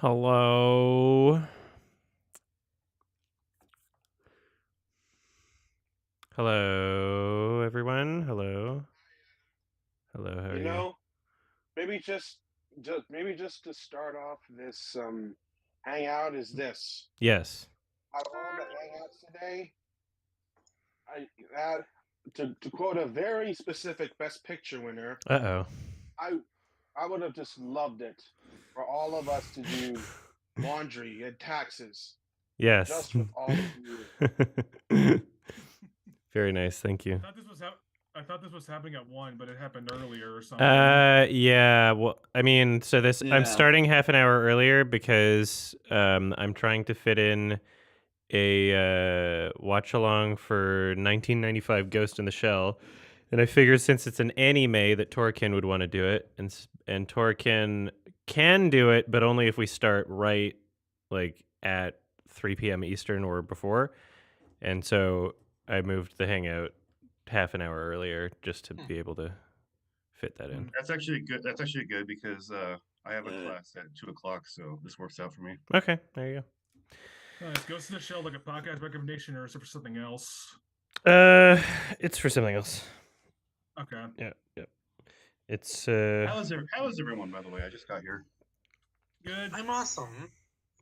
Hello. Hello, everyone. Hello. Hello, how are You you? know, maybe just to start off this hangout is this. Yes. Out of all the hangouts today, I that to quote a very specific best picture winner, Uh-oh. I I would have just loved it for all of us to do laundry and taxes Yes. just with all of you. Very nice. Thank I you. thought this was I thought this was happening at 1, but it happened earlier or something. Yeah, well, I mean, so I'm Yeah. starting half an hour earlier because I'm trying to fit in a watch along for 1995 Ghost in the Shell. And I figured since it's an anime that Torkin would want to do it, and Torkin can do it, but only if we start right like at 3 p.m. Eastern or before. And so I moved the hangout half an hour earlier just to be able to fit that in. That's actually good. That's actually good because I have a class at 2:00, so this works out for me. Okay, there you Nice. Ghost in the Shell like a podcast recommendation, or is it for something else? go. It's for something else. Okay. Yeah. It's How is everyone, by the way? I just got here. Good. I'm awesome.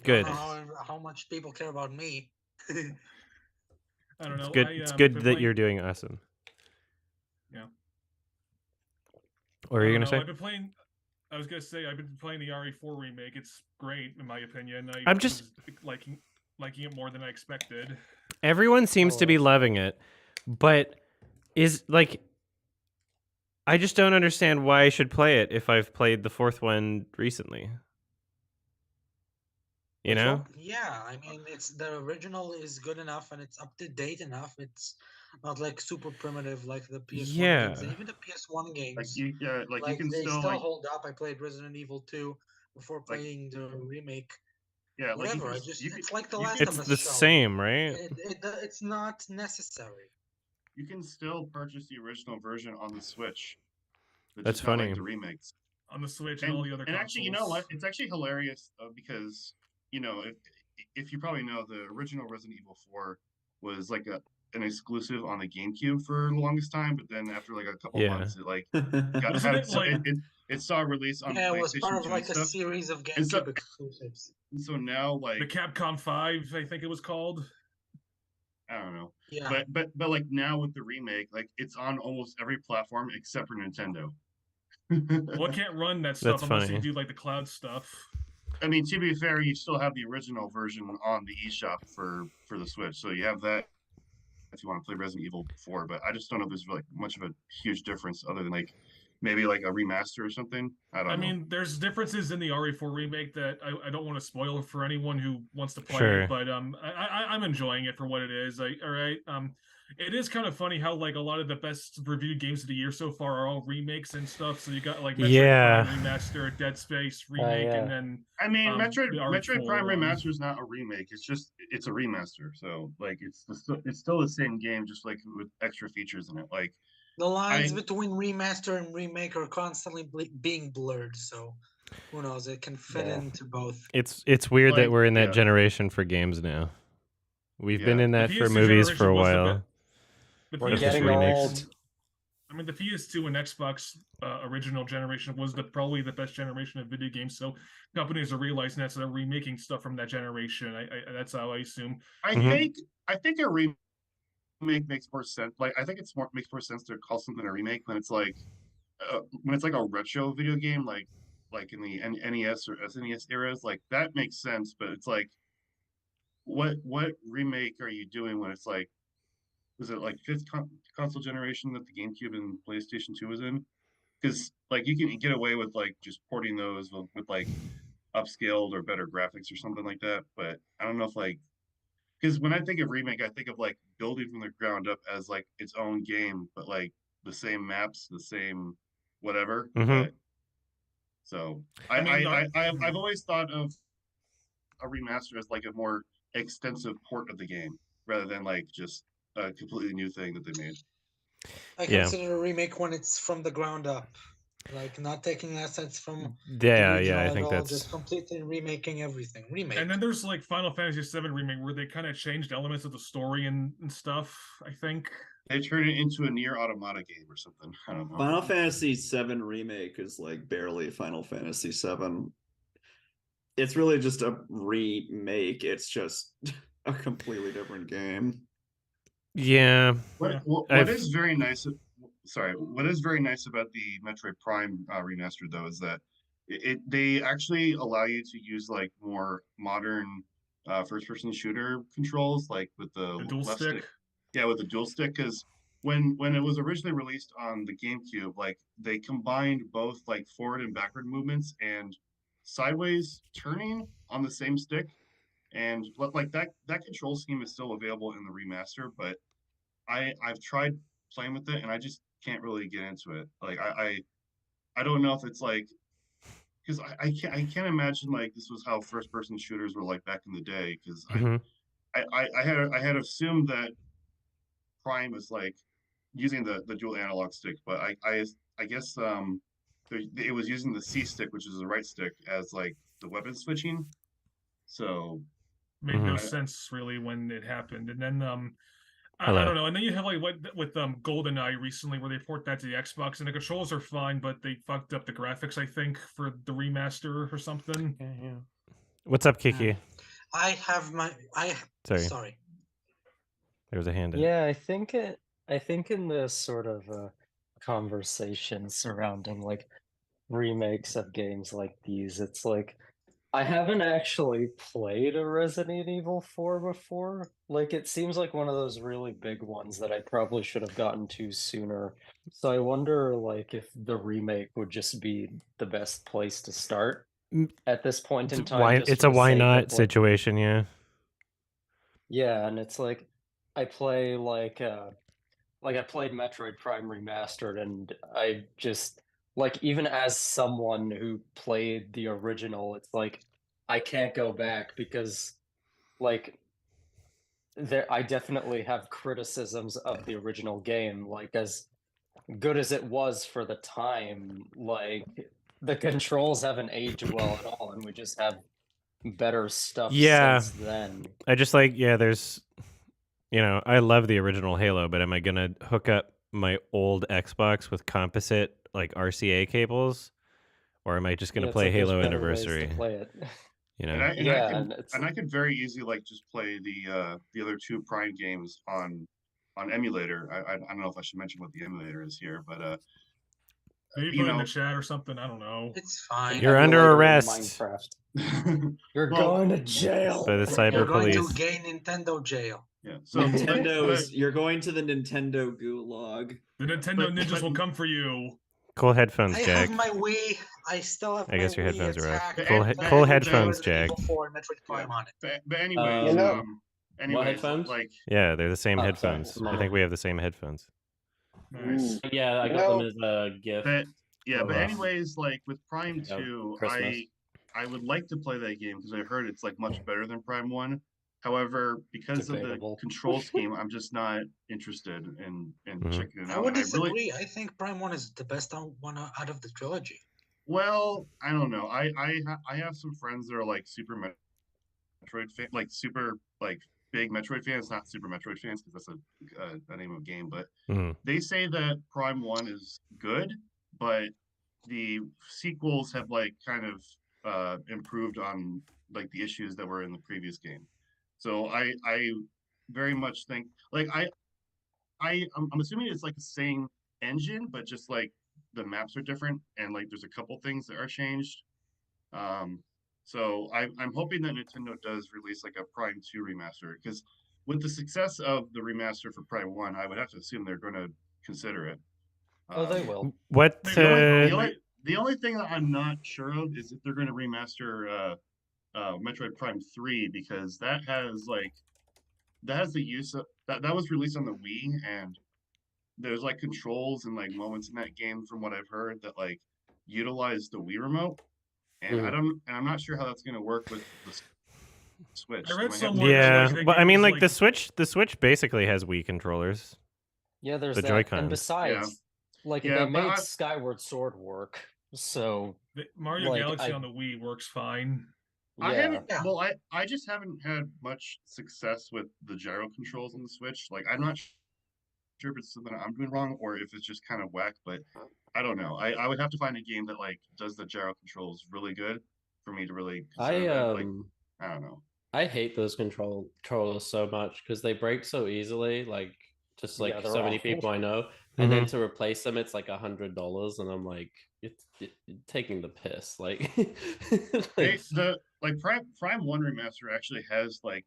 good. Don't know how much people care about me. I don't know. It's good. It's good that you're doing awesome. Yeah. What are you gonna say? I was gonna say I've been playing the RE4 remake. It's great in my opinion. I'm just liking it more than I expected. Everyone seems to be loving it, but is like I just don't understand why I should play it if I've played the fourth one recently. You know? Yeah, I mean, it's the original is good enough and it's up to date enough. It's not like super primitive like the PS1 games, and even the PS1 games. You can they still hold up. I played Resident Evil 2 before playing the remake. Yeah, Whatever. It's like the Last of Us. It's the same, right? It's not necessary. You can still purchase the original version on the Switch. That's funny. Like the remakes on the Switch and all the other consoles. Actually, you know what? It's actually hilarious because if you probably know, the original Resident Evil 4 was like an exclusive on the GameCube for the longest time, but then after like a couple months, it like it saw a release on PlayStation 2. It was part of like a series of GameCube exclusives. And so now, like the Capcom 5, I think it was called. I don't know. Yeah. But like now with the remake, like it's on almost every platform except for Nintendo. Well, it can't run that stuff unless you do like the cloud stuff. I mean, to be fair, you still have the original version on the eShop for the Switch, so you have that if you want to play Resident Evil 4. But I just don't know if there's like much of a huge difference other than like maybe like a remaster or something. I don't know. Mean, there's differences in the RE4 remake that I don't want to spoil for anyone who wants to play it, but I'm enjoying it for what it is. It is kind of funny how like a lot of the best reviewed games of the year so far are all remakes and stuff. So you got like Metroid Prime Remaster, Dead Space remake, and then I mean Metroid Prime Remaster is not a remake. It's a remaster. So like it's still the same game, just like with extra features in it. Like the lines between remaster and remake are constantly being blurred. So who knows? It can fit into both. It's weird that we're in that generation for games now. We've been in that for movies for a while. We're getting old. I mean, the PS2 and Xbox original generation was probably the best generation of video games. So companies are realizing that, so they're remaking stuff from that generation. That's how I assume. I think a remake makes more sense. Like I think makes more sense to call something a remake when it's like a retro video game, like in the NES or SNES eras. Like that makes sense, but it's like what remake are you doing when it's like, was it like fifth console generation that the GameCube and PlayStation 2 was in? Because like you can get away with like just porting those with like upscaled or better graphics or something like that. But I don't know if like, because when I think of remake, I think of like building from the ground up as like its own game, but like the same maps, the same whatever. But so I've always thought of a remaster as like a more extensive port of the game rather than like just a completely new thing that they made. I consider a remake when it's from the ground up. Like not taking assets from the Yeah, original I at think all, that's just completely remaking everything. Remake. And then there's like Final Fantasy VII Remake where they kind of changed elements of the story and stuff, I think. They turned it into a Nier Automata game or something. I don't know. Final Fantasy VII Remake is like barely Final Fantasy VII. It's really just a remake. It's just a completely different game. yeah. What is very nice? Sorry, what is very nice about the Metroid Prime remaster though is that they actually allow you to use like more modern first-person shooter controls, like with the dual left stick. Yeah, with the dual stick, because when it was originally released on the GameCube, like they combined both like forward and backward movements and sideways turning on the same stick, and like that control scheme is still available in the remaster, but I've tried playing with it and I just can't really get into it. Like I don't know if it's like because I can't imagine like this was how first person shooters were like back in the day because Mhm. I had assumed that Prime was like using the dual analog stick, but I guess it was using the C stick, which is the right stick, as like the weapon switching. So Made no I, sense really when it happened. And then I Hello. don't know. And then you have like what with GoldenEye recently, where they port that to the Xbox, and the controls are fine, but they fucked up the graphics, I think, for the remaster or something. What's up, Kiki? I have my sorry. There was a hand up. Yeah, I think in this sort of conversation surrounding like remakes of games like these, it's like I haven't actually played a Resident Evil 4 before. Like it seems like one of those really big ones that I probably should have gotten to sooner. So I wonder like if the remake would just be the best place to start at this point in time. Why? just It's for a the why sake not of, like, situation, yeah. yeah, and it's like I play like I played Metroid Prime Remastered, and I just like even as someone who played the original, it's like I can't go back because like I definitely have criticisms of the original game. Like as good as it was for the time, like the controls haven't aged well at all, and we just have better stuff Yeah. since then. I just like, there's, I love the original Halo, but am I going to hook up my old Xbox with composite, like RCA cables? Or am I just going to It's play like there's Halo better ways to Anniversary? play it. And I could very easily like just play the other two Prime games on emulator. I don't know if I should mention what the emulator is here, but Maybe put it in the chat or something. I don't know. It's fine. You're under arrest. Minecraft. You're going to jail. By the cyber You're going police. to gain Nintendo jail. Yeah. So You're going to the Nintendo gulag. The Nintendo ninjas will come for you. Cool headphones, I Jack. have my Wii. I still have I guess your my headphones Wii are off. attack. Cool headphones, Jack. But anyways, anyways, what headphones? like Yeah, they're the same Oh, headphones. sorry. I think we have the same headphones. Nice. Yeah, I got them as a gift. But anyways, like with Prime Yeah, 2, Christmas. I would like to play that game because I heard it's like much better than Prime 1. However, because of the control scheme, I'm just not interested in checking it out. I would disagree. I think Prime 1 is the best one out of the trilogy. Well, I don't know. I have some friends that are like super Metroid fan, like super like big Metroid fans, not Super Metroid fans because that's a name of a game, but they say that Prime 1 is good, but the sequels have like kind of improved on like the issues that were in the previous game. So I very much think like I'm assuming it's like the same engine, but just like the maps are different and like there's a couple things that are changed. So I'm hoping that Nintendo does release like a Prime 2 remaster because with the success of the remaster for Prime 1, I would have to assume they're going to consider it. Oh, they will. What? The only thing that I'm not sure of is if they're going to remaster Metroid Prime 3 because that has the use of that was released on the Wii and there's like controls and like moments in that game from what I've heard that like utilize the Wii remote. And I'm not sure how that's going to work with the Switch. I read somewhere. Yeah, but I mean, like the Switch basically has Wii controllers. Yeah, there's the that. Joy-Cons. And besides, Like Yeah, they but made Skyward Sword work, so Mario like Galaxy on the Wii works fine. I yeah. haven't. Well, I just haven't had much success with the gyro controls on the Switch. Like, I'm not sure if it's something I'm doing wrong or if it's just kind of whack. But I don't know. I would have to find a game that like does the gyro controls really good for me to really consider that. Like, I don't know. I hate those controllers so much because they break so easily. Like just like they're so many awful. people I know, and then to replace them, it's like $100, and I'm like, it's taking the piss. Like, like Prime One Remaster actually has like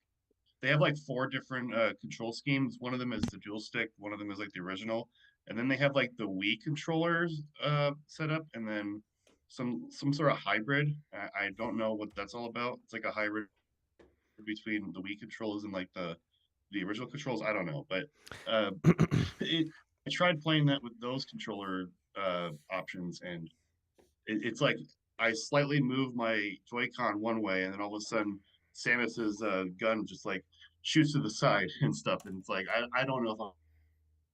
they have like 4 different control schemes. One of them is the dual stick, one of them is like the original, and then they have like the Wii controllers set up, and then some sort of hybrid. I don't know what that's all about. It's like a hybrid between the Wii controls and like the original controls. I don't know, but I tried playing that with those controller options, and it's like I slightly move my Joy-Con one way, and then all of a sudden Samus's gun just like shoots to the side and stuff, and it's like I don't know if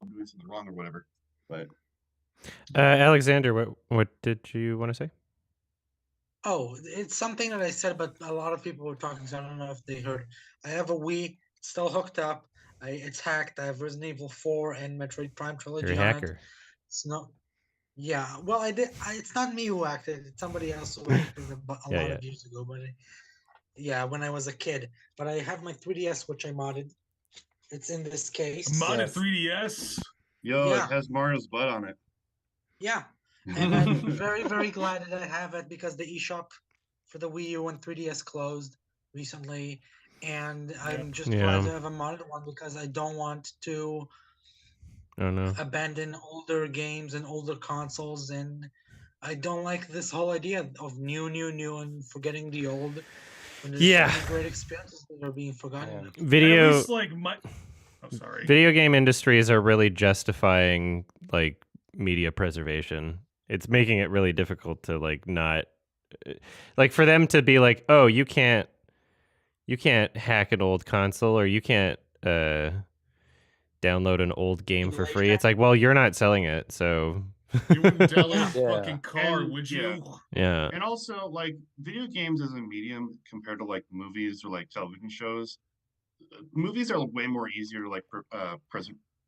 I'm doing something wrong or whatever. But Alexander, what did you want to say? Oh, it's something that I said, but a lot of people were talking, so I don't know if they heard. I have a Wii, it's still hooked up. It's hacked. I have Resident Evil 4 and Metroid Prime Trilogy You're a on it. hacker. It's not. Yeah, well, I did. It's not me who hacked it. It's somebody else who hacked it a lot of years ago. But yeah, when I was a kid. But I have my 3DS, which I modded. It's in this case. Modded 3DS. Yo, it has Mario's butt on it. Yeah, and I'm very, very glad that I have it because the eShop for the Wii U and 3DS closed recently, and I'm just glad to have a modded one because I don't want to abandon older games and older consoles, and I don't like this whole idea of new, and forgetting the old. When there's so many great experiences that are being forgotten. Video, at least, like sorry. Video game industries are really justifying like media preservation. It's making it really difficult to like not like for them to be like, oh, you can't hack an old console or you can't download an old game for free. It's like, well, you're not selling it, so you wouldn't download a fucking car, would you? Yeah. And also, like, video games as a medium compared to like movies or like television shows, movies are way more easier to like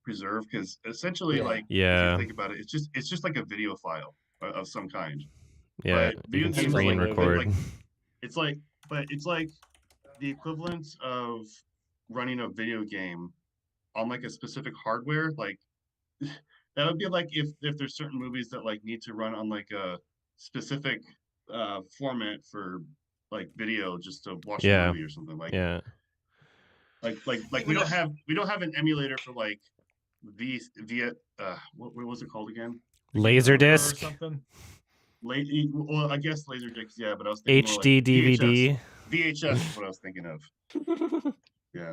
preserve because essentially, like, if you think about it, it's just like a video file of some kind. Yeah, but video games screen like, record. It's like the equivalent of running a video game on like a specific hardware. Like that would be like if there's certain movies that like need to run on like a specific format for like video just to watch a movie or something like like we don't have an emulator for like what was it called again? Laserdisc or something. Well, I guess Laserdisc, yeah, but I was thinking HD more like DVD. VHS is what I was thinking of. Yeah.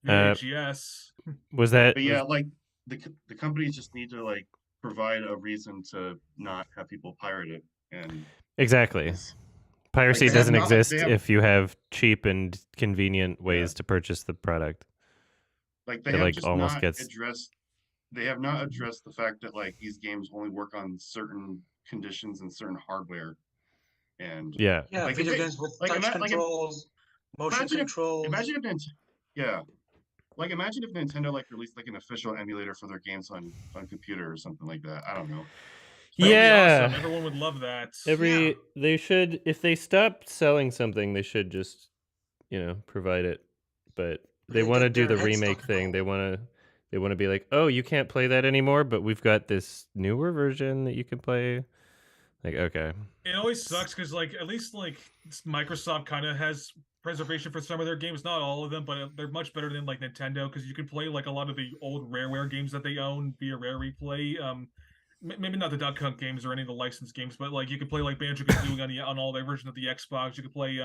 VHS. Was that? But yeah, like the companies just need to like provide a reason to not have people pirate it, and exactly. Piracy doesn't exist if you have cheap and convenient ways to purchase the product. Like they have just not addressed. They have not addressed the fact that like these games only work on certain conditions and certain hardware, and like video games with touch controls, motion controls. Imagine if Nintendo like released like an official emulator for their games on computer or something like that. I don't know. Awesome. Everyone would love that. They should, if they stop selling something, they should just, provide it. But they want to do the remake thing. They want to be like, oh, you can't play that anymore, but we've got this newer version that you can play. Like, okay. It always sucks because, like, at least like Microsoft kind of has preservation for some of their games, not all of them, but they're much better than like Nintendo because you can play like a lot of the old Rareware games that they own via Rare Replay. Maybe not the Duck Hunt games or any of the licensed games, but like you could play like Banjo-Kazooie on all their versions of the Xbox. You could play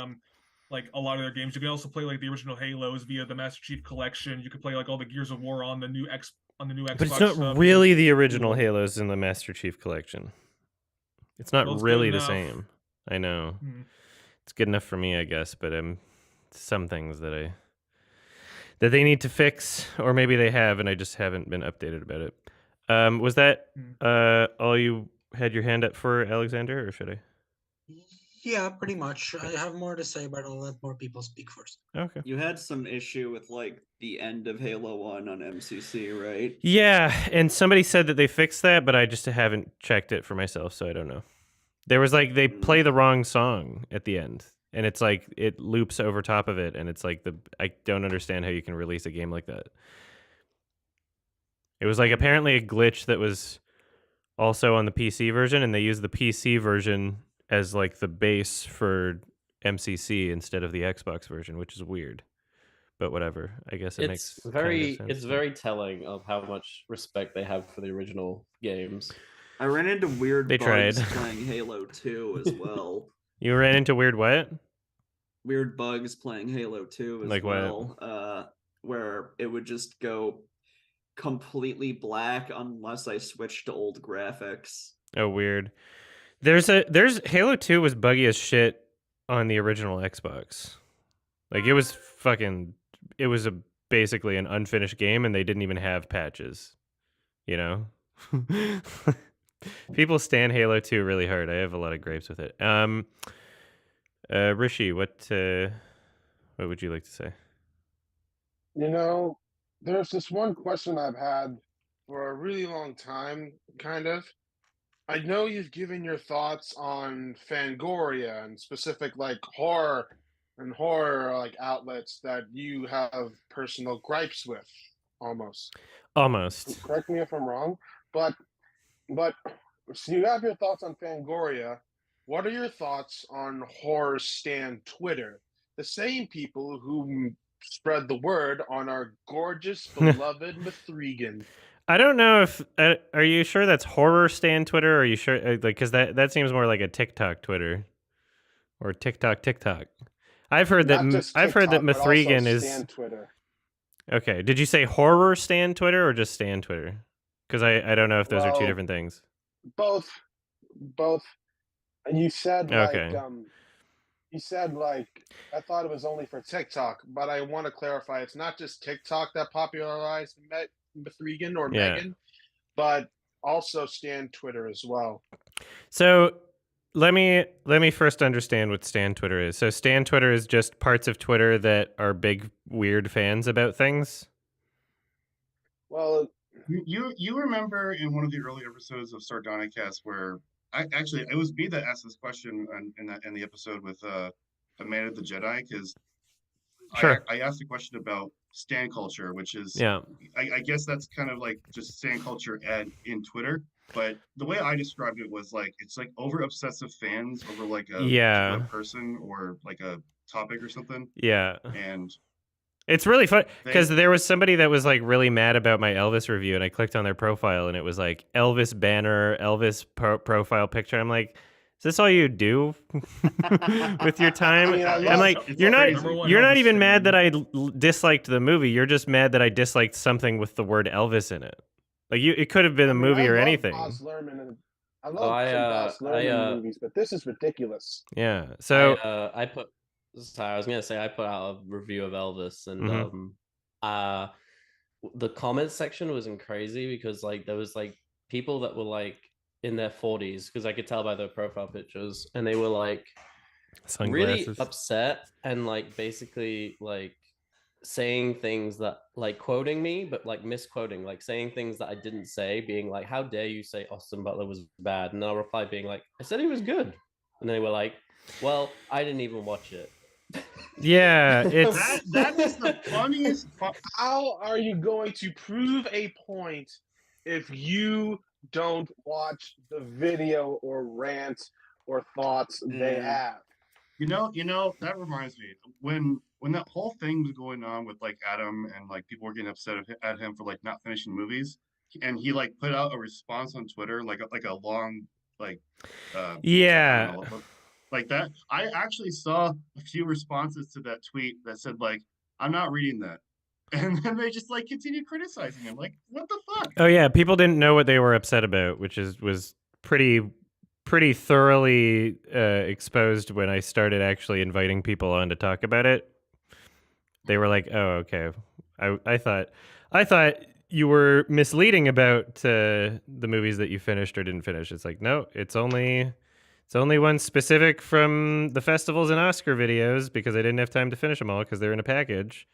like a lot of their games. You can also play like the original Halos via the Master Chief Collection. You could play like all the Gears of War on the new Xbox. But it's not really the original Halos in the Master Chief Collection. It's not really the same. I know. It's good enough for me, I guess, but some things that they need to fix, or maybe they have, and I just haven't been updated about it. Was that Hmm. all you had your hand up for, Alexander, or should I? Yeah, pretty much. I have more to say, but I'll let more people speak first. Okay. You had some issue with like the end of Halo 1 on MCC, right? Yeah, and somebody said that they fixed that, but I just haven't checked it for myself, so I don't know. There was like they play the wrong song at the end, and it's like it loops over top of it, and it's like I don't understand how you can release a game like that. It was like apparently a glitch that was also on the PC version, and they used the PC version as like the base for MCC instead of the Xbox version, which is weird. But whatever. I guess it makes kind of sense. It's very telling of how much respect they have for the original games. I ran into weird They bugs tried. playing Halo 2 as well. You ran into weird what? Weird bugs playing Halo 2 as Like what? well. Where it would just go completely black unless I switched to old graphics. Oh, weird. There's Halo 2 was buggy as shit on the original Xbox. Like it was basically an unfinished game, and they didn't even have patches. You know? People stand Halo 2 really hard. I have a lot of gripes with it. Rishi, what would you like to say? You know, there's this one question I've had for a really long time, kind of. I know you've given your thoughts on Fangoria and specific like horror like outlets that you have personal gripes with, almost. Almost. Correct me if I'm wrong, but so you have your thoughts on Fangoria. What are your thoughts on Horror Stand Twitter? The same people who spread the word on our gorgeous, beloved Mithrigan. I don't know if are you sure that's Horror Stand Twitter? Or are you sure like because that seems more like a TikTok Twitter or TikTok. I've heard Not that just I've heard that TikTok, but also Mithrigan is Stan Twitter. okay. Did you say Horror Stand Twitter or just Stand Twitter? Because I don't know if those are two Well, different things. both. And you said Okay. I thought it was only for TikTok, but I want to clarify it's not just TikTok that popularized Mithrigan or Yeah. Megan, but also Stan Twitter as well. So let me first understand what Stan Twitter is. So Stan Twitter is just parts of Twitter that are big weird fans about things. Well, You remember in one of the early episodes of Sardonicast where it was me that asked this question in the episode with Amanda the Jedi, because Sure. I asked a question about stan culture, which is Yeah. I guess that's kind of like just stan culture in Twitter. But the way I described it was like it's like over obsessive fans over like a Yeah. particular person or like a topic or something. Yeah. And it's really fun because there was somebody that was like really mad about my Elvis review, and I clicked on their profile, and it was like Elvis banner, Elvis profile picture. I'm like, is this all you do with your time? I mean, I'm like, you're not even mad that I disliked the movie. You're just mad that I disliked something with the word Elvis in it. Like it could have been a movie or anything. Baz Luhrmann I love some Baz Luhrmann movies, but this is ridiculous. Yeah. So I put. Sorry, I was gonna say I put out a review of Elvis, and the comments section wasn't crazy because like there was like people that were like in their 40s, because I could tell by their profile pictures, and they were like really upset and like basically like saying things that like quoting me but like misquoting, like saying things that I didn't say, being like, how dare you say Austin Butler was bad? And I'll reply being like, I said he was good. And they were like, well, I didn't even watch it. Yeah, it's that is the funniest. How are you going to prove a point if you don't watch the video or rant or thoughts they have? You know, that reminds me when that whole thing was going on with like Adam and like people were getting upset at him for like not finishing movies, and he like put out a response on Twitter like a long like yeah. Like that. I actually saw a few responses to that tweet that said like, I'm not reading that. And then they just like continue criticizing him. Like, what the fuck? Oh yeah, people didn't know what they were upset about, which was pretty thoroughly exposed when I started actually inviting people on to talk about it. They were like, "Oh, okay." I thought you were misleading about the movies that you finished or didn't finish. It's like, no, it's only one specific from the festivals and Oscar videos because I didn't have time to finish them all because they're in a package.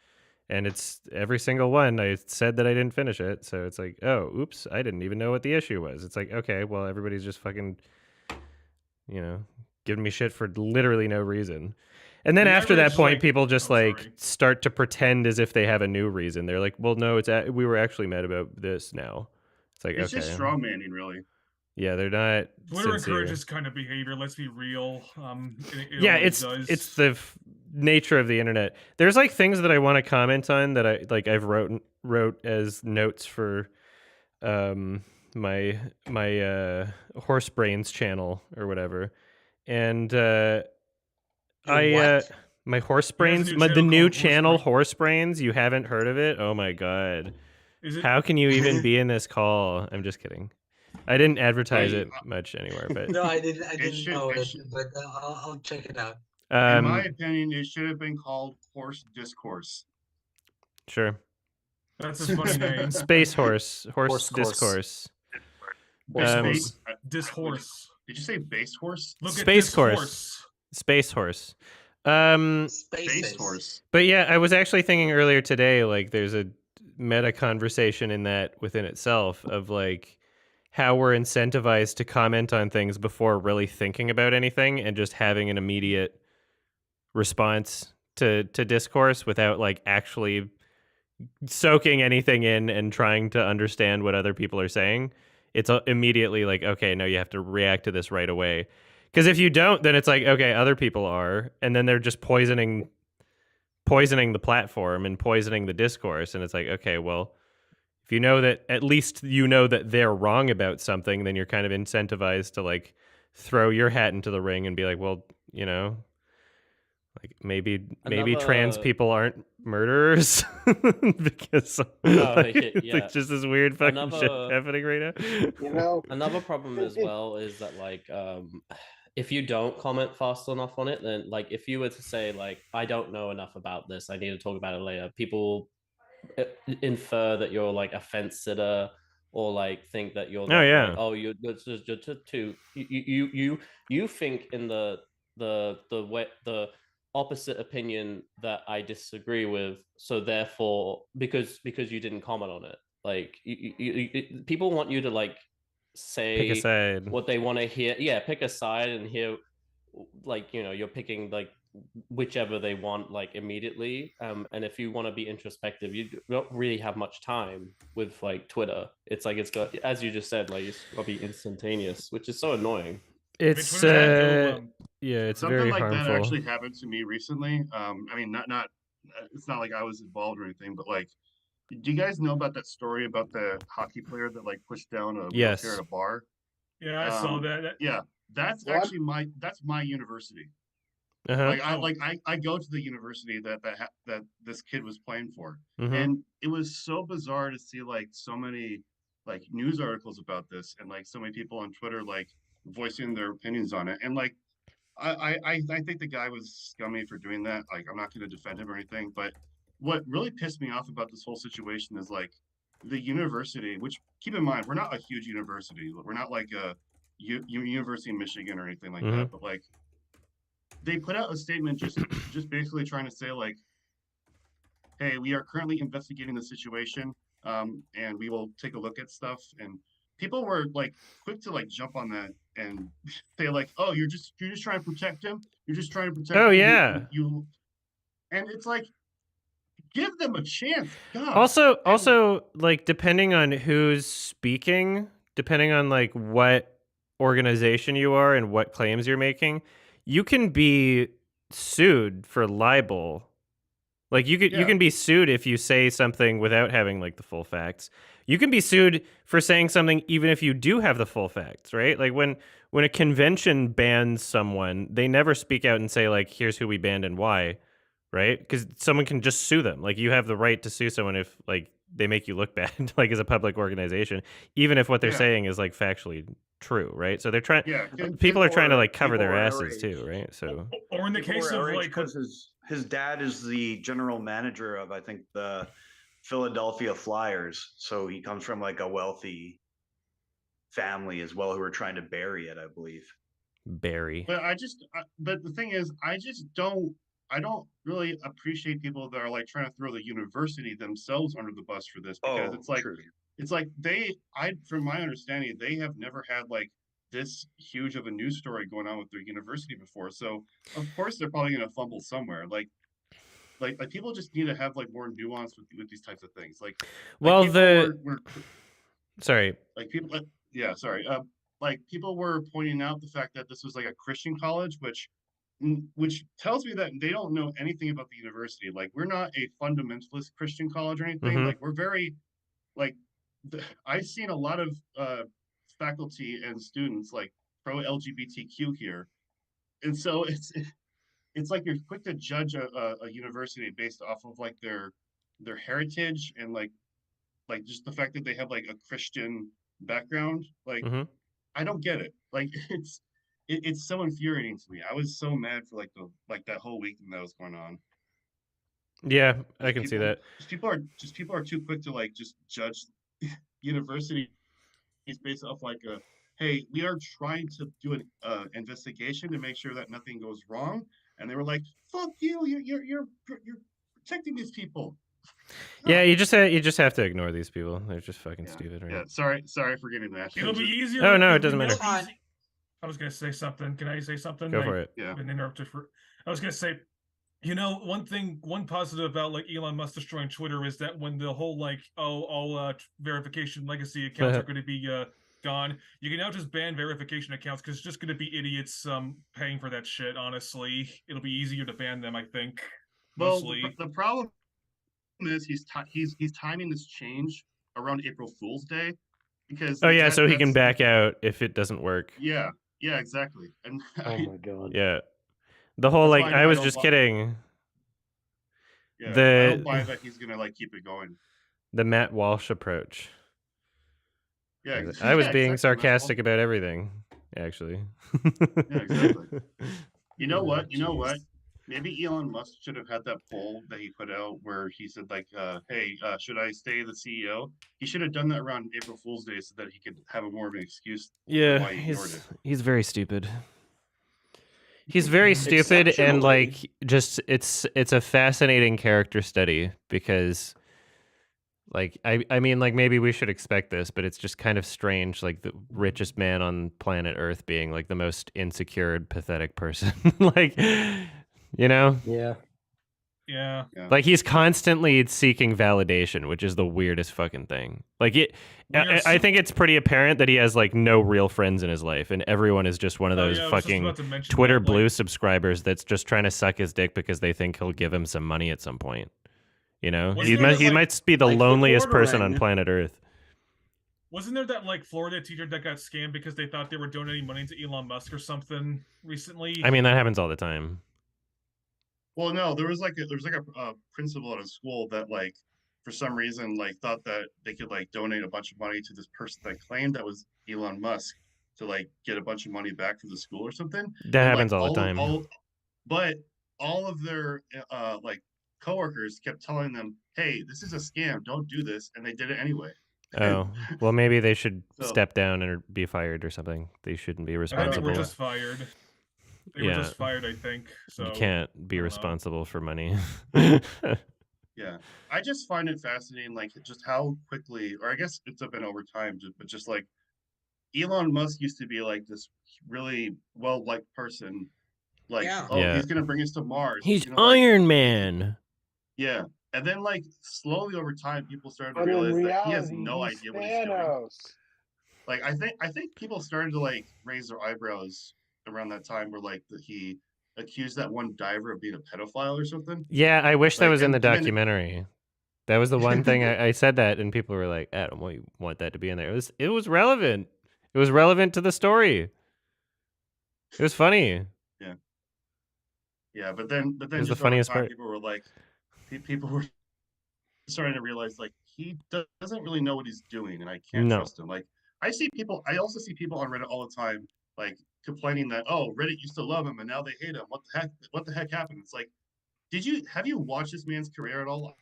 And it's every single one. I said that I didn't finish it. So it's like, oh, oops, I didn't even know what the issue was. It's like, okay, well, everybody's just fucking, giving me shit for literally no reason. And then after that point, people just start to pretend as if they have a new reason. They're like, well, no, we were actually mad about this now. It's like, it's okay. just straw manning, really. Yeah, they're not. Twitter sincere. encourages kind of behavior. Let's be real. Yeah, it's the nature of the internet. There's like things that I want to comment on that I've wrote as notes for my Horse Brains channel or whatever, and my Horse Brains, the new channel Horse Brains. You haven't heard of it? Oh my god! How can you even be in this call? I'm just kidding. I didn't advertise it much anywhere, but no, I didn't know it, but I'll check it out. In my opinion, it should have been called Horse Discourse. Sure. That's a funny name. Space Horse Discourse. Dishorse. Did you say base horse? Look Space at Horse. Space Horse. Space Horse. But yeah, I was actually thinking earlier today, like there's a meta conversation in that within itself of like how we're incentivized to comment on things before really thinking about anything and just having an immediate response to discourse without like actually soaking anything in and trying to understand what other people are saying. It's immediately like, okay, no, you have to react to this right away. Because if you don't, then it's like, okay, other people are, and then they're just poisoning the platform and poisoning the discourse. And it's like, okay, well, if you know that, at least you know that they're wrong about something, then you're kind of incentivized to like throw your hat into the ring and be like, well, like maybe trans people aren't murderers because it's just this weird fucking shit happening right now. Another problem as well is that like if you don't comment fast enough on it, then like if you were to say like I don't know enough about this, I need to talk about it later, people infer that you're like a fence sitter or like think that you're you're just too you think in the way the opposite opinion that I disagree with, so therefore because you didn't comment on it, like people want you to like say pick a side. What they want to hear. Pick a side and hear like you're picking like whichever they want like immediately, and if you want to be introspective, you don't really have much time with like Twitter. It's like it's got, as you just said, like it's got to be instantaneous, which is so annoying. It's it's something very like harmful. That actually happened to me recently. I mean, not it's not like I was involved or anything, but like, do you guys know about that story about the hockey player that like pushed down a wheelchair at a bar? Yeah, I saw that. Yeah, that's actually my university. I go to the university that this kid was playing for, and it was so bizarre to see like so many like news articles about this and like so many people on Twitter like voicing their opinions on it. And like I think the guy was scummy for doing that. Like I'm not going to defend him or anything, but what really pissed me off about this whole situation is like the university, which keep in mind we're not a huge university, we're not like a University of Michigan or anything like that, but like they put out a statement just basically trying to say like, hey, we are currently investigating the situation, and we will take a look at stuff. And people were like quick to like jump on that and say like, oh, you're just trying to protect him. You're just trying to protect him. Yeah. You and it's like, give them a chance. God. Also, like depending on who's speaking, depending on like what organization you are and what claims you're making, you can be sued for libel. Like you can be sued if you say something without having like the full facts. You can be sued for saying something even if you do have the full facts, right? Like when a convention bans someone, they never speak out and say like, here's who we banned and why, right? Because someone can just sue them. Like you have the right to sue someone if like they make you look bad, like as a public organization, even if what they're saying is like factually true, right? So they're trying. People are trying to like cover their asses too, right? So, or in the case of like, because his dad is the general manager of I think the Philadelphia Flyers. So he comes from like a wealthy family as well who are trying to bury it, I believe. Barry. But but the thing is, I don't really appreciate people that are like trying to throw the university themselves under the bus for this, because Oh, true. it's like from my understanding, they have never had like this huge of a news story going on with their university before. So of course they're probably going to fumble somewhere. Like people just need to have like more nuance with these types of things. Well, people were sorry. like people, yeah, sorry. Like people were pointing out the fact that this was like a Christian college, which tells me that they don't know anything about the university. Like we're not a fundamentalist Christian college or anything. Mhm. Like we're very like I've seen a lot of faculty and students like pro LGBTQ here, and so it's like you're quick to judge a university based off of like their heritage and like just the fact that they have like a Christian background. Like Mhm. I don't get it. Like it's so infuriating to me. I was so mad for like that whole week that was going on. Yeah, I Just can see people, that. people are too quick to like just judge universities based off like a, hey, we are trying to do an investigation to make sure that nothing goes wrong, and they were like, fuck you, you're protecting these people. Yeah, you just have to ignore these people. They're just fucking Yeah, stupid, right? yeah. Sorry for getting that. It'll be easier. Oh, no, it it'll doesn't be matter. more easy- I was gonna say something. Can I say something? Go for it. Yeah. Been interrupted for. I was gonna say, one positive about like Elon Musk destroying Twitter is that when the whole like all verification legacy accounts are going to be gone, you can now just ban verification accounts because it's just going to be idiots paying for that shit. Honestly, it'll be easier to ban them. I think. Mostly. Well, the problem is he's timing this change around April Fool's Day, because Oh yeah, so he can back out if it doesn't work. Yeah, exactly. And oh my god. Yeah. The whole That's like why I was don't just buy- kidding. Yeah, I The don't buy that he's gonna like keep it going. the Matt Walsh approach. Yeah, I was yeah, being exactly. sarcastic about everything, actually. Yeah, exactly. You know Oh, what? You know jeez. what? Maybe Elon Musk should have had that poll that he put out where he said like, "Hey, should I stay the CEO?" He should have done that around April Fool's Day so that he could have a more of an excuse for why he ignored it. he's very stupid. He's very stupid, and like just it's a fascinating character study because like I mean like maybe we should expect this, but it's just kind of strange, like the richest man on planet Earth being like the most insecure and pathetic person. Like, you know? Yeah. Yeah. Like he's constantly seeking validation, which is the weirdest fucking thing. Like I think it's pretty apparent that he has like no real friends in his life, and everyone is just one of those fucking Twitter Blue subscribers that's just trying to suck his dick because they think he'll give him some money at some point. You know, he might be the loneliest person on planet Earth. Wasn't there that like Florida teacher that got scammed because they thought they were donating money to Elon Musk or something recently? I mean, that happens all the time. Well, no, there was like a principal at a school that like for some reason like thought that they could like donate a bunch of money to this person that claimed that was Elon Musk to like get a bunch of money back for the school or something. That happens all the time. But all of their like coworkers kept telling them, "Hey, this is a scam. Don't do this," and they did it anyway. Oh, well, maybe they should step down or be fired or something. They shouldn't be responsible. I think they were just fired. They were just fired, I think. So you can't be responsible for money. Yeah, I just find it fascinating, like just how quickly, or I guess it's been over time, but just like Elon Musk used to be like this really well-liked person. Like, he's gonna bring us to Mars. He's Iron Man. Yeah, and then like slowly over time, people started to realize that he has no idea what he's doing. Like, I think people started to like raise their eyebrows around that time, where like he accused that one diver of being a pedophile or something. Yeah, I wish that was in the documentary. That was the one thing I said that, and people were like, "Adam, why you want that to be in there?" It was relevant. It was relevant to the story. It was funny. Yeah. Yeah, but then it was just the funniest over time, part. people were starting to realize like he doesn't really know what he's doing, and I can't trust him. Like I also see people on Reddit all the time like complaining that, oh, Reddit used to love him and now they hate him. What the heck happened? It's like, have you watched this man's career at all?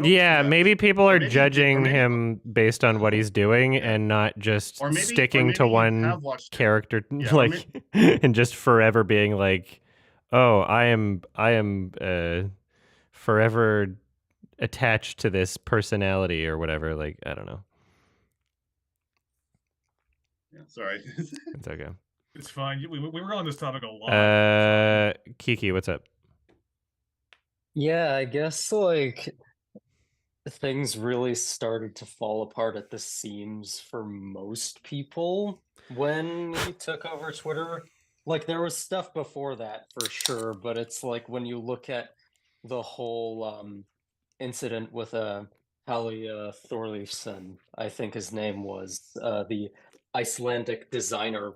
Yeah, maybe people are judging maybe, him based on what he's doing and not just sticking to one character, like, and just forever being like, "Oh, I am forever attached to this personality or whatever." Like, I don't know. Yeah, sorry. It's okay. It's fine. We were on this topic a lot. Kiki, what's up? Yeah, I guess like things really started to fall apart at the seams for most people when he took over Twitter. Like there was stuff before that for sure, but it's like when you look at the whole incident with Halli Thorleifsson, I think his name was, the Icelandic designer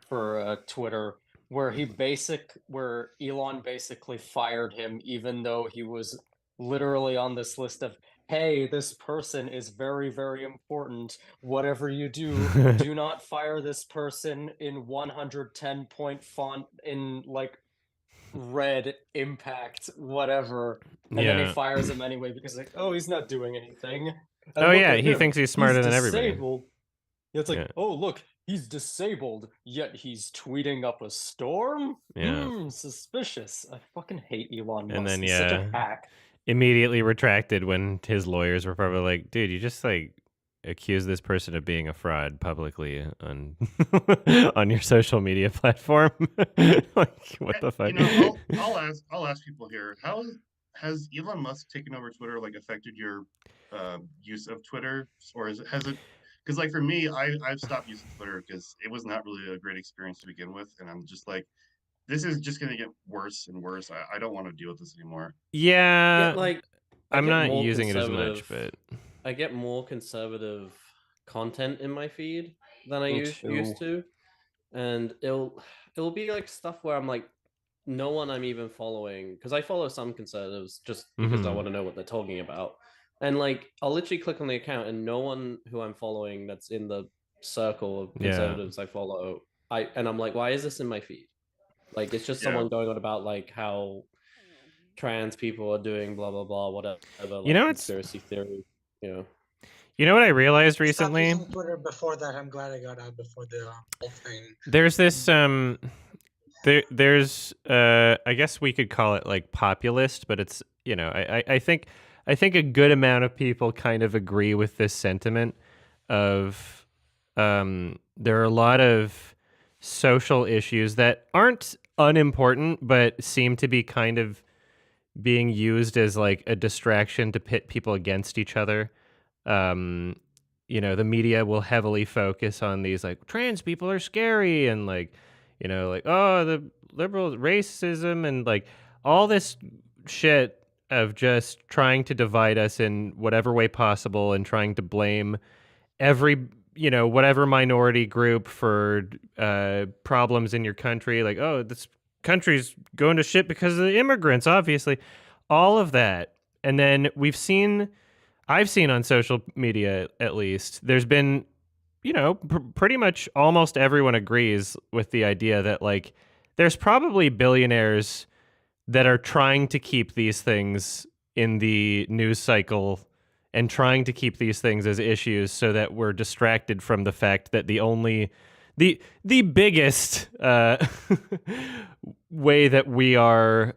for Twitter, where Elon basically fired him, even though he was literally on this list of, hey, this person is very, very important. Whatever you do, do not fire this person in 110 point font in like red impact, whatever. And then he fires him anyway because like, oh, he's not doing anything. And he thinks he's smarter than everybody. Yeah, it's like, oh, look, he's disabled, yet he's tweeting up a storm? Yeah. Suspicious. I fucking hate Elon Musk. And then, he's such a hack. Immediately retracted when his lawyers were probably like, dude, you just like accuse this person of being a fraud publicly on on your social media platform. Like, what the fuck? You know, I'll ask people here, how has Elon Musk taken over Twitter like affected your use of Twitter, or has it? Because like for me, I've stopped using Twitter because it was not really a great experience to begin with, and I'm just like, this is just gonna get worse and worse. I don't want to deal with this anymore. Yeah, like I'm not using it as much, but I get more conservative content in my feed than I used to, and it'll be like stuff where I'm like, no one I'm even following, because I follow some conservatives just because I want to know what they're talking about. And like, I'll literally click on the account, and no one who I'm following that's in the circle of conservatives I follow, and I'm like, why is this in my feed? Like, it's just someone going on about like how trans people are doing blah blah blah, whatever. Like, you know, conspiracy theory. You know what I realized recently? I stopped using Twitter before that. I'm glad I got out before the whole thing. There's this there's I guess we could call it like populist, but it's, you know, I think a good amount of people kind of agree with this sentiment of there are a lot of social issues that aren't unimportant but seem to be kind of being used as like a distraction to pit people against each other. You know, the media will heavily focus on these like trans people are scary and like, you know, like, oh, the liberal racism and like all this shit of just trying to divide us in whatever way possible and trying to blame every, you know, whatever minority group for problems in your country. Like, oh, this country's going to shit because of the immigrants, obviously. All of that. And then I've seen on social media, at least, there's been, you know, pretty much almost everyone agrees with the idea that, like, there's probably billionaires that are trying to keep these things in the news cycle and trying to keep these things as issues so that we're distracted from the fact that the biggest way that we are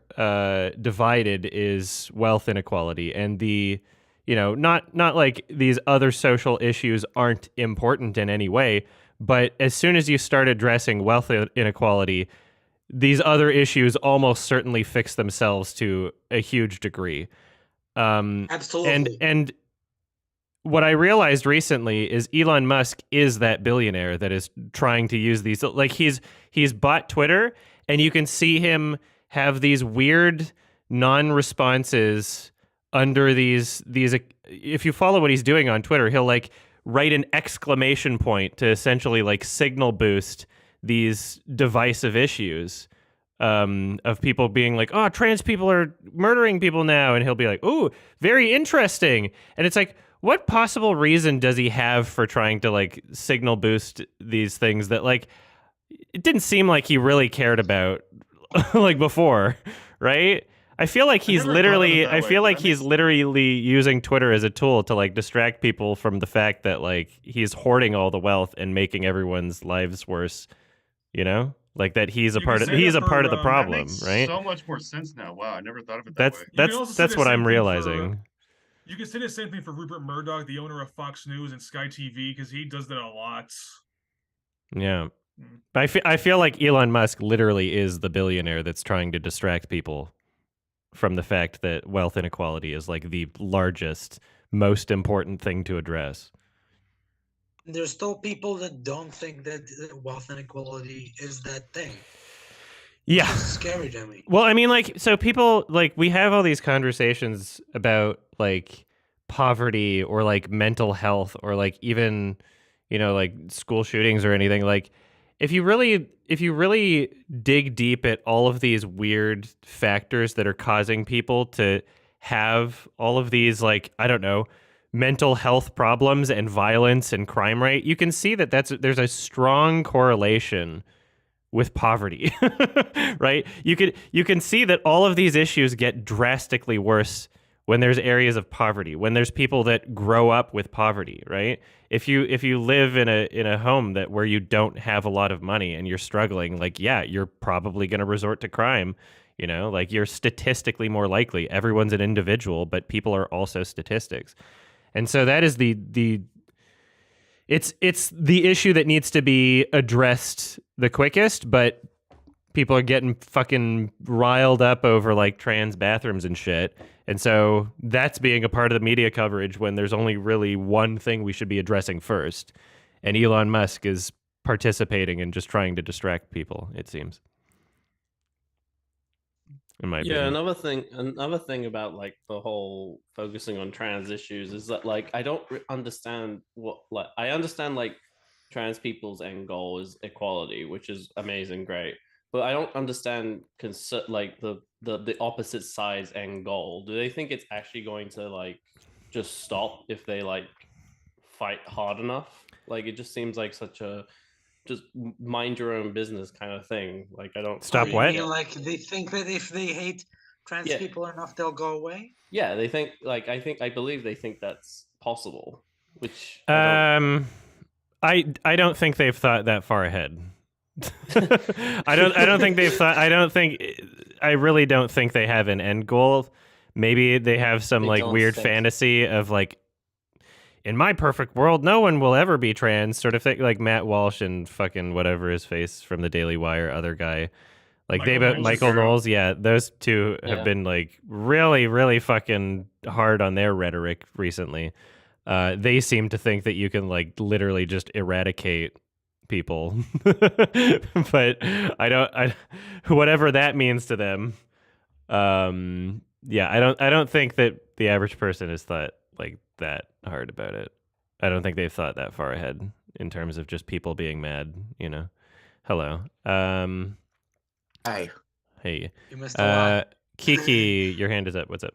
divided is wealth inequality, and you know, not like these other social issues aren't important in any way, but as soon as you start addressing wealth inequality, these other issues almost certainly fix themselves to a huge degree. Absolutely. And what I realized recently is Elon Musk is that billionaire that is trying to use these. Like he's bought Twitter, and you can see him have these weird non-responses under these. If you follow what he's doing on Twitter, he'll like write an exclamation point to essentially like signal boost these divisive issues of people being like, oh, trans people are murdering people now, and he'll be like, oh, very interesting, and it's like, what possible reason does he have for trying to like signal boost these things that like it didn't seem like he really cared about like before, right? I feel like he's literally. I feel like he's makes... literally using Twitter as a tool to like distract people from the fact that like he's hoarding all the wealth and making everyone's lives worse. You know, like that he's a part of. He's a part of the that problem, makes right? so much more sense now. Wow, I never thought of it that way. That's what I'm realizing. You can say the same thing for Rupert Murdoch, the owner of Fox News and Sky TV, because he does that a lot. Yeah. But I feel like Elon Musk literally is the billionaire that's trying to distract people from the fact that wealth inequality is like the largest, most important thing to address. There's still people that don't think that wealth inequality is that thing. Yeah. It's scary to me. Well, I mean, like, so people, like, we have all these conversations about, like, poverty or, like, mental health or, like, even, you know, like, school shootings or anything. Like, if you really dig deep at all of these weird factors that are causing people to have all of these, like, I don't know, mental health problems and violence and crime rate, you can see that there's a strong correlation with poverty, right? You can see that all of these issues get drastically worse when there's areas of poverty, when there's people that grow up with poverty, right? If you live in a home that where you don't have a lot of money and you're struggling, like, yeah, you're probably going to resort to crime. You know, like, you're statistically more likely. Everyone's an individual, but people are also statistics. And so that is it's the issue that needs to be addressed the quickest, but people are getting fucking riled up over like trans bathrooms and shit. And so that's being a part of the media coverage when there's only really one thing we should be addressing first. And Elon Musk is participating and just trying to distract people, it seems. In my opinion. Another thing about like the whole focusing on trans issues is that like I don't understand what, like, I understand like trans people's end goal is equality, which is amazing, great, but I don't understand like the opposite side's end goal. Do they think it's actually going to like just stop if they like fight hard enough? Like, it just seems like such a just mind your own business kind of thing. Like, I don't stop. You what? mean like they think that if they hate trans people enough, they'll go away? Yeah, they think like I believe they think that's possible. Which I don't think they've thought that far ahead. I don't think they've thought. I really don't think they have an end goal. Maybe they have some like weird fantasy of like, in my perfect world, no one will ever be trans, sort of thing. Like Matt Walsh and fucking whatever his face from the Daily Wire, other guy, like Michael Knowles. Yeah, those two have been like really, really fucking hard on their rhetoric recently. They seem to think that you can like literally just eradicate people, but whatever that means to them. Yeah, I don't think that the average person has thought like that hard about it. I don't think they've thought that far ahead in terms of just people being mad, you know. Hello. Hi. Hey. You missed a lot. Kiki, your hand is up. What's up?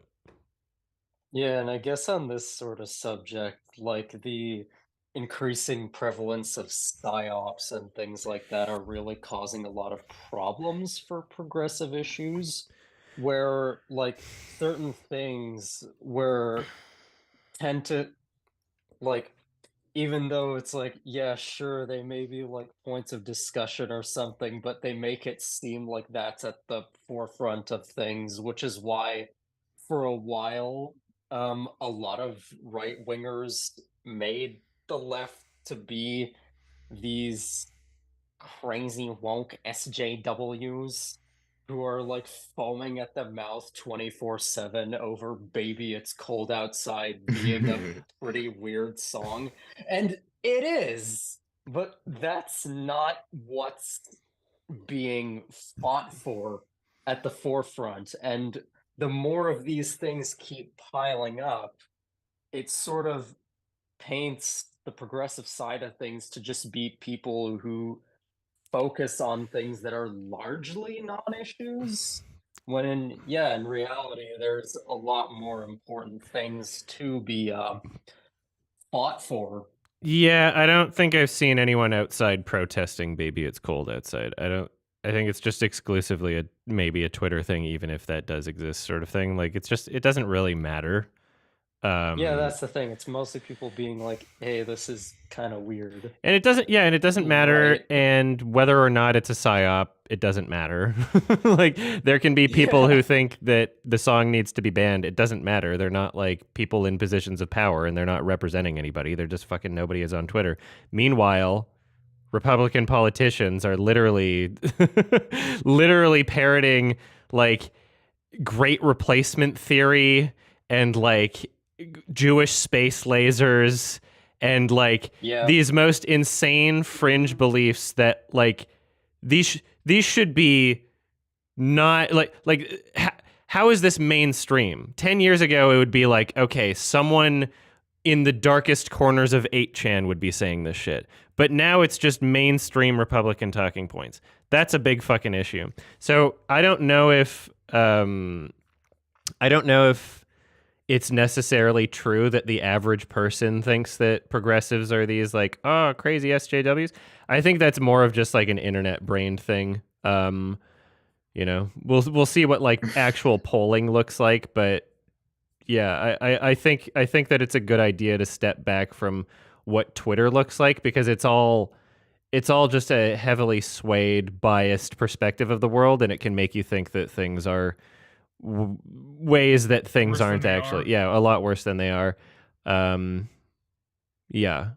Yeah, and I guess on this sort of subject, like the increasing prevalence of psyops and things like that are really causing a lot of problems for progressive issues, where like certain things where tend to like, even though it's like, yeah, sure, they may be like points of discussion or something, but they make it seem like that's at the forefront of things, which is why for a while a lot of right wingers made the left to be these crazy woke SJWs who are like foaming at the mouth 24/7 over Baby It's Cold Outside being a pretty weird song. And it is, but that's not what's being fought for at the forefront. And the more of these things keep piling up, it sort of paints the progressive side of things to just be people who focus on things that are largely non-issues, when in reality there's a lot more important things to be fought for. Yeah, I don't think I've seen anyone outside protesting Baby It's Cold Outside. I don't I think it's just exclusively maybe a Twitter thing, even if that does exist, sort of thing. Like it doesn't really matter. Yeah, that's the thing. It's mostly people being like, "Hey, this is kind of weird." And it doesn't matter. Right. And whether or not it's a psyop, it doesn't matter. Like there can be people who think that the song needs to be banned. It doesn't matter. They're not like people in positions of power, and they're not representing anybody. They're just fucking nobody is on Twitter. Meanwhile, Republican politicians are literally literally parroting like great replacement theory and like Jewish space lasers and like Yeah. these most insane fringe beliefs that like these should be not how is this mainstream? 10 years ago it would be like, okay, someone in the darkest corners of 8chan would be saying this shit. But now it's just mainstream Republican talking points. That's a big fucking issue. So I don't know if it's necessarily true that the average person thinks that progressives are these like, oh, crazy SJWs. I think that's more of just like an internet brain thing. You know, we'll see what like actual polling looks like, but yeah, I think that it's a good idea to step back from what Twitter looks like, because it's all just a heavily swayed, biased perspective of the world, and it can make you think that things are ways that things aren't actually. Yeah, a lot worse than they are. Yeah.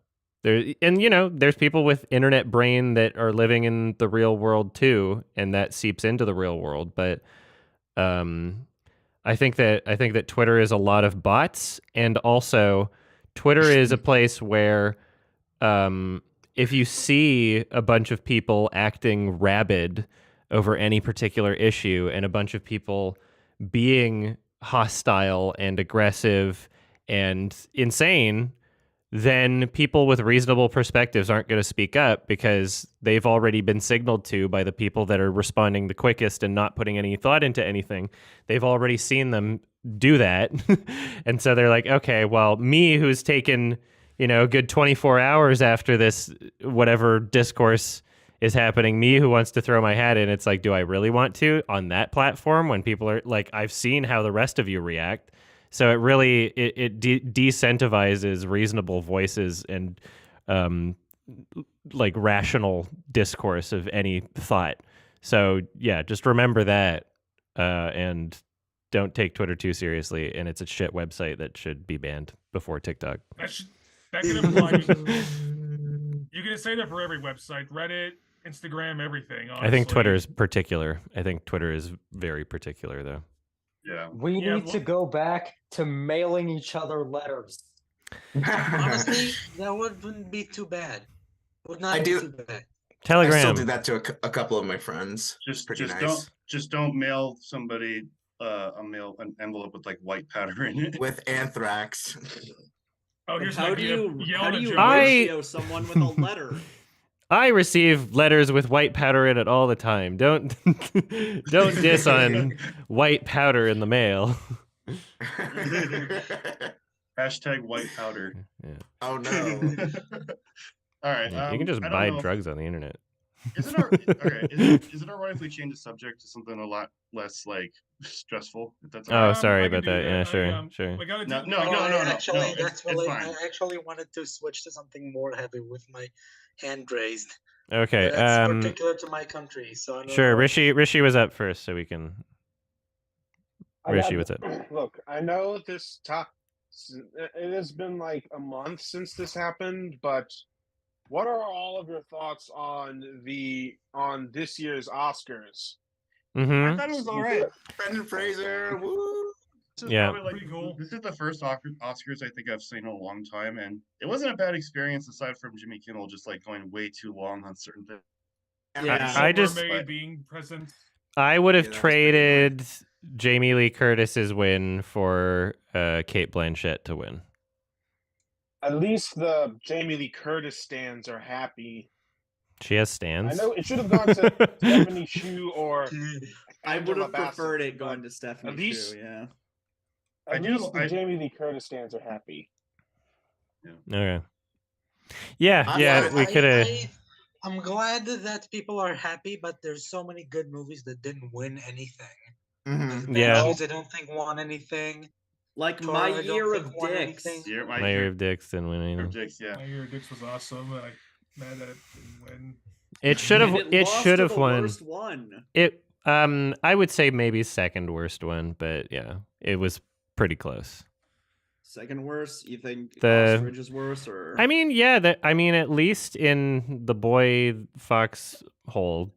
There's people with internet brain that are living in the real world too, and that seeps into the real world. But I think that Twitter is a lot of bots, and also Twitter is a place where if you see a bunch of people acting rabid over any particular issue and a bunch of people being hostile and aggressive and insane, then people with reasonable perspectives aren't going to speak up because they've already been signaled to by the people that are responding the quickest and not putting any thought into anything. They've already seen them do that. And so they're like, okay, well, me who's taken, a good 24 hours after this, whatever discourse is happening, me who wants to throw my hat in, it's like, do I really want to on that platform when people are like, I've seen how the rest of you react. So it really decentivizes reasonable voices and like rational discourse of any thought. So yeah, just remember that and don't take Twitter too seriously. And it's a shit website that should be banned before TikTok. That can imply you can say that for every website, Reddit, Instagram, everything. Honestly. I think Twitter is particular. I think Twitter is very particular, though. Yeah. We need to go back to mailing each other letters. Honestly, that wouldn't be too bad. Would not be too bad. Telegram. I still do that to a couple of my friends. Just nice. don't mail somebody an envelope with like white powder in it. With anthrax. Oh, here's how an do idea. you ratio someone with a letter? I receive letters with white powder in it all the time. Don't diss on white powder in the mail. Hashtag white powder. Yeah. Oh no. All right. Yeah, you can just buy drugs on the internet. Is it alright if we change the subject to something a lot less like stressful? If that's all right? Sorry about that. Yeah, sure. We gotta No. Actually, It's fine. I actually wanted to switch to something more heavy with my hand raised. Okay. That's particular to my country, so I don't sure. know. Rishi was up first, so we can. Rishi, what's up? Look, I know this it has been like a month since this happened, but what are all of your thoughts on this year's Oscars? Mm-hmm. I thought it was all right. Brendan Fraser. Woo. Yeah. Pretty cool. This is the first Oscars I think I've seen in a long time, and it wasn't a bad experience aside from Jimmy Kimmel just like going way too long on certain things. Yeah. I just being present. I would have traded Jamie Lee Curtis's win for Kate Blanchett to win. At least the Jamie Lee Curtis stands are happy. She has stands. I know it should have gone to Stephanie Hsu or I would have Bassett, preferred it going to Stephanie Hsu. Yeah. At least the Jamie Lee Curtis stands are happy. Okay. Yeah, we could have. I'm glad that people are happy, but there's so many good movies that didn't win anything. Like Yeah. Banshees, I don't think won anything. Like Tor, My I don't Year think of won Dicks. anything. Yeah, My Year of Dicks didn't win Year of anything. Dicks, yeah. My Year of Dicks was awesome. And I'm mad that it didn't win. It should have. And It lost should to have the won. worst one. It. I would say maybe second worst one, but yeah, it was pretty close. Second worst? You think The- Ostrich is worse, or? I mean, yeah. I mean, at least in the boy fox hole,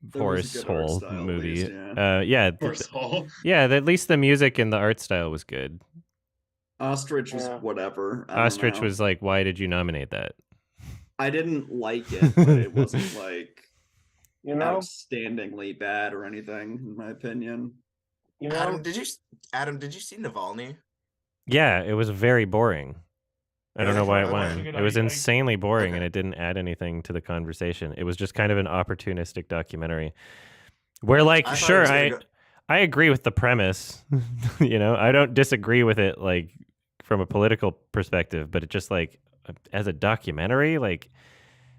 There was a horse good art hole style, at movie. least, yeah. Yeah. Horse hole. Yeah. At least the music and the art style was good. Ostrich was Yeah. whatever. I don't Ostrich know. was like, why did you nominate that? I didn't like it, but it wasn't like You know, outstandingly bad or anything, in my opinion. you know. Adam, did you see Navalny? Yeah, it was very boring. I don't know why it tried won. watching it. It was I- insanely boring, Okay. and it didn't add anything to the conversation. It was just kind of an opportunistic documentary, where, like, I thought it sure, was gonna go- I agree with the premise. You know, I don't disagree with it, like, from a political perspective, but it just, like, as a documentary, like,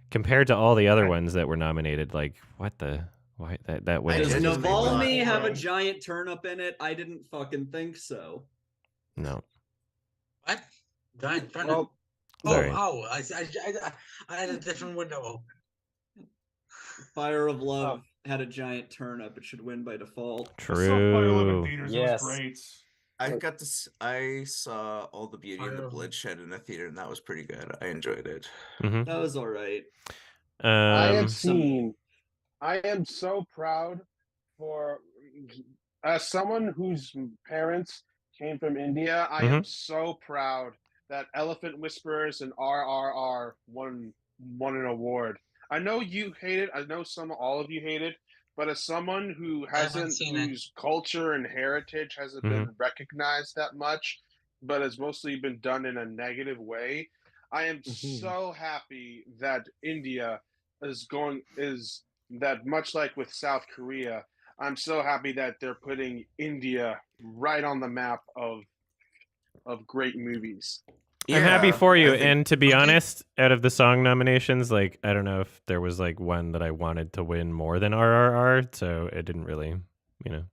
compared to all the other ones that were nominated, like, what the, why that way? Does I just think Navalny not. have a giant turnip in it? I didn't fucking think so. No, What? Giant turnip. Well, sorry. I had a different window open. Fire of Love had a giant turnip. It should win by default. I saw Fire Love in True. theaters. Yes. It was great. I saw All the Beauty and the Fire- Bloodshed in a theater, and that was pretty good. I enjoyed it. Hmm. That was all right. I have some- seen. I am so proud for, as someone whose parents came from India. I am so proud that Elephant Whisperers and RRR won an award. I know you hate it. I know all of you hate it. But as someone who haven't seen it. whose culture and heritage hasn't been recognized that much, but has mostly been done in a negative way, I am so happy that India is that, much like with South Korea, I'm so happy that they're putting India right on the map of great movies. I'm happy Yeah, for you. I think- And to be I think- honest, out of the song nominations, like, I don't know if there was like one that I wanted to win more than RRR, so it didn't really, you know.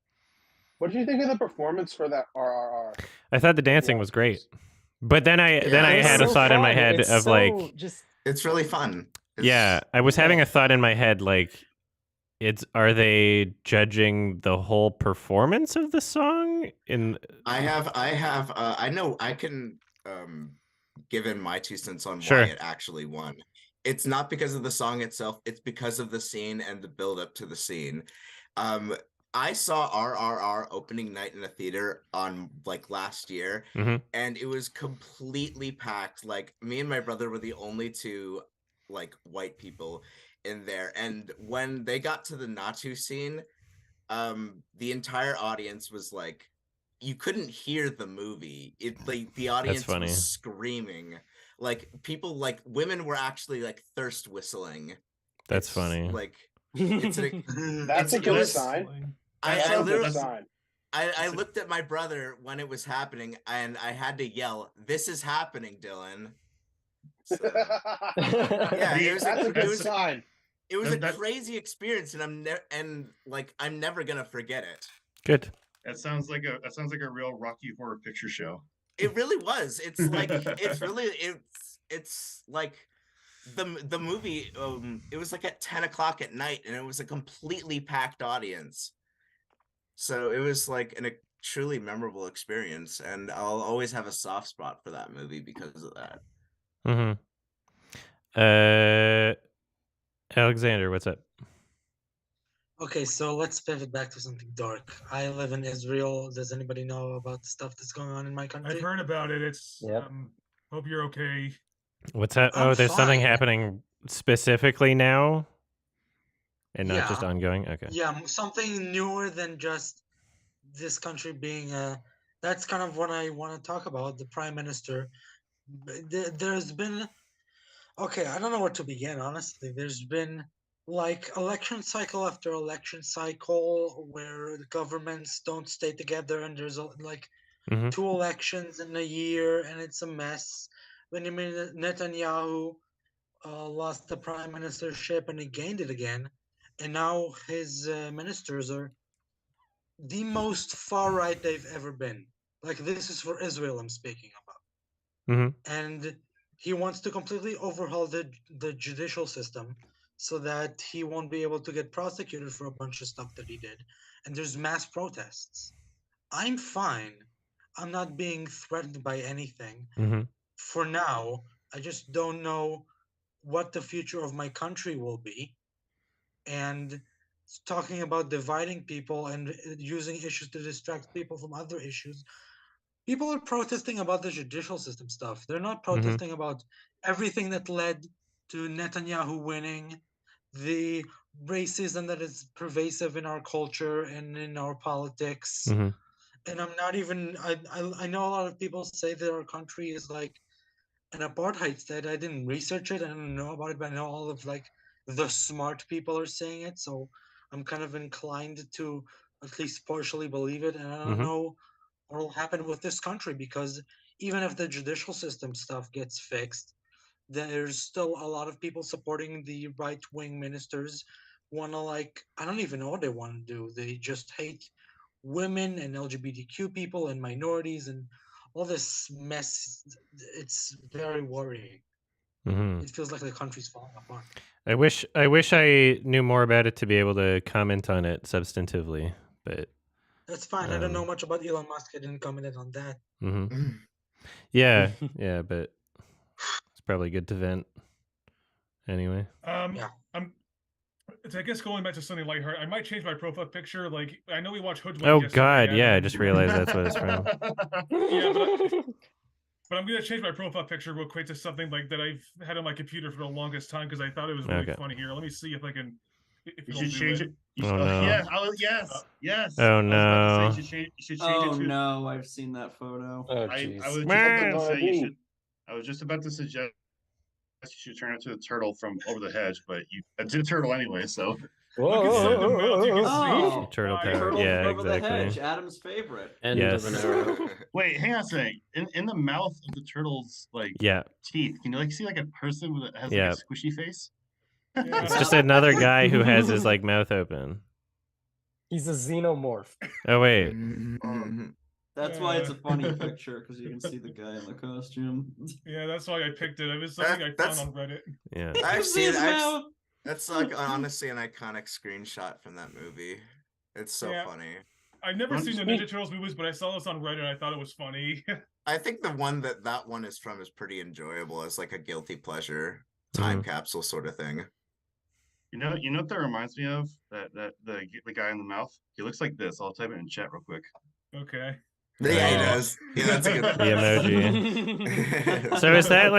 What did you think of the performance for that RRR? I thought the dancing was great. But then I it's had a so thought in my fun. head It's of so like, just It's really fun. yeah, I was having a thought in my head like, are they judging the whole performance of the song? I know I can give in my 2 cents on Sure. why it actually won. It's not because of the song itself, it's because of the scene and the build up to the scene. I saw RRR opening night in a theater on like last year, and it was completely packed. Like, me and my brother were the only two like white people in there, and when they got to the Natu scene, the entire audience was like, you couldn't hear the movie. It like the audience funny. was screaming. Like, people, like women were actually like thirst whistling. That's It's, funny. Like, it's That's a it good was- sign. I That's a good literally sign. I looked at my brother when it was happening, and I had to yell, "This is happening, Dylan." So, yeah, it was That's a good was sign. it was a That- crazy experience, and I'm never gonna forget it. Good. That sounds like a real Rocky Horror Picture Show. It really was. It's like it's like the movie. It was like at 10 o'clock at night, and it was a completely packed audience. So it was like a truly memorable experience, and I'll always have a soft spot for that movie because of that. Alexander, what's up? Okay, so let's pivot back to something dark. I live in Israel. Does anybody know about the stuff that's going on in my country? I've heard about it. It's Yep. hope you're okay. What's that? I'm Oh, there's something fine. happening specifically now, and not just Yeah. ongoing. Okay. Yeah, something newer than just this country being that's kind of what I want to talk about, the prime minister. There's been, okay, I don't know where to begin, honestly. There's been like election cycle after election cycle where the governments don't stay together, and there's like Mhm. 2 elections in a year, and it's a mess. Benjamin Netanyahu lost the prime ministership and he gained it again, and now his ministers are the most far right they've ever been. Like, this is for Israel I'm speaking about. And he wants to completely overhaul the judicial system so that he won't be able to get prosecuted for a bunch of stuff that he did. And there's mass protests. I'm fine. I'm not being threatened by anything. For now, I just don't know what the future of my country will be. And talking about dividing people and using issues to distract people from other issues, people are protesting about the judicial system stuff. They're not protesting about everything that led to Netanyahu winning, the racism that is pervasive in our culture and in our politics. And I'm not even, I know a lot of people say that our country is like an apartheid state. I didn't research it. I don't know about it, but I know all of like the smart people are saying it. So I'm kind of inclined to at least partially believe it. And I don't know what will happen with this country, because even if the judicial system stuff gets fixed, there's still a lot of people supporting the right-wing ministers. Want to, like, I don't even know what they want to do. They just hate women and LGBTQ people and minorities and all this mess. It's very worrying. It feels like the country's falling apart. I wish I knew more about it to be able to comment on it substantively, but that's fine. I don't know much about Elon Musk. I didn't comment on that. Yeah, yeah, but it's probably good to vent anyway. Yeah. I guess going back to something lighthearted, I might change my profile picture. Like, I know we watched Hoodwink Oh yesterday, God, yeah, I Adam. just realized that's what it's from. Yeah, but I'm gonna change my profile picture real quick to something like that I've had on my computer for the longest time because I thought it was really funny. Here, let me see if I can. If You should change it. Oh no. Yeah. Yes. Oh I was about no. to say you should change it to. No, I've seen that photo. Oh I jeez. was just about to say you should. I was just about to suggest you should turn it to a turtle from over the hedge, but it's a turtle anyway, so. Look inside the mouth. You can Oh, see turtle power. Turtle Yeah, from over the exactly. hedge, Adam's favorite. End Yes. of an era. Wait, hang on a second. In the mouth of the turtle's teeth, can you see like a person with has like a squishy face? It's just another guy who has his like mouth open. He's a xenomorph. Oh wait. That's why it's a funny picture, because you can see the guy in the costume. Yeah, that's why I picked it. It was something I found on Reddit. Yeah. I've seen it. That's like honestly an iconic screenshot from that movie. It's so funny. I've never seen the Ninja Turtles movies, but I saw this on Reddit and I thought it was funny. I think the one that one is from is pretty enjoyable as like a guilty pleasure time capsule sort of thing. You know what that reminds me of? That the guy in the mouth? He looks like this. I'll type it in chat real quick. Okay. Yeah, he does. Yeah, that's a good the emoji. So is that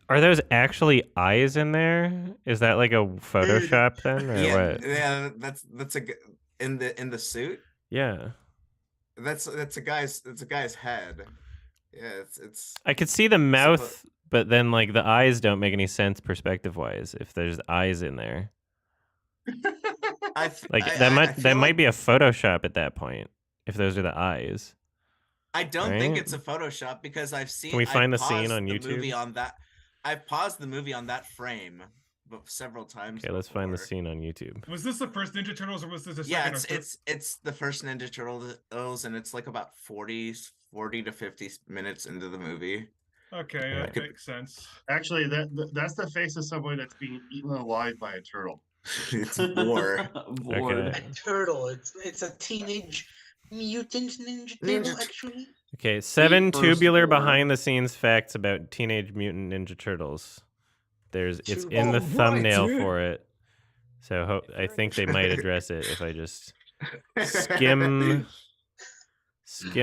are those actually eyes in there? Is that like a Photoshop then, or what? Yeah, that's in the suit. Yeah, that's a guy's head. Yeah, it's. I could see the mouth, but then like the eyes don't make any sense perspective wise if there's eyes in there. That might be a Photoshop at that point if those are the eyes. I don't think it's a Photoshop because I've seen. Can we find the scene on YouTube? Movie on that. I've paused the movie on that frame several times. Okay, let's find the scene on YouTube. Was this the first Ninja Turtles or was this the second? Yeah, it's the first Ninja Turtles, and it's like about 40 to 50 minutes into the movie. Okay, that makes sense. Actually, that's the face of somebody that's being eaten alive by a turtle. It's war. Okay. A turtle. It's a teenage mutant ninja turtle, actually. Okay, 7 tubular behind-the-scenes facts about Teenage Mutant Ninja Turtles. It's in the thumbnail for it, so I think they might address it if I just skim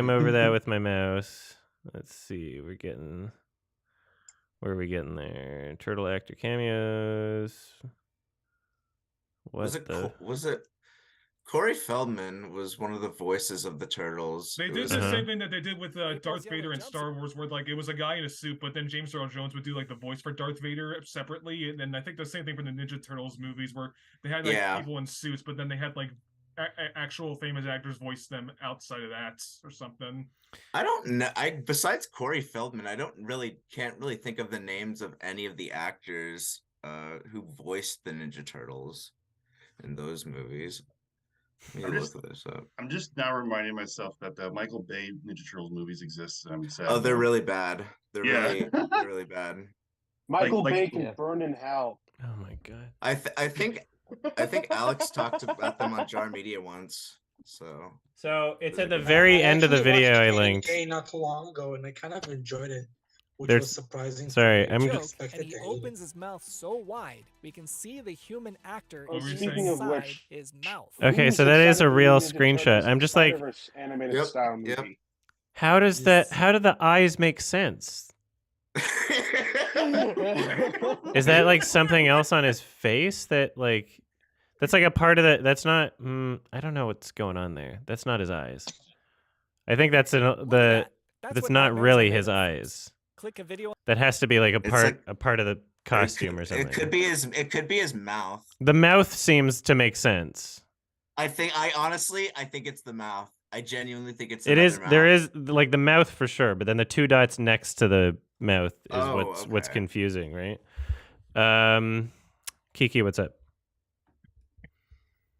over that with my mouse. Let's see, where are we getting there? Turtle actor cameos. Was it Corey Feldman was one of the voices of the Turtles. They did the same thing that they did with Darth Vader in Star Wars, where like it was a guy in a suit, but then James Earl Jones would do like the voice for Darth Vader separately, and then I think the same thing for the Ninja Turtles movies, where they had like people in suits, but then they had like actual famous actors voice them outside of that or something. I don't know. Besides Corey Feldman, can't really think of the names of any of the actors who voiced the Ninja Turtles in those movies. Let me look this up. I'm just now reminding myself that the Michael Bay Ninja Turtles movies exist, and I'm sad. Oh, they're really bad. They're Yeah. really bad. Michael Like- Bay can burn in hell. Oh my god. I think Alex talked about them on Jar Media once. So it's at the Yeah, very end of the actually video watched I linked. K not too long ago, and I kind of enjoyed it, which There's- was surprising. sorry, to me. I'm I just- expected And he to hate it. opens his mouth so wide, we can see the human actor What were you Speaking saying? of inside which, his mouth. Okay, Who's so that is excited a for real Ninja screenshot. Turtles I'm just like, Spider-Verse animated Yep, style yep. movie? how did the eyes make sense? Is that like something else on his face that's like a part of the? That's not. I don't know what's going on there. That's not his eyes. I think that's Look at the. that. That's what not nightmares are really made his of, eyes. folks. Click a video. That has to be like It's like- a part of the costume or something. It could be his mouth. The mouth seems to make sense. I honestly think it's the mouth. I genuinely think it's It is. another There mouth. is like the mouth for sure, but then the two dots next to the mouth is Oh, what's okay. confusing, right? Kiki, what's up?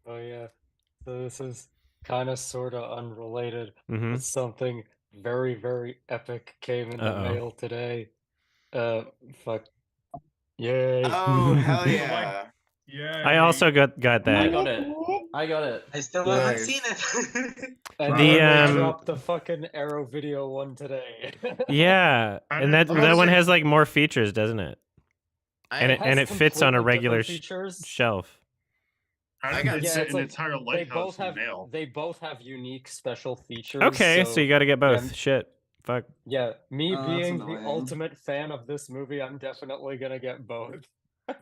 Oh yeah. So this is kind of sort of unrelated. Mm-hmm. But something very, very epic came in the Uh-oh. mail today. Fuck. Yay. Oh hell yeah! Yeah. I also got I that. got it. I got it. I still Yeah. haven't seen it. And The, then they um, dropped the fucking Arrow video one today. Yeah, and that one has like more features, doesn't it? And it fits on a completely regular different features. shelf. How I did got- they Yeah, sit it's an like entire they lighthouse both in have mail? they both have unique special features. Okay, so you got to get both. yeah, Shit, fuck. yeah, me Oh, that's being the annoying. ultimate fan of this movie, I'm definitely gonna get both.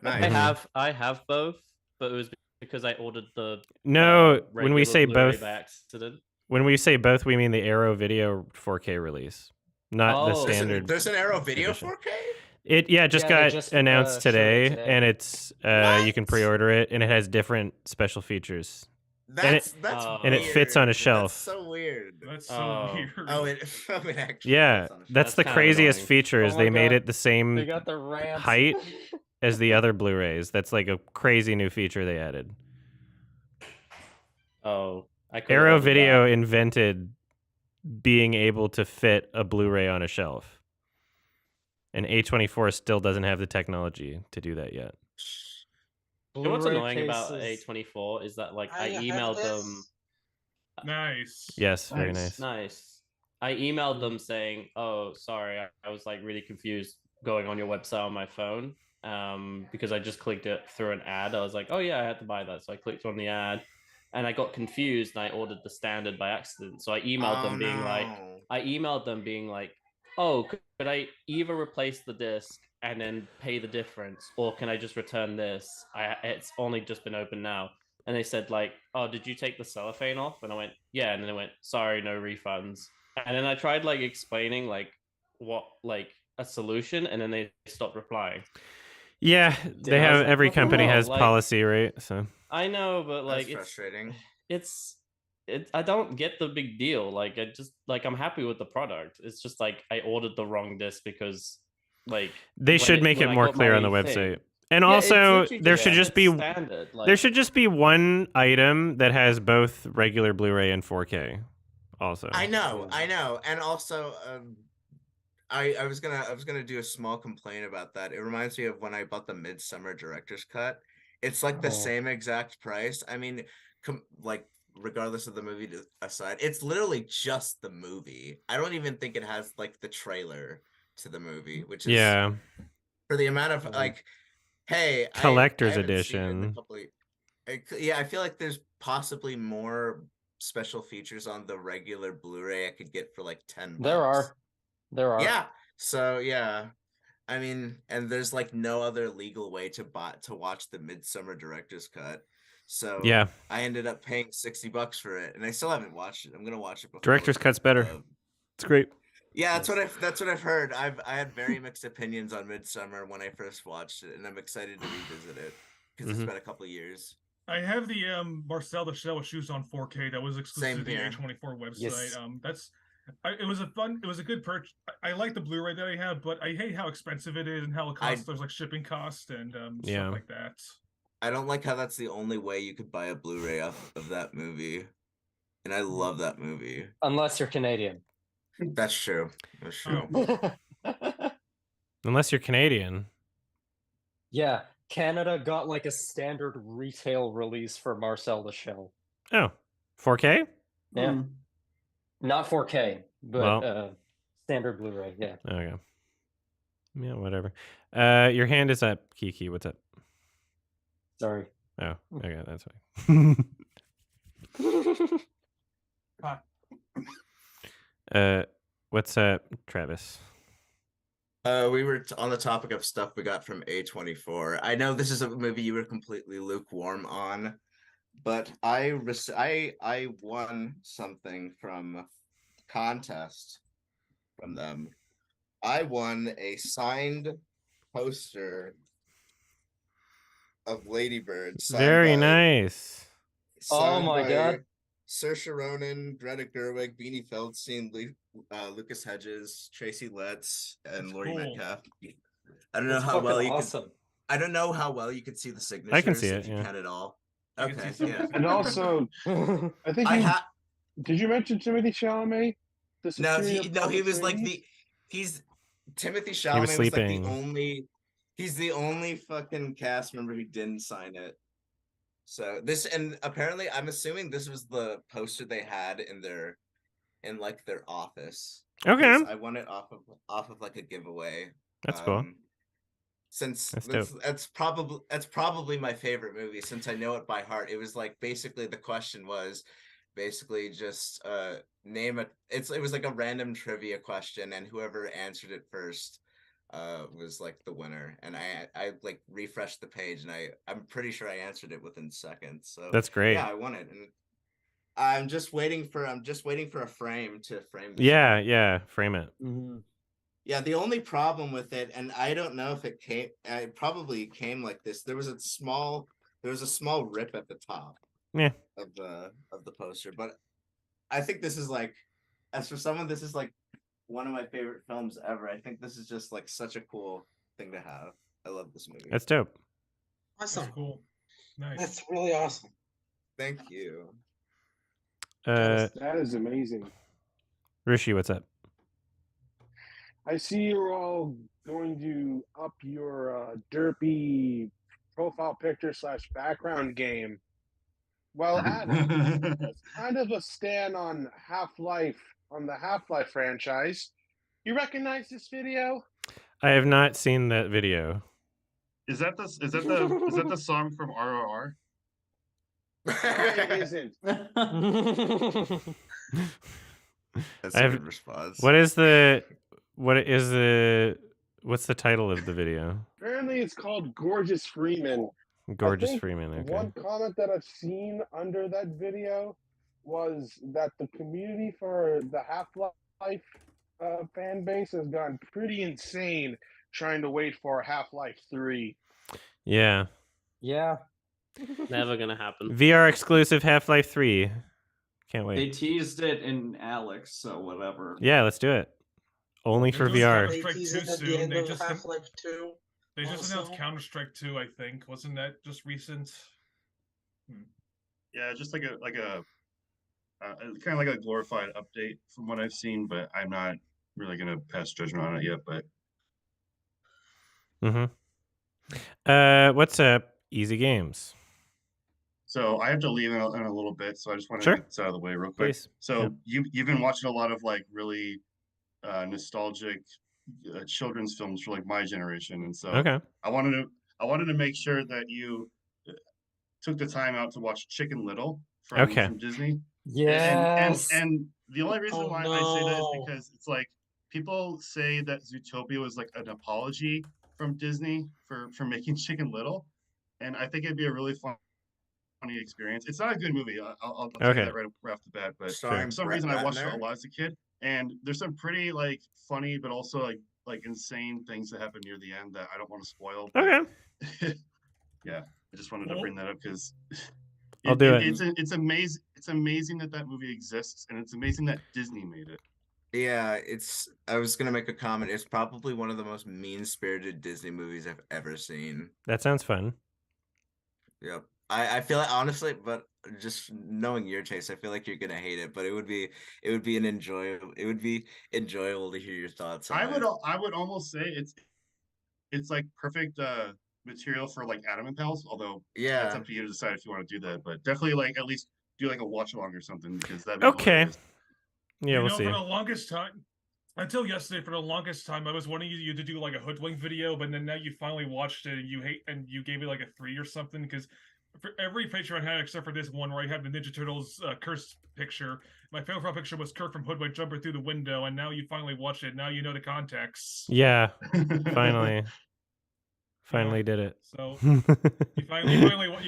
Nice. I have both, but it was because I ordered the No, when we regular say Blu-ray both, by accident. when we say both, we mean the Arrow Video 4K release, not the Oh. standard. There's an Arrow video edition. 4K. It just Yeah, they got just, announced showed it today, today. and it's you can What? pre-order it, and it has different special features, That's and it fits on a weird. shelf. That's so weird. That's so Oh. weird. Oh, it actually. Yeah, fits on a that's shelf. the kinda craziest annoying. feature is Oh my they made God. it the same They got the rant. height as the other Blu-rays. That's like a crazy new feature they added. Oh, I could've Arrow ordered Video that. invented being able to fit a Blu-ray on a shelf. And A24 still doesn't have the technology to do that yet. You know what's Blu-ray annoying about cases- A24 is that like I I have emailed this. them. Nice. Yes, very Nice. nice. Nice. I emailed them saying, "Oh, sorry, I was like really confused going on your website on my phone, because I just clicked it through an ad. I was like, oh yeah, I had to buy that, so I clicked on the ad, and I got confused and I ordered the standard by accident. So I emailed them being like, oh, could I either replace the disc and then pay the difference, or can I just return this? It's only just been opened now." And they said like, "Oh, did you take the cellophane off?" And I went, "Yeah." And then they went, "Sorry, no refunds." And then I tried like explaining like what like a solution, and then they stopped replying. Yeah, they I was have like, every what the company hell? has Like- policy, right? So I know, but like That's frustrating. I don't get the big deal. Like I just like I'm happy with the product. It's just like I ordered the wrong disc because like they should make it more clear on the website. And also, there should just be standard. Like, there should just be one item that has both regular Blu-ray and 4K. Also, I know, and also, I was gonna do a small complaint about that. It reminds me of when I bought the Midsummer Director's Cut. It's like the same exact price. I mean, like regardless of the movie aside, it's literally just the movie. I don't even think it has like the trailer to the movie, which is for the amount of like, hey, collector's I haven't seen it in a edition. couple of- I feel like there's possibly more special features on the regular Blu-ray I could get for like $10. There are. Yeah. So yeah. I mean, and there's like no other legal way to watch the Midsummer Director's Cut. So Yeah. I ended up paying $60 for it, and I still haven't watched it. I'm gonna watch it before. Director's Cut's better. It's great. Yeah, that's what I've heard. I had very mixed opinions on Midsummer when I first watched it, and I'm excited to revisit it because it's been a couple of years. I have the Marcel the Shell with Shoes on 4K that was exclusive to the here. A24 website. Yes. It was a good purchase. I like the Blu-ray that I have, but I hate how expensive it is and how it costs. There's like shipping cost and stuff like that. I don't like how that's the only way you could buy a Blu-ray of that movie, and I love that movie. Unless you're Canadian. That's true. That's true. Unless you're Canadian. Yeah, Canada got like a standard retail release for Marcel the Shell. Oh, 4K? Yeah. Not 4K, but standard Blu-ray, yeah. Okay. Yeah, whatever. Your hand is up, Kiki. What's up? Sorry. Oh, okay, that's fine. What's up, Travis? We were on the topic of stuff we got from A24. I know this is a movie you were completely lukewarm on, but I won something from contest from them. I won a signed poster of Lady Bird. Very nice. Oh my god. Saoirse Ronan, Greta Gerwig, Beanie Feldstein, Lucas Hedges, Tracy Letts, and Laurie Metcalf. I don't know how well you awesome. I don't know how well you could see the signatures. I can see it. If you Yeah. can at all. Okay. Yeah. And also, I think did you mention Timothy Chalamet? No, he was like Timothy Chalamet was like the only. He's the only fucking cast member who didn't sign it. So and apparently I'm assuming this was the poster they had in their office. Okay. I won it off of like a giveaway. That's cool. Since that's probably my favorite movie since I know it by heart. It was like basically the question was basically just name it was like a random trivia question and whoever answered it first was like the winner, and I like refreshed the page and I'm pretty sure I answered it within seconds. So that's great. Yeah, I won it, and I'm just waiting for a frame to frame. Yeah, frame it. Mm-hmm. Yeah, the only problem with it, and I don't know if it probably came like this. There was a small rip at the top. Yeah. Of the poster, but I think this is like, as for someone, this is like one of my favorite films ever. I think this is just like such a cool thing to have. I love this movie. That's dope. Awesome. That's cool. Nice. That's really awesome. Thank you. That is amazing. Rishi, what's up? I see you're all going to up your derpy profile picture / background game. Well, Adam, it's kind of a stand on the Half-Life franchise. You recognize this video? I have not seen that video. Is that the song from RRR? It isn't. That's a good response. What's the title of the video? Apparently, it's called Gorgeous Freeman. Gorgeous Freeman. Okay. One comment that I've seen under that video was that the community for the Half-Life fan base has gone pretty insane trying to wait for Half-Life 3. Yeah. Yeah. Never gonna happen. VR exclusive Half-Life 3. Can't wait. They teased it in Alex, so whatever. Yeah, let's do it. Only for VR. They teased it at the end of Half-Life 2. They just announced Counter-Strike 2, I think. Wasn't that just recent? Yeah, just like a kind of like a glorified update from what I've seen, but I'm not really gonna pass judgment on it yet. But what's up? Easy Games. So I have to leave in a little bit, so I just want to get this out of the way real quick. Please. So you've been watching a lot of like really nostalgic children's films for like my generation, and so I wanted to make sure that you took the time out to watch Chicken Little from Disney. Yes. And the only reason why I say that is because it's like people say that Zootopia was like an apology from Disney for making Chicken Little, and I think it'd be a really funny experience. It's not a good movie. I'll tell you that right off the bat. But for some reason, I watched it a lot as a kid, and there's some pretty like funny, but also like insane things that happen near the end that I don't want to spoil. But, yeah, I just wanted to bring that up because I'll do it. It's amazing. It's amazing that movie exists, and it's amazing that Disney made it. Yeah, I was gonna make a comment. It's probably one of the most mean-spirited Disney movies I've ever seen. That sounds fun. Yep. I feel like honestly, but just knowing your taste, I feel like you're gonna hate it. But it would be enjoyable to hear your thoughts on it. I would almost say it's like perfect material for like Adam and Pals. Although that's up to you to decide if you want to do that. But definitely like at least do like a watch along or something because that'd be hilarious. Yeah, we'll see. For the longest time, until yesterday, for the longest time, I was wanting you to do like a Hoodwink video, but then now you finally watched it and you gave it like a 3 or something because for every picture I had except for this one where I have the Ninja Turtles cursed picture, my favorite picture was Kurt from Hoodwink jumping through the window, and now you finally watched it. Now you know the context. Yeah, finally did it. So you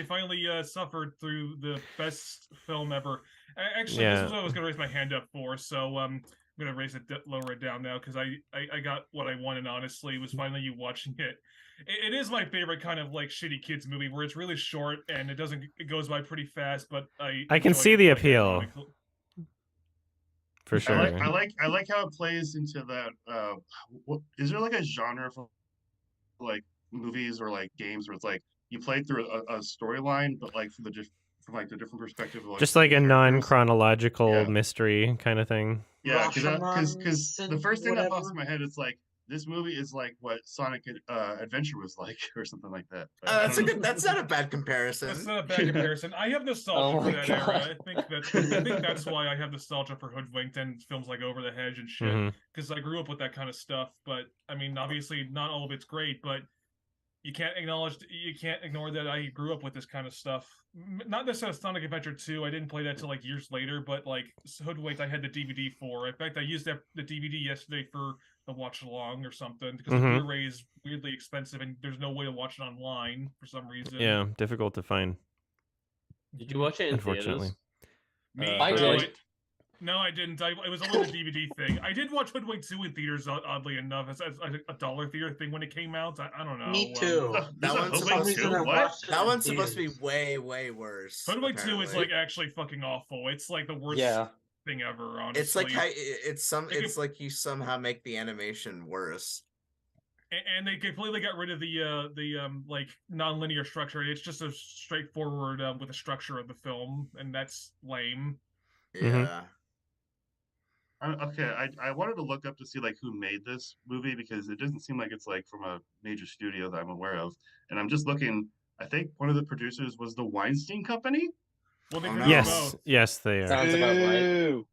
finally suffered through the best film ever. Actually, this is what I was going to raise my hand up for. So I'm going to raise it, lower it down now because I got what I wanted. Honestly, was finally you watching it. It is my favorite kind of like shitty kids movie where it's really short and it goes by pretty fast. But I can see the appeal. For sure. I like how it plays into that. Is there like a genre for like movies or like games where it's like you play through a storyline, but like from the different perspective, of, like, just like a non-chronological mystery kind of thing. Yeah, because the first thing that pops in my head is like this movie is like what Sonic Adventure was like, or something like that. That's not a bad comparison. That's not a bad comparison. I have nostalgia for that era. I think that's why I have nostalgia for Hoodwinked and films like Over the Hedge and shit, because I grew up with that kind of stuff. But I mean, obviously, not all of it's great, but you can't ignore that I grew up with this kind of stuff. Not necessarily Sonic Adventure 2. I didn't play that till like years later, but like Hoodwinked, I had the DVD for. In fact, I used the DVD yesterday for the watch along or something because the Blu-ray is weirdly expensive and there's no way to watch it online for some reason. Yeah, difficult to find. Did you watch it in unfortunately? Theaters? I did. No, I didn't. It was only the DVD thing. I did watch Hoodwink 2 in theaters, oddly enough, as a dollar theater thing when it came out. I don't know. Me too. That one's supposed to be way, way worse. Hoodwink 2 is like actually fucking awful. It's like the worst thing ever, honestly. It's like it's like you somehow make the animation worse. And they completely got rid of the like non-linear structure. It's just a straightforward with the structure of the film, and that's lame. Yeah. Okay, I wanted to look up to see like who made this movie because it doesn't seem like it's like from a major studio that I'm aware of. And I'm just looking. I think one of the producers was the Weinstein Company. Well, they yes, they are. Sounds about right.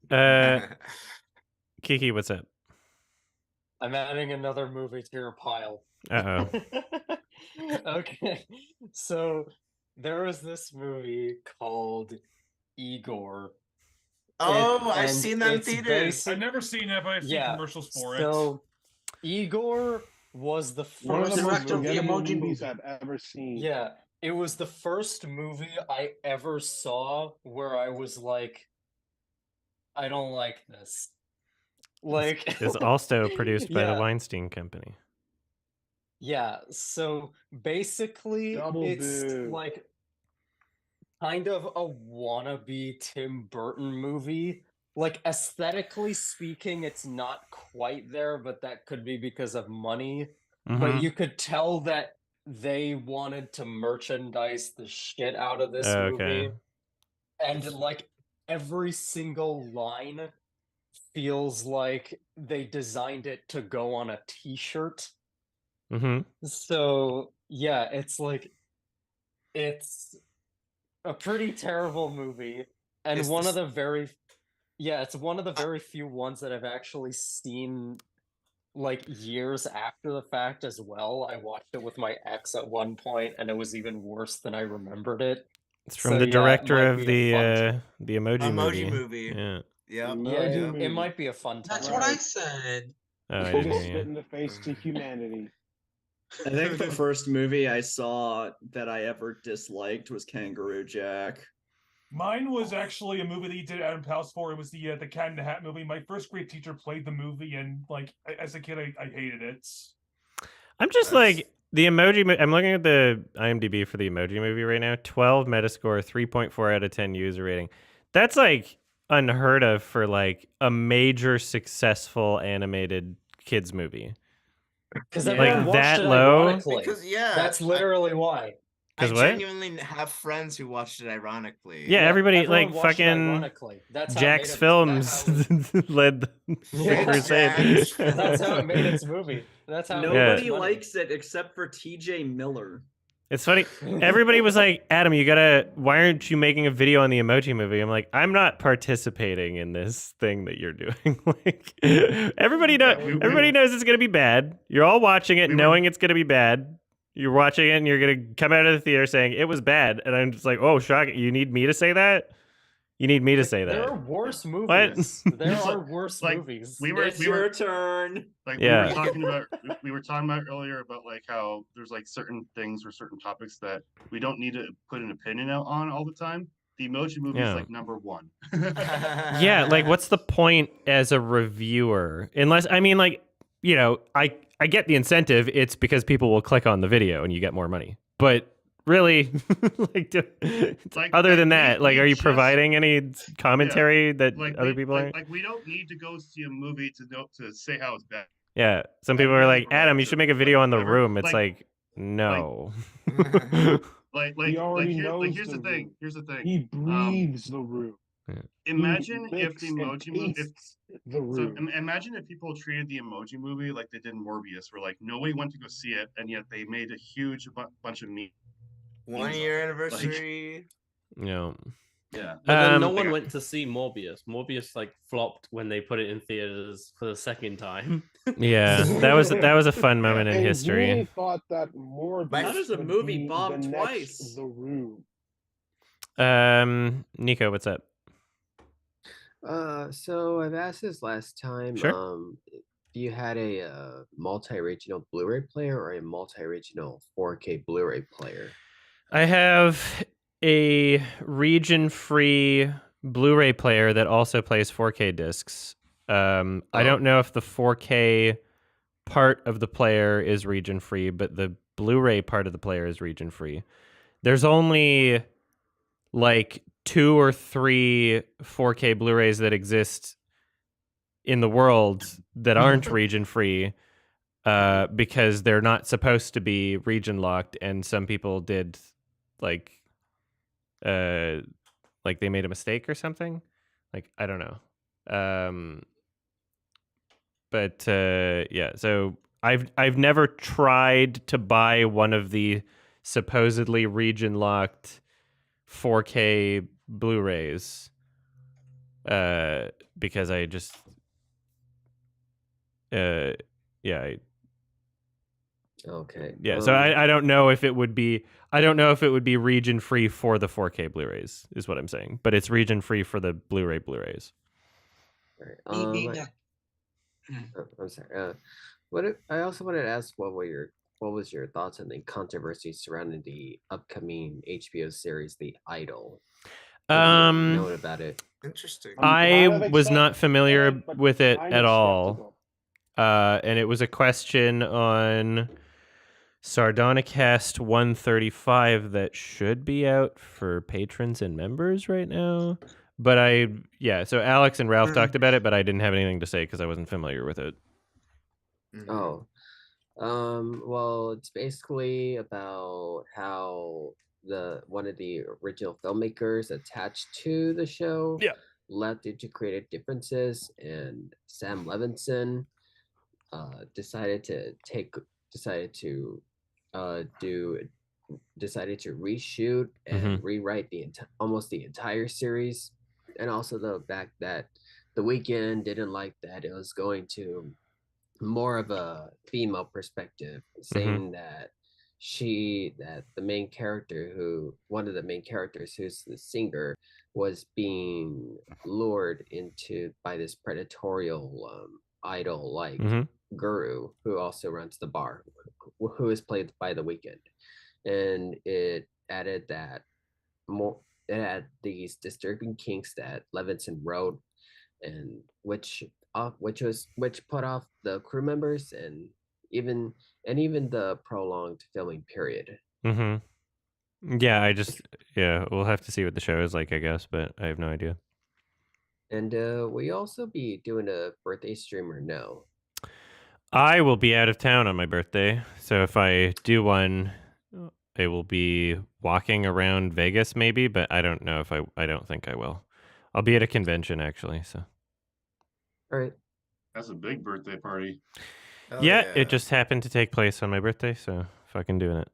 Yeah. Kiki, what's up? I'm adding another movie to your pile. Uh-oh. Okay, so there was this movie called Igor. I've seen that in theaters. I've never seen it, but I've seen commercials for it. So Igor was the one of first the most movie forgettable movies I've ever seen. Yeah, it was the first movie I ever saw where I was like, I don't like this. Like, it's also produced by the Weinstein Company. Yeah, so basically it's like kind of a wannabe Tim Burton movie. Like aesthetically speaking, it's not quite there, but that could be because of money. But you could tell that they wanted to merchandise the shit out of this movie. And like every single line feels like they designed it to go on a t-shirt. So yeah, it's like it's a pretty terrible movie, and it's one of the very few ones that I've actually seen like years after the fact as well. I watched it with my ex at one point, and it was even worse than I remembered it. It's from the director of the Emoji Movie. Yeah. It might be a fun time. That's what I said. I didn't spit in the face to humanity. I think the first movie I saw that I ever disliked was Kangaroo Jack. Mine was actually a movie that you did Adam Pals for. It was the Cat in the Hat movie. My first grade teacher played the movie, and like as a kid, I hated it. I'm just like The emoji. I'm looking at the IMDb for the Emoji Movie right now. 12 Metascore, 3.4 out of 10 user rating. That's like unheard of for like a major successful animated kids movie. Because Yeah. everyone Like watched that it low? ironically. Because yeah, That's literally why. I Because what? genuinely have friends who watched it ironically. Yeah, everybody everyone like watched it fucking ironically. That's how Jack's it made Films led the Yeah. crusade. That's how it made its movie. That's how it made Nobody its money. likes it except for TJ Miller. It's funny. Everybody was like, Adam, why aren't you making a video on the Emoji Movie? I'm like, I'm not participating in this thing that you're doing. Like, everybody knows it's going to be bad. You're all watching it knowing it's going to be bad. You're watching it and you're going to come out of the theater saying it was bad. And I'm just like, oh, shocking. You need me to say that? You need me to say that. There are worse movies. There are worse movies. It's your turn. Like Yeah. we were talking about earlier about like how there's like certain things or certain topics that we don't need to put an opinion out on all the time. The Emoji Movie is like number one. Yeah, like what's the point as a reviewer? Unless I mean, like, you know, I get the incentive. It's because people will click on the video and you get more money. But really, other than that, like, are you providing any commentary that other people aren't? Like we don't need to go see a movie to say how it's bad. Yeah, some people are like, Adam, you should make a video on The Room. It's like, no. Here's the thing. He breathes The Room. Yeah. Imagine if the He Emoji Movie. The Room. So imagine if people treated the Emoji Movie like they did Morbius, where like nobody went to go see it, and yet they made a huge bunch of memes. 1 year anniversary. No. Yeah. But then no one went to see Morbius. Morbius like flopped when they put it in theaters for the second time. Yeah, that was a fun moment in history. Really thought that Morbius. How does a would movie be bomb the twice? next The Room. Nico, what's up? So I've asked this last time. Sure. If you had a multi-regional Blu-ray player or a multi-regional 4K Blu-ray player? I have a region-free Blu-ray player that also plays 4K discs. I don't know if the 4K part of the player is region-free, but the Blu-ray part of the player is region-free. There's only like 2 or 3 4K Blu-rays that exist in the world that aren't region-free because they're not supposed to be region-locked, and some people did like they made a mistake or something. Like, I don't know. But yeah, so I've never tried to buy one of the supposedly region-locked 4K Blu-rays because I just yeah. Okay. Yeah, so I don't know if it would be region free for the 4K Blu-rays is what I'm saying, but it's region free for the Blu-ray Blu-rays. Right. I'm sorry. I also wanted to ask what was your thoughts on the controversy surrounding the upcoming HBO series, The Idol? Know about it? Interesting. I was not familiar with it at all. And it was a question on Sardonicast 135 that should be out for patrons and members right now. But so Alex and Ralph talked about it, but I didn't have anything to say because I wasn't familiar with it. Oh. Well, it's basically about how one of the original filmmakers attached to the show left due to creative differences, and Sam Levinson decided to reshoot and rewrite almost the entire series, and also the fact that The Weeknd didn't like that it was going to more of a female perspective, saying that one of the main characters who's the singer was being lured into by this predatorial idol like guru who also runs the bar, who is played by The Weeknd. And it added these disturbing kinks that Levinson wrote, and which put off the crew members, and even and even the prolonged filming period. Mm-hmm. Yeah, we'll have to see what the show is like, I guess, but I have no idea. And will you also be doing a birthday stream or no? I will be out of town on my birthday, so if I do one, it will be walking around Vegas maybe, but I don't know if I don't think I will. I'll be at a convention actually, so. All right. That's a big birthday party. Yeah, it just happened to take place on my birthday, so fucking doing it.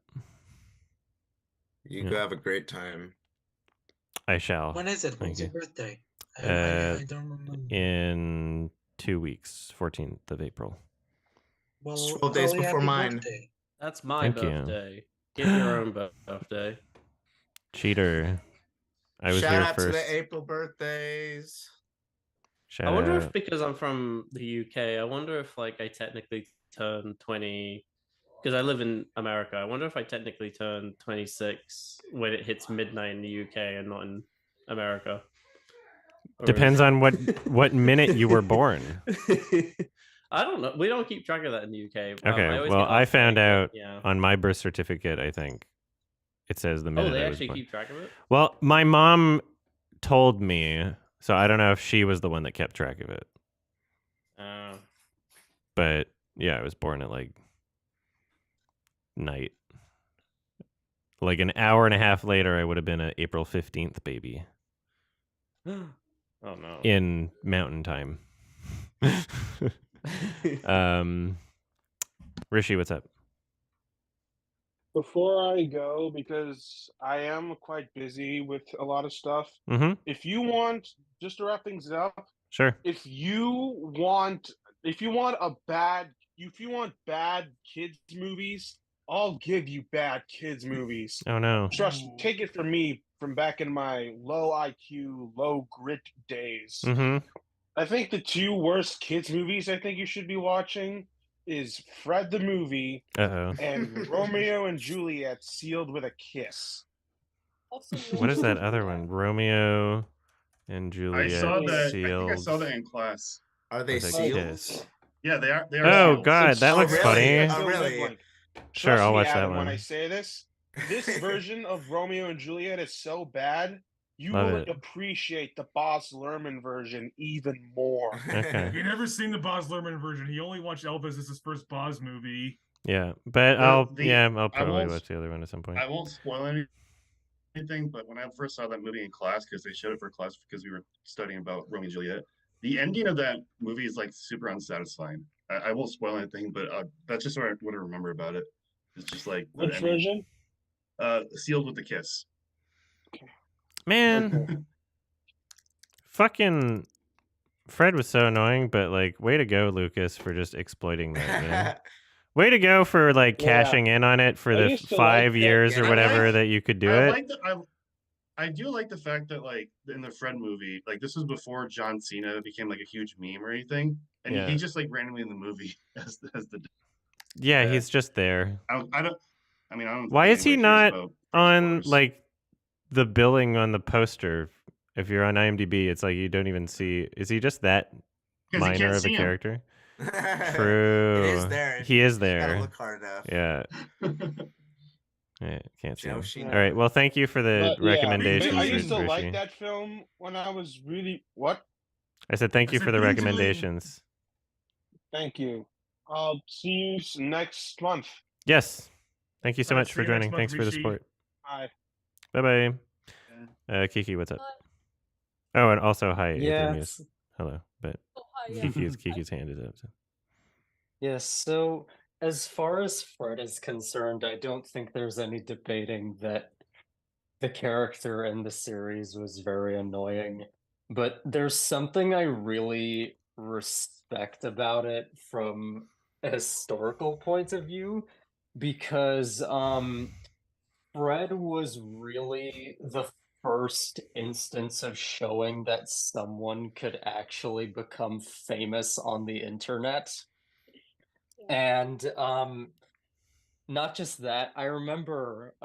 You go have a great time. I shall. When is it? Thank When's you. your birthday? I don't remember. In 2 weeks, 14th of April. Well, 12 days early before happy mine. birthday. That's my Thank you. birthday. Get your own birthday. Cheater. I was Shout here out first. to the April birthdays. Shout I wonder out. if because I'm from the UK, I wonder if like I technically turn 20 because I live in America. I wonder if I technically turn 26 when it hits midnight in the UK and not in America. Depends on what minute you were born. I don't know. We don't keep track of that in the UK. Okay, well, I found out yeah. on my birth certificate, I think. It says the minute they I was actually born. keep track of it? Well, my mom told me, so I don't know if she was the one that kept track of it. But yeah, I was born at like night. Like an hour and a half later, I would have been an April 15th baby. Oh no. In mountain time. Rishi, what's up? Before I go, because I am quite busy with a lot of stuff, if you want, just to wrap things up, sure. If you want bad kids movies, I'll give you bad kids movies. Oh no. Trust me, take it from me from back in my low IQ, low grit days. I think the two worst kids movies I think you should be watching is Fred the Movie and Romeo and Juliet Sealed with a Kiss. What is that other one? Romeo and Juliet I saw that. Sealed. I think I saw that in class. Are they sealed? Yeah, they are. They are. Oh sealed. god, that looks funny. Oh, really? Sure, I'll watch that Adam, one. When I say this version of Romeo and Juliet is so bad, you Love will it. appreciate the Baz Luhrmann version even more. Okay. He never seen the Baz Luhrmann version. He only watched Elvis as his first Baz movie. Yeah, but I'll probably won't- watch the other one at some point. I won't spoil anything, but when I first saw that movie in class, because they showed it for class because we were studying about Romeo and Juliet, the ending of that movie is like super unsatisfying. I won't spoil anything, but that's just what I remember about it. It's just like Which version? Sealed with a Kiss. Man, fucking Fred was so annoying, but like, way to go, Lucas, for just exploiting that. Man. Way to go for like cashing in on it for the 5 years or whatever that you could do it. I do like the fact that like in the Fred movie, like this was before John Cena became like a huge meme or anything, and he just like randomly in the movie as the. Yeah, he's just there. I don't. Why is he not on like the billing on the poster? If you're on IMDb, it's like you don't even see. Is he just that minor of a character? True. It is there. He is You there. gotta look hard enough. Yeah. Yeah, can't see him. Sheen. All right. Well, thank you for the recommendations. I used to Rishi. like that film when I was really what? I said thank you for the recommendations. Thank you. I'll see you next month. Yes. Thank you so much see for you next joining. month, Thanks for the Rishi. support. Bye. Bye bye. Kiki, what's up? Oh, and also hi, Yes. Athenius. Hello. But yeah. Kiki's hand is up. So. Yes, so as far as Fred is concerned, I don't think there's any debating that the character in the series was very annoying. But there's something I really respect about it from a historical point of view, because Fred was really the first instance of showing that someone could actually become famous on the internet. And not just that, I remember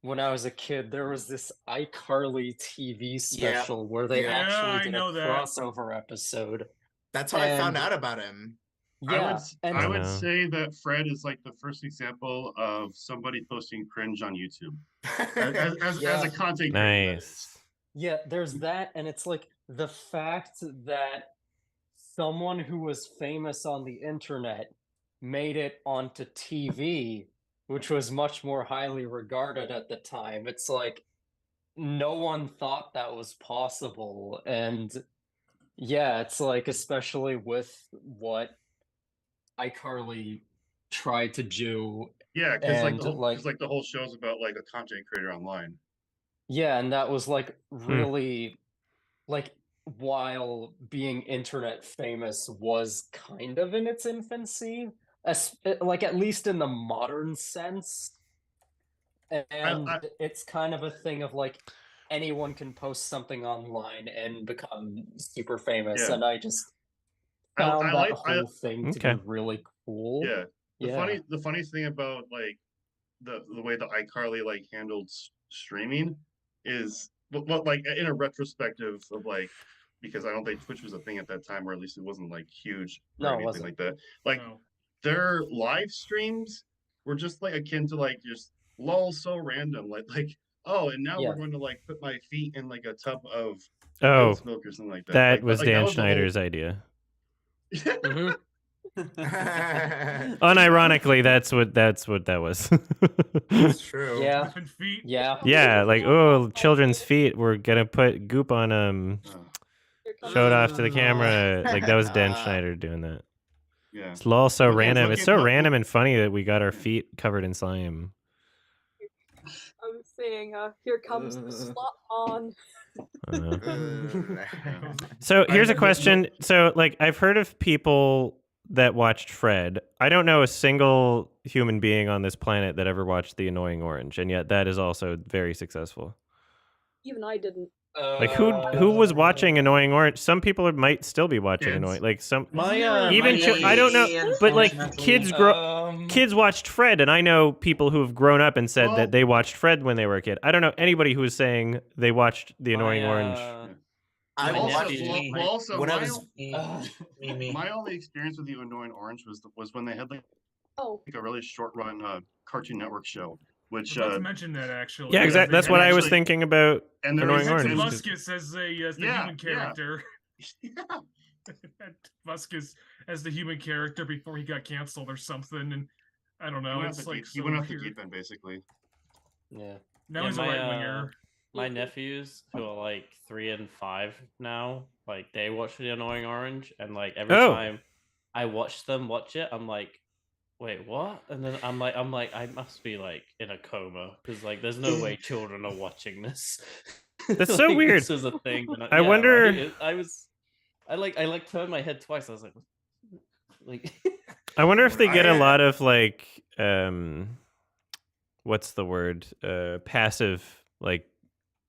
when I was a kid, there was this iCarly TV special where they actually did a crossover episode. That's how I found out about him. Yeah, I would say that Fred is like the first example of somebody posting cringe on YouTube as a content creator. That is. Yeah, there's that, and it's like the fact that someone who was famous on the internet made it onto TV, which was much more highly regarded at the time. It's like no one thought that was possible, and yeah, it's like especially with what iCarly tried to do. Yeah, because and the whole show's about like a content creator online. Yeah, and that was like really like while being internet famous was kind of in its infancy, like at least in the modern sense. And it's kind of a thing of like anyone can post something online and become super famous. Yeah. And I just found that whole thing to Okay. be really cool. Yeah. The funniest thing about like the way that iCarly like handled streaming is like in a retrospective of like, because I don't think Twitch was a thing at that time, or at least it wasn't like huge or No, it anything wasn't. like that. Like their live streams were just like akin to like just lol, so random, like oh, and now we're going to like put my feet in like a tub of goat's milk or something like that. That Like, was like, Dan that was the whole- Schneider's idea. Unironically, that's what that was. It's true. Yeah. Feet. Yeah. Yeah, like oh, children's feet. We're gonna put goop on them. Show it off to the camera. Like that was Dan Schneider doing that. Yeah. It's all so Look at- random. look It's at so the- random and funny that we got our feet covered in slime. I was saying, here comes the slot on. So here's a question. So like I've heard of people that watched Fred. I don't know a single human being on this planet that ever watched The Annoying Orange, and yet that is also very successful. Even I didn't. Like who was watching Annoying Orange? Some people might still be watching Annoying. Like some I don't know, but like kids kids watched Fred, and I know people who have grown up and said that they watched Fred when they were a kid. I don't know anybody who was saying they watched The Annoying Orange. I my only experience with The Annoying Orange was when they had like a really short run Cartoon Network show. Which I was about to mention that actually. Yeah, exactly. That's what I was thinking about. And Annoying Orange. Vasquez as the human character. Vasquez as the human character before he got canceled or something, and I don't know. It's like he went off the deep end basically. Yeah. Now he's a right winger. My nephews, who are like 3 and 5 now, like they watch The Annoying Orange, and like every time I watch them watch it, I'm like, wait, what? And then I'm like, I must be like in a coma because like there's no way children are watching this. That's like, so weird. This is a thing. I wonder. Right? I turned my head twice. I was like. I wonder if they get a lot of like, what's the word? Passive like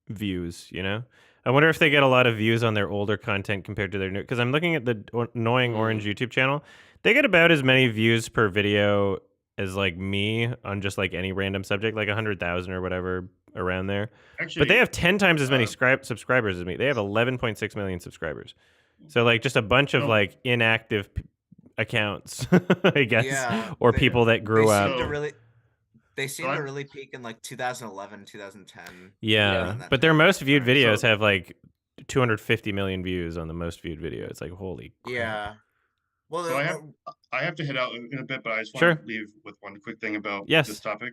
views. You know. I wonder if they get a lot of views on their older content compared to their new. Because I'm looking at the Annoying Orange YouTube channel. They get about as many views per video as like me on just like any random subject, like 100,000 or whatever around there. Actually, but they have 10 times as many subscribers as me. They have 11.6 million subscribers. So like just a bunch of like inactive accounts, I guess, or people that grew up. They seem to really peak in like 2011, 2010. Yeah, but their most viewed videos have like 250 million views on the most viewed video. It's like holy crap. Yeah. Well, so I have to head out in a bit, but I just want to leave with one quick thing about this topic,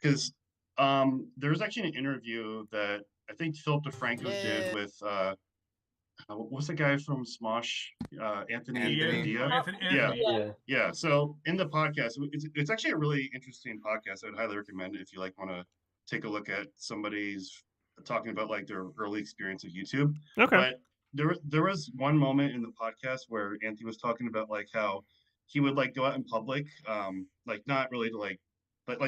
because there was actually an interview that I think Philip DeFranco did with what's the guy from Smosh, Anthony Dia? Yeah. So in the podcast, it's actually a really interesting podcast. I would highly recommend it if you like want to take a look at somebody's talking about like their early experience of YouTube. Okay. But there was one moment in the podcast where Anthony was talking about like how he would like go out in public, like not really to like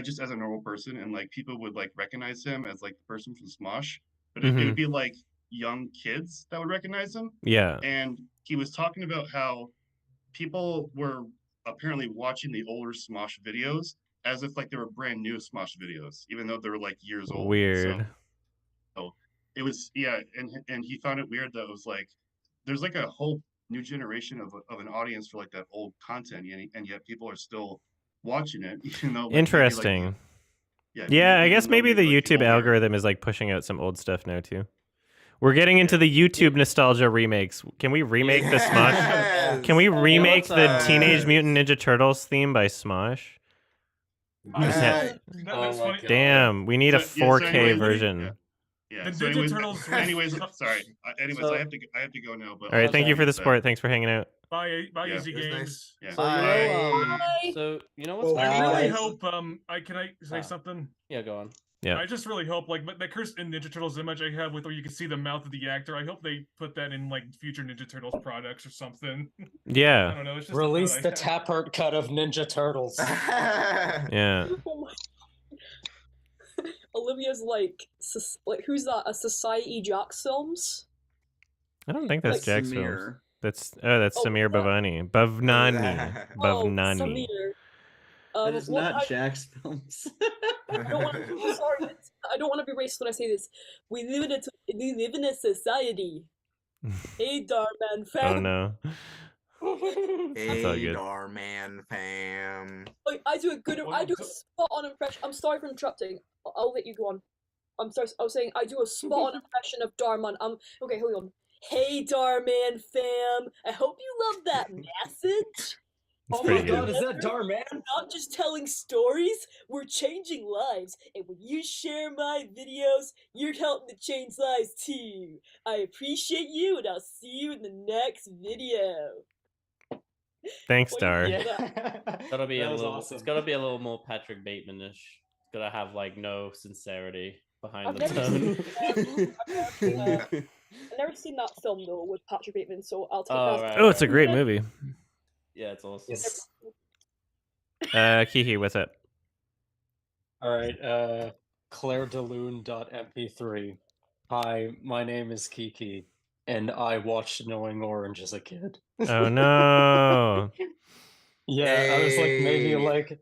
just as a normal person, and like people would like recognize him as like the person from Smosh, but it would be like young kids that would recognize him. Yeah. And he was talking about how people were apparently watching the older Smosh videos as if like they were brand new Smosh videos, even though they were like years old. Weird. So it was and he found it weird that it was like there's like a whole new generation of an audience for like that old content, and yet people are still watching it, even though like maybe like Interesting. yeah, Yeah, I guess even though maybe the like the YouTube older algorithm is like pushing out some old stuff now too. We're getting into the YouTube nostalgia remakes. Can we remake the Smosh? Can we Yes. remake what's, the Teenage Yes. Mutant Ninja Turtles theme by Smosh? Just That's Oh my funny. God. Damn, we need a So- yeah, so 4K anyway, version. yeah. The So Ninja anyways, Turtles anyways, stuff. sorry. Anyways, So- I have to go now. But All right, I'll thank you see for the then. support. Thanks for hanging out. Bye, Yeah. Easy It was Games. nice. Yeah. So you Bye. know, Bye. so you know what's Well, I really funny? hope. Can I say Ah. something? Yeah, go on. Yeah. I just really hope, like, that cursed in Ninja Turtles image I have with where you can see the mouth of the actor. I hope they put that in like future Ninja Turtles products or something. I Yeah. don't know. It's just Release a the thought Tappert cut of Ninja Turtles. Yeah. Oh my. Olivia's like who's that? A Society Jocks films? I don't think that's Like- Jack's films. Samir. That's Oh, Samir what? Bhavani. Bhavnani. Oh, Bhavnani. Samir. That is what- not Jack's films. I don't want to, sorry, I don't want to be racist when I say this. We live in a society. Hey, Darman fam. Oh no. That's all Hey, good. Darman fam. I do a spot on impression. I'm sorry for interrupting. I'll let you go on. I'm sorry. I was saying I do a spot on impression of Darman. Okay, hold on. Hey, Darman fam. I hope you love that message. It's Oh my pretty God, good. is that Darman? We're not just telling stories, we're changing lives. And when you share my videos, you're helping to change lives too. I appreciate you, and I'll see you in the next video. Thanks, What do you Dar. think of that? Gotta be That a was little. awesome. It's gotta be a little more Patrick Bateman-ish. It's gotta have like no sincerity behind I've the never tone. I've never seen that film though with Patrick Bateman, so I'll take Oh, that. right, Oh, it's a right. great movie. Yeah, it's awesome. Yes. Kiki, what's up? All right. ClaireDeLune.mp3. Hi, my name is Kiki, and I watched Knowing Orange as a kid. Oh no. Yeah, I was like maybe Hey. like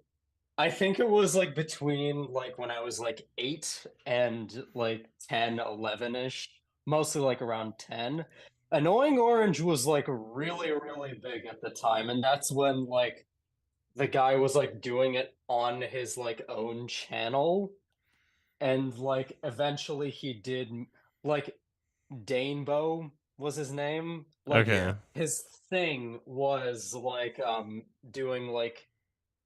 I think it was like between like when I was like 8 and like 10, 11-ish, mostly like around 10. Annoying Orange was like really, really big at the time, and that's when like the guy was like doing it on his like own channel, and like eventually he did like Danebo was his name. Like Okay. his thing was like doing like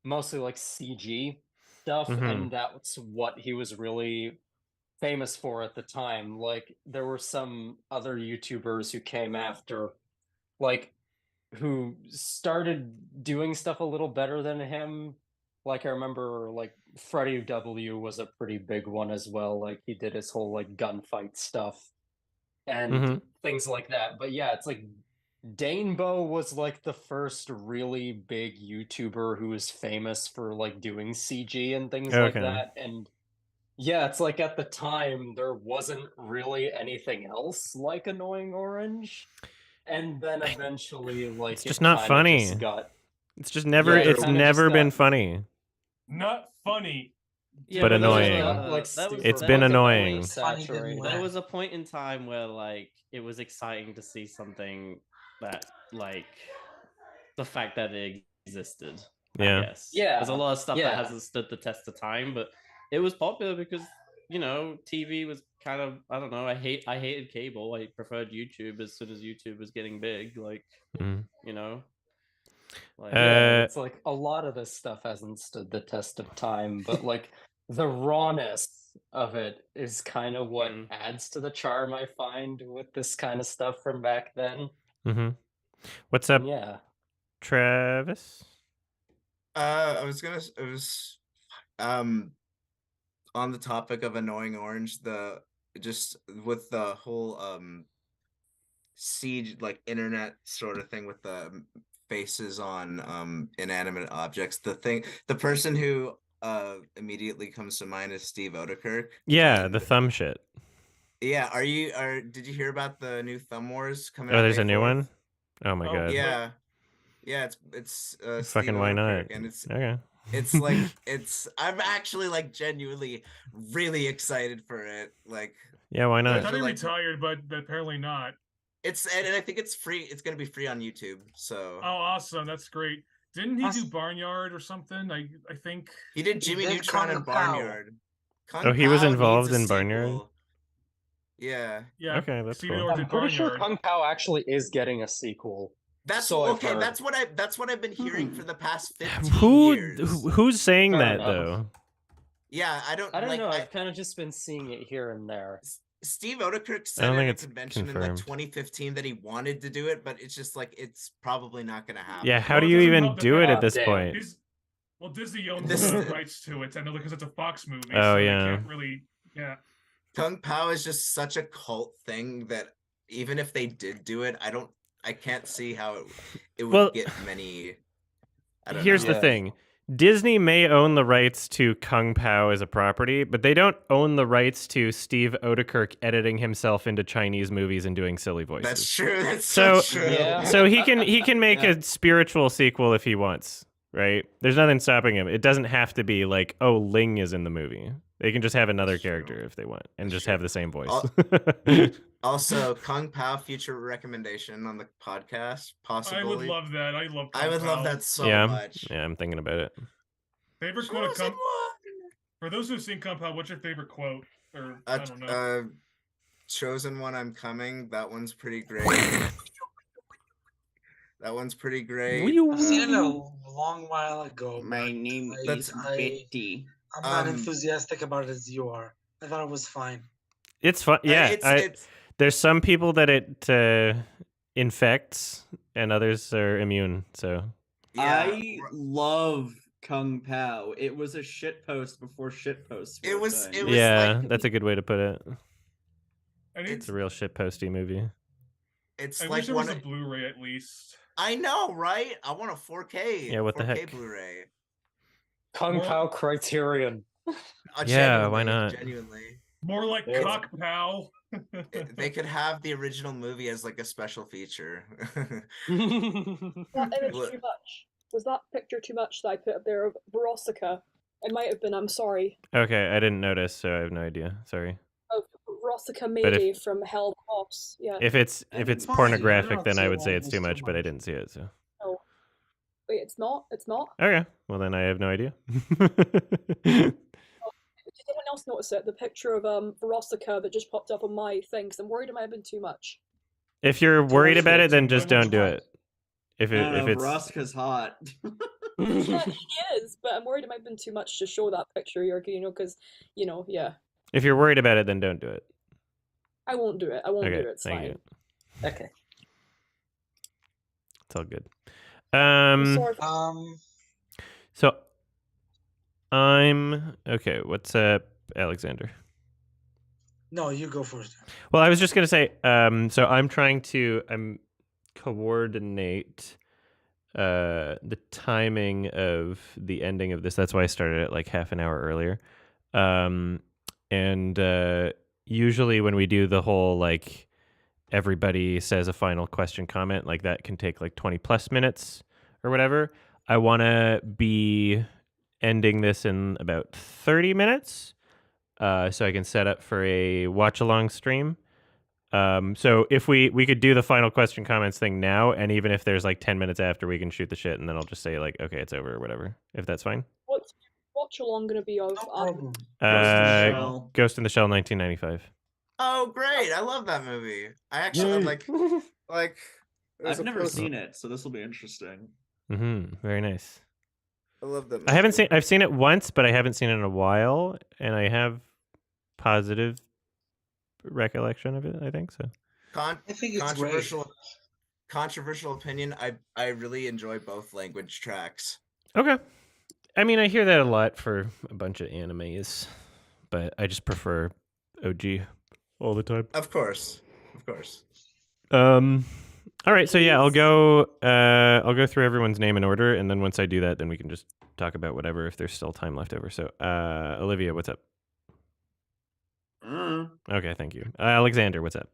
mostly like CG stuff, Mhm. and that's what he was really famous for at the time. Like there were some other YouTubers who came after, like who started doing stuff a little better than him. Like I remember like Freddie W was a pretty big one as well. Like he did his whole like gunfight stuff and Mhm. things like that. But yeah, it's like Danebo was like the first really big YouTuber who was famous for like doing CG and things like Okay. that. And yeah, it's like at the time there wasn't really anything else like Annoying Orange. And then eventually like It's just it not kinda funny. just got It's just never. Yeah, it It's kinda just never been got- funny. Not funny. Yeah, But there was, annoying. like that was, It's that been was a annoying. point- Funny didn't saturated. There laugh. was a point in time where like it was exciting to see something that like the fact that it existed. Yeah. I guess. Yeah, There's a lot of stuff yeah. that hasn't stood the test of time, but it was popular because TV was kind of I don't know. I hated cable. I preferred YouTube as soon as YouTube was getting big. Like Mhm. like Yeah, it's like a lot of this stuff hasn't stood the test of time, but like the rawness of it is kind of what adds to the charm I find with this kind of stuff from back then. Mhm. What's up, And yeah. Travis? I was gonna. It was, on the topic of Annoying Orange. Just with the whole siege, like internet sort of thing with the faces on inanimate objects. The person who immediately comes to mind is Steve Odekirk. Yeah, and the thumb shit. yeah, did you hear about the new Thumb Wars coming Oh, out there's May a new 4th? one. Oh my god. Yeah. Yeah, it's Steve Fucking why not? Odekirk, and it's Okay. like I'm actually like genuinely really excited for it. Like Yeah, why I not? thought he like- retired, but apparently not. and I think it's free. It's gonna be free on YouTube. So. Oh, awesome! That's great. Didn't he do Barnyard or something? I think he did Jimmy Neutron and Barnyard. Oh, he was involved in Barnyard? Yeah. Yeah. Okay, that's Steven cool. Orr did I'm pretty sure Barnyard. Kung Pao actually is getting a sequel. That's So I've okay. heard. That's what I've been hearing for the past 15 Who years. who's saying Fair that enough. though? Yeah, I don't know. I've kind of just been seeing it here and there. Steve Odekirk I said don't at think a it's convention in confirmed. 2015 that he wanted to do it, but it's just like it's probably not going to happen. Yeah, how Well, do it you doesn't even help that do it they- at this damn. point? Well, Disney owns This- the rights to it, and because it's a Fox movie, Oh, so yeah. they can't really. Yeah. Kung Pao is just such a cult thing that even if they did do it, I can't see how it would Well, get many. I don't Here's know. the thing. Disney may own the rights to Kung Pao as a property, but they don't own the rights to Steve Odekirk editing himself into Chinese movies and doing silly voices. That's true. That's So, so true. Yeah. so he can make Yeah. a spiritual sequel if he wants, right? There's nothing stopping him. It doesn't have to be like, oh, Ling is in the movie. They can just have another character if they want and just have the same voice. Also, Kung Pao future recommendation on the podcast, possibly. I would love that. I love. I would love Kung Pao. that so yeah, much. yeah, I'm thinking about it. Favorite quote of Kung. For those who've seen Kung Pao, what's your favorite quote? Or I don't know. Chosen One, I'm Coming. That one's pretty great. That one's pretty great. I've seen it a long while ago. My name I- is Betty. I'm not enthusiastic about it as you are. I thought it was fine. It's fun. Yeah, it's there's some people that it infects, and others are immune. So yeah. I love Kung Pao. It was a shit post before shit posts. It was yeah, like, that's a good way to put it. And It's a real shit posty movie. it's I like wish there one. was a Blu-ray at least. I know, right? I want a 4K. Yeah, what the 4K heck? Blu-ray. Kung Pao Criterion. Yeah, why not? Genuinely. More like Yeah. Cock Pao. They could have the original movie as like a special feature. That image What? too much? Was that picture too much that I put up there of Veronica? It might have been. I'm sorry. Okay, I didn't notice, so I have no idea. Sorry. Of Veronica But Mayday from Hell Hops. Yeah. If it's fine. I pornographic, don't then I see would say why it's it's too too much, but I much. didn't see it. So Oh. Wait, it's not. It's not. okay, well then I have no idea. Did anyone else notice it? The picture of Veronica that just popped up on my thing. 'Cause I'm worried it might have been too much. If you're worried much about it, shit, then too just much don't do fun. it. If it's Rosca's hot. Yeah, he is, but I'm worried it might have been too much to show that picture, Yorkie. Because yeah, if you're worried about it, then don't do it. I won't do it. I won't Okay, do it. It's thank fine. you. Okay. It's all good. I'm sorry for So I'm okay. What's up, Alexander? No, you go first. Well, I was just gonna say. So I'm trying to coordinate the timing of the ending of this. That's why I started it like half an hour earlier. And usually when we do the whole like everybody says a final question comment, like that can take like 20 plus minutes or whatever. I want to be ending this in about 30 minutes so I can set up for a watch along stream. So if we could do the final question comments thing now, and even if there's like 10 minutes after, we can shoot the shit, and then I'll just say like, okay, it's over or whatever, if that's fine. what's watch along gonna be of. No problem. Ghost in the Shell 1995. Oh, great! I love that movie. I actually like. I've never seen it, so this will be interesting. Very nice. I love that. I've seen it once, but I haven't seen it in a while, and I have positive recollection of it. I think so. I think it's controversial opinion. I really enjoy both language tracks. Okay. I mean, I hear that a lot for a bunch of animes, but I just prefer OG all the time. Of course. All right, so yeah, I'll go through everyone's name in order, and then once I do that, then we can just talk about whatever if there's still time left over. So, Olivia, what's up? Okay, thank you. Alexander, what's up?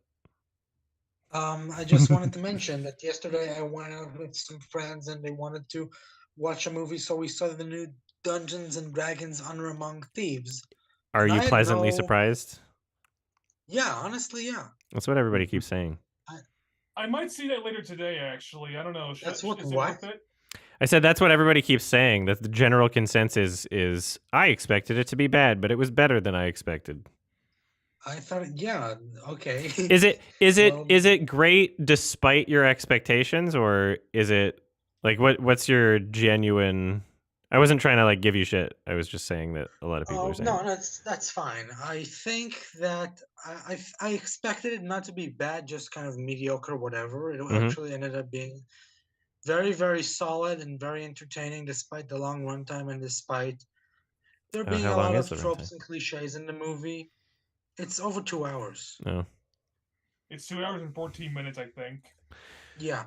I just wanted to mention that yesterday I went out with some friends and they wanted to watch a movie, so we saw the new Dungeons and Dragons Honor Among Thieves. Are And you I had pleasantly no- surprised? Yeah, honestly, yeah. That's what everybody keeps saying. I might see that later today. Actually, I don't know. That's is it worth it? I said that's what everybody keeps saying. That the general consensus is I expected it to be bad, but it was better than I expected. I thought, yeah, okay. Is Well, it great despite your expectations, or is it like what's your genuine? I wasn't trying to like give you shit. I was just saying that a lot of people are saying. no, that's fine. I think that I expected it not to be bad, just kind of mediocre, whatever. It actually ended up being very, very solid and very entertaining, despite the long runtime and despite there being how a long lot is of the tropes runtime? and cliches in the movie. It's over 2 hours. No. It's 2 hours and 14 minutes, I think. Yeah.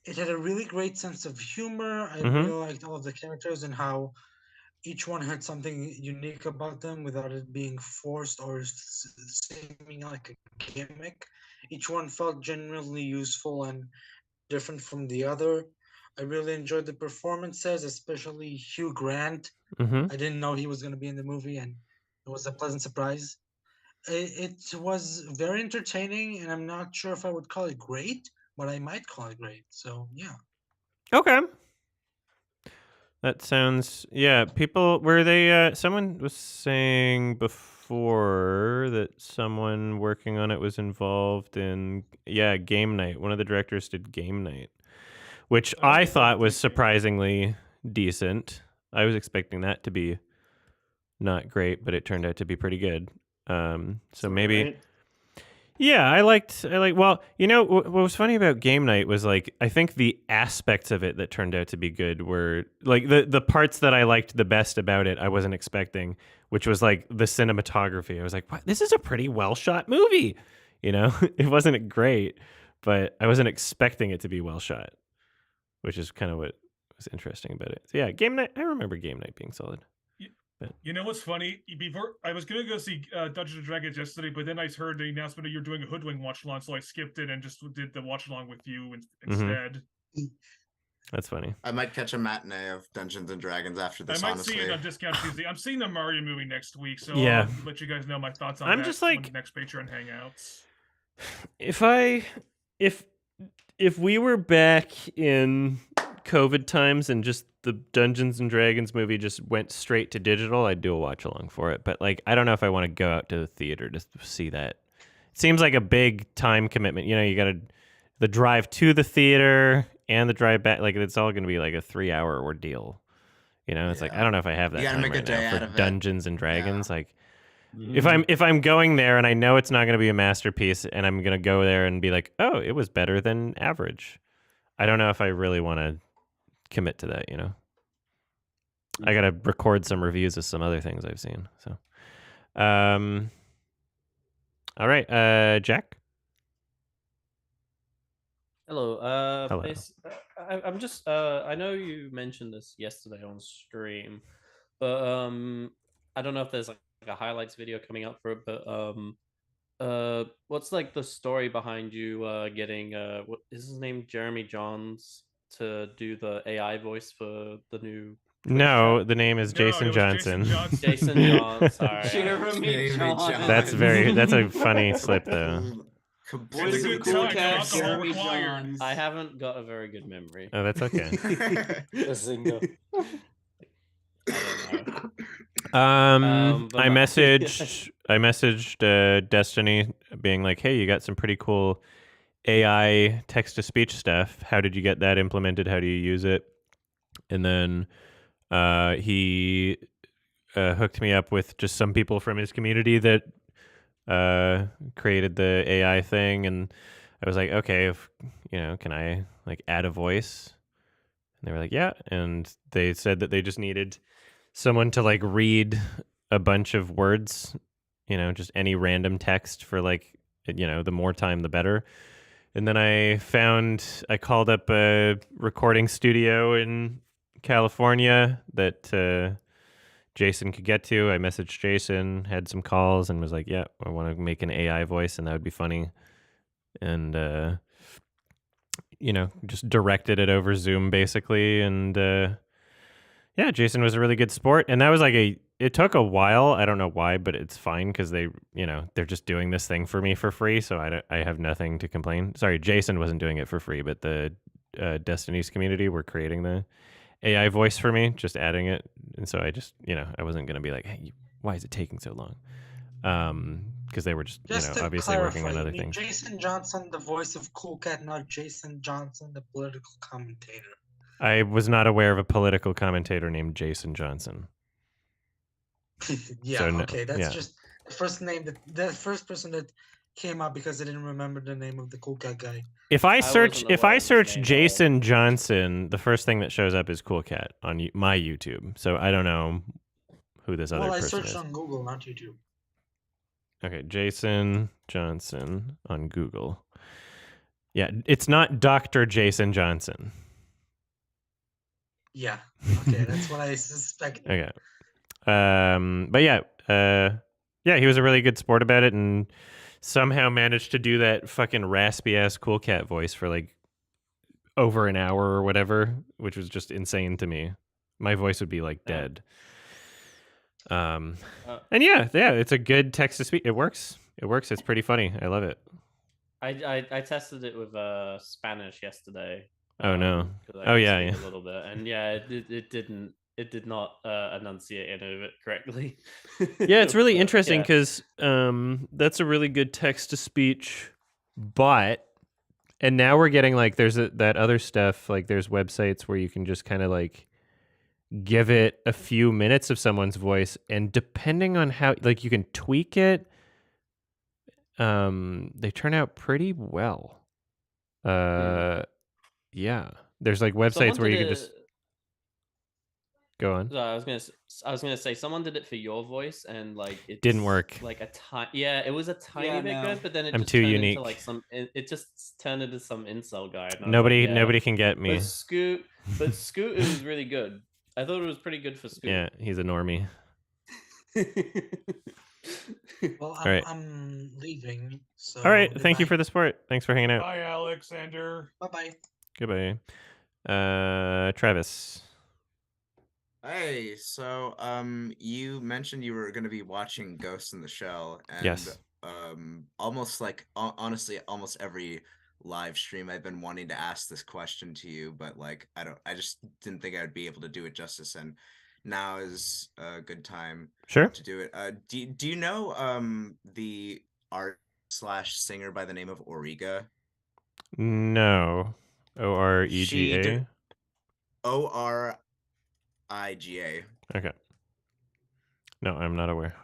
It had a really great sense of humor. I Mhm. really liked all of the characters and how each one had something unique about them without it being forced or seeming like a gimmick. Each one felt genuinely useful and different from the other. I really enjoyed the performances, especially Hugh Grant. Mhm. I didn't know he was going to be in the movie, and it was a pleasant surprise. It was very entertaining, and I'm not sure if I would call it great, but I might call it great. So, yeah. Okay. That sounds people were they someone was saying before that someone working on it was involved in Game Night. One of the directors did Game Night, which I thought was surprisingly decent. I was expecting that to be not great, but it turned out to be pretty good. So maybe Right? yeah, I liked. Well, what was funny about Game Night was like I think the aspects of it that turned out to be good were like the parts that I liked the best about it. I wasn't expecting, which was like the cinematography. I was like, "What? This is a pretty well shot movie." It wasn't great, but I wasn't expecting it to be well shot, which is kind of what was interesting about it. So yeah, Game Night. I remember Game Night being solid. You know what's funny? Before I was gonna go see Dungeons and Dragons yesterday, but then I heard the announcement that you're doing a Hoodwink watch along, so I skipped it and just did the watch along with you instead. That's funny. I might catch a matinee of Dungeons and Dragons after this. I might honestly, see it on discount Tuesday. I'm seeing the Mario movie next week, so Yeah. I'll let you guys know my thoughts on I'm that. just like- on next Patreon Hangouts. If we were back in COVID times and just the Dungeons and Dragons movie just went straight to digital, I'd do a watch along for it. But like, I don't know if I want to go out to the theater to see that. It seems like a big time commitment. You got to the drive to the theater and the drive back. Like, it's all going to be like a 3-hour ordeal. It's like I don't know if I have that You gotta time make a right day now out for of it. Dungeons and Dragons. Like, if I'm going there and I know it's not going to be a masterpiece, and I'm going to go there and be like, oh, it was better than average. I don't know if I really want to commit to that. I got to record some reviews of some other things I've seen. So, all right, Jack. Hello. Hello. I'm just. I know you mentioned this yesterday on stream, but I don't know if there's like a highlights video coming up for it. But what's like the story behind you getting what is his name, Jeremy Johns, to do the AI voice for the new? No, the name is No, Jason it was Johnson. Jason Johns. Sorry. Jeremy Johns. That's a funny slip though. It's a good time. No alcohol required. I haven't got a very good memory. Oh, that's okay. Bazinga. I don't know. I messaged Destiny being like, "Hey, you got some pretty cool AI text to speech stuff. How did you get that implemented? How do you use it?" And then he hooked me up with just some people from his community that created the AI thing, and I was like, okay, can I like add a voice? And they were like, yeah, and they said that they just needed someone to like read a bunch of words, just any random text for like, the more time the better. And then I called up a recording studio in California that Jason could get to. I messaged Jason, had some calls, and was like, yeah, I want to make an AI voice, and that would be funny. And, just directed it over Zoom, basically. And, yeah, Jason was a really good sport. And that was like it took a while. I don't know why, but it's fine because they're just doing this thing for me for free, so I have nothing to complain. Sorry, Jason wasn't doing it for free, but the Destiny's community were creating the AI voice for me, just adding it, and so I just I wasn't gonna be like, hey, why is it taking so long? Because they were just to obviously working on clarify, other you mean things. Jason Johnson, the voice of Cool Cat, not Jason Johnson, the political commentator. I was not aware of a political commentator named Jason Johnson. Yeah, So, no, okay, that's yeah. just the first name the first person that came up because I didn't remember the name of the Cool Cat guy. If I search name Jason Johnson, the first thing that shows up is Cool Cat on my YouTube. So I don't know who this other Well, I person searched is. on Google, not YouTube. Okay, Jason Johnson on Google. Yeah, it's not Dr. Jason Johnson. Yeah. Okay, that's what I suspected. Okay. But yeah, he was a really good sport about it and somehow managed to do that fucking raspy ass Cool Cat voice for like over an hour or whatever, which was just insane to me. My voice would be like dead. And yeah, it's a good text to speech. It works. It's pretty funny. I love it. I tested it with Spanish yesterday. Oh no. 'cause I Oh can yeah, speak a little bit, and yeah, it did not enunciate any of it correctly. Yeah, it's really But, interesting yeah. because that's a really good text to speech, and now we're getting like there's that other stuff, like there's websites where you can just kind of like give it a few minutes of someone's voice, and depending on how like you can tweak it, they turn out pretty well. Yeah, there's like websites where you can just go on. So I was gonna say someone did it for your voice, and like it Didn't work. Like it was a tiny bit good, but then it I'm just too turned unique. into like it just turned into some incel guy. And I was Nobody like, yeah. can get me. But Scoot it was really good. I thought it was pretty good for Scoot. Yeah, he's a normie. Well, All right. I'm leaving. So All right. goodbye. Thank you for the support. Thanks for hanging out. Bye, Alexander. Bye-bye. Goodbye. Travis. Hey, so you mentioned you were going to be watching Ghost in the Shell, and Yes. almost like honestly, almost every live stream I've been wanting to ask this question to you, but like I just didn't think I would be able to do it justice, and now is a good time to do it. Do you know the art/singer by the name of Origa? No. OREGA? ORIGA. Okay. No, I'm not aware.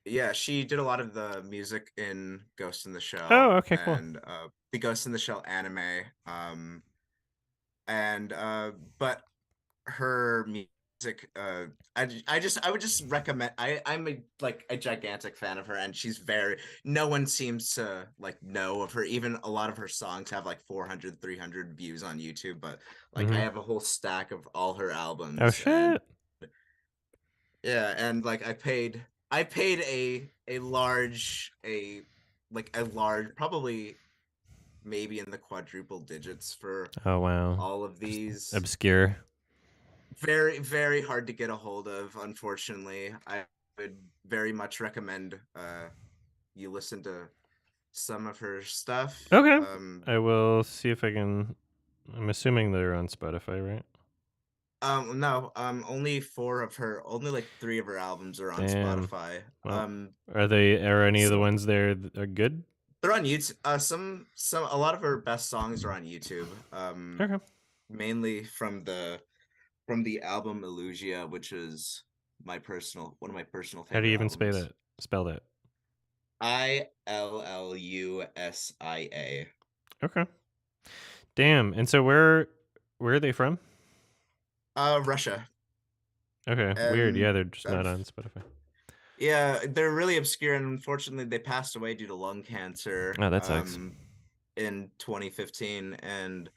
Yeah, she did a lot of the music in Ghost in the Shell. Oh, okay, cool. And the Ghost in the Shell anime. But her music, I would just recommend. I'm a gigantic fan of her, and no one seems to like know of her. Even a lot of her songs have like 400, 300 views on YouTube, but like I have a whole stack of all her albums. Oh shit. Yeah, and like I paid a large, probably maybe in the quadruple digits for Oh wow. all of these. Obscure. Very, very hard to get a hold of, unfortunately. I would very much recommend you listen to some of her stuff. Okay. I will see if I can. I'm assuming they're on Spotify, right? No, only only like 3 of her albums are on Damn. Spotify. Well, are any of the ones there are good? They're on YouTube. A lot of her best songs are on YouTube. Okay. Mainly from the album Illusia, which is one of my personal favorite. How do you even albums. spell that? ILLUSIA. Okay. Damn. And so where are they from? Russia. Okay. Weird. Yeah, they're just not on Spotify. Yeah, they're really obscure, and unfortunately, they passed away due to lung cancer. Oh, that sucks. In 2015, and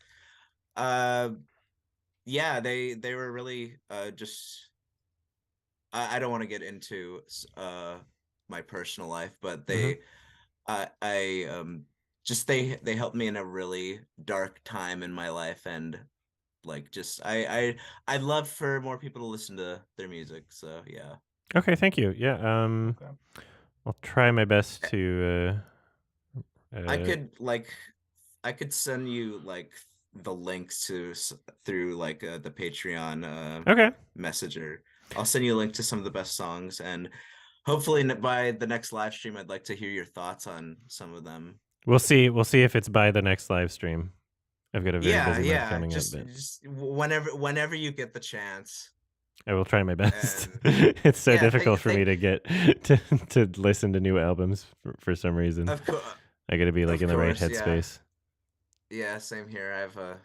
yeah, they were really just. I don't want to get into my personal life, but they, they helped me in a really dark time in my life, and like just I'd love for more people to listen to their music. So yeah. Okay, thank you. Yeah, Okay. I'll try my best to. I could send you like the links through like the Patreon Okay. messenger. I'll send you a link to some of the best songs, and hopefully by the next live stream, I'd like to hear your thoughts on some of them. We'll see. We'll see if it's by the next live stream. I've got a very busy month coming just, up, but just whenever you get the chance. I will try my best. It's so difficult for me to get to listen to new albums for some reason. Of course, I got to be like in the right headspace. Yeah, same here. I have a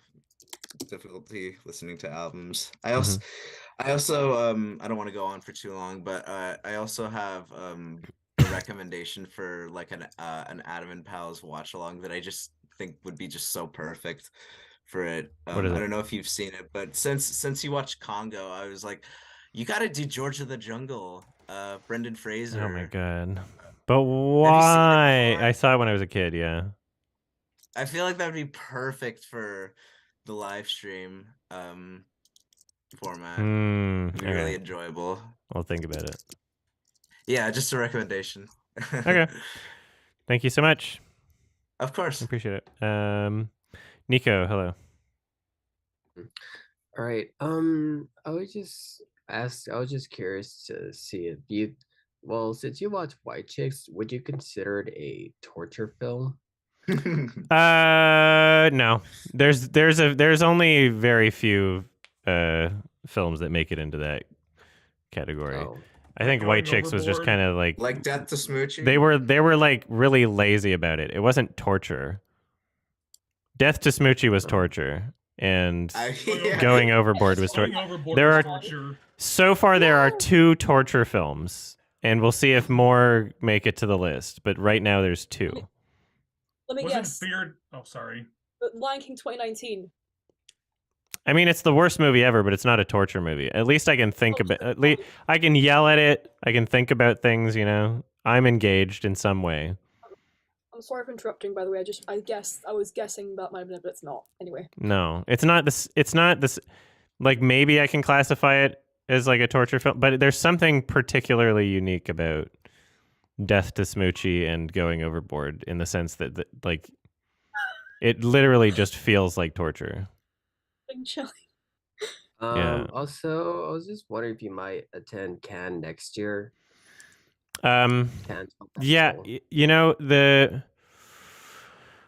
difficulty listening to albums. I also I don't want to go on for too long, but I also have a recommendation for like an Adam and Pals watch along that I just think would be just so perfect for it. What is it? I don't know if you've seen it, but since you watched Congo, I was like, you got to do George of the Jungle, Brendan Fraser. Oh my god! But why? I saw it when I was a kid. Yeah. I feel like that would be perfect for the live stream format. It'd be really enjoyable. I'll think about it. Yeah, just a recommendation. Okay. Thank you so much. Of course. I appreciate it. Nico, hello. All right. I was just curious to see if you, well, since you watch White Chicks, would you consider it a torture film? No. There's only very few films that make it into that category. Oh. I think White Chicks was just kind of like Death to Smoochie. They were like really lazy about it. It wasn't torture. Death to Smoochie was torture, and Going Overboard was torture. So far there are 2 torture films, and we'll see if more make it to the list. But right now there's 2. Let me guess. Oh, sorry. Lion King 2019. I mean, it's the worst movie ever, but it's not a torture movie. At least I can think about. At least I can yell at it. I can think about things. You know, I'm engaged in some way. I'm sorry for interrupting. By the way, I was guessing that might have been it, but it's not. Anyway. No, it's not this. It's not this. Like maybe I can classify it as like a torture film, but there's something particularly unique about Death to Smoochie and Going Overboard in the sense that like it literally just feels like torture. Yeah. Also, I was just wondering if you might attend Cannes next year. Yeah, you know,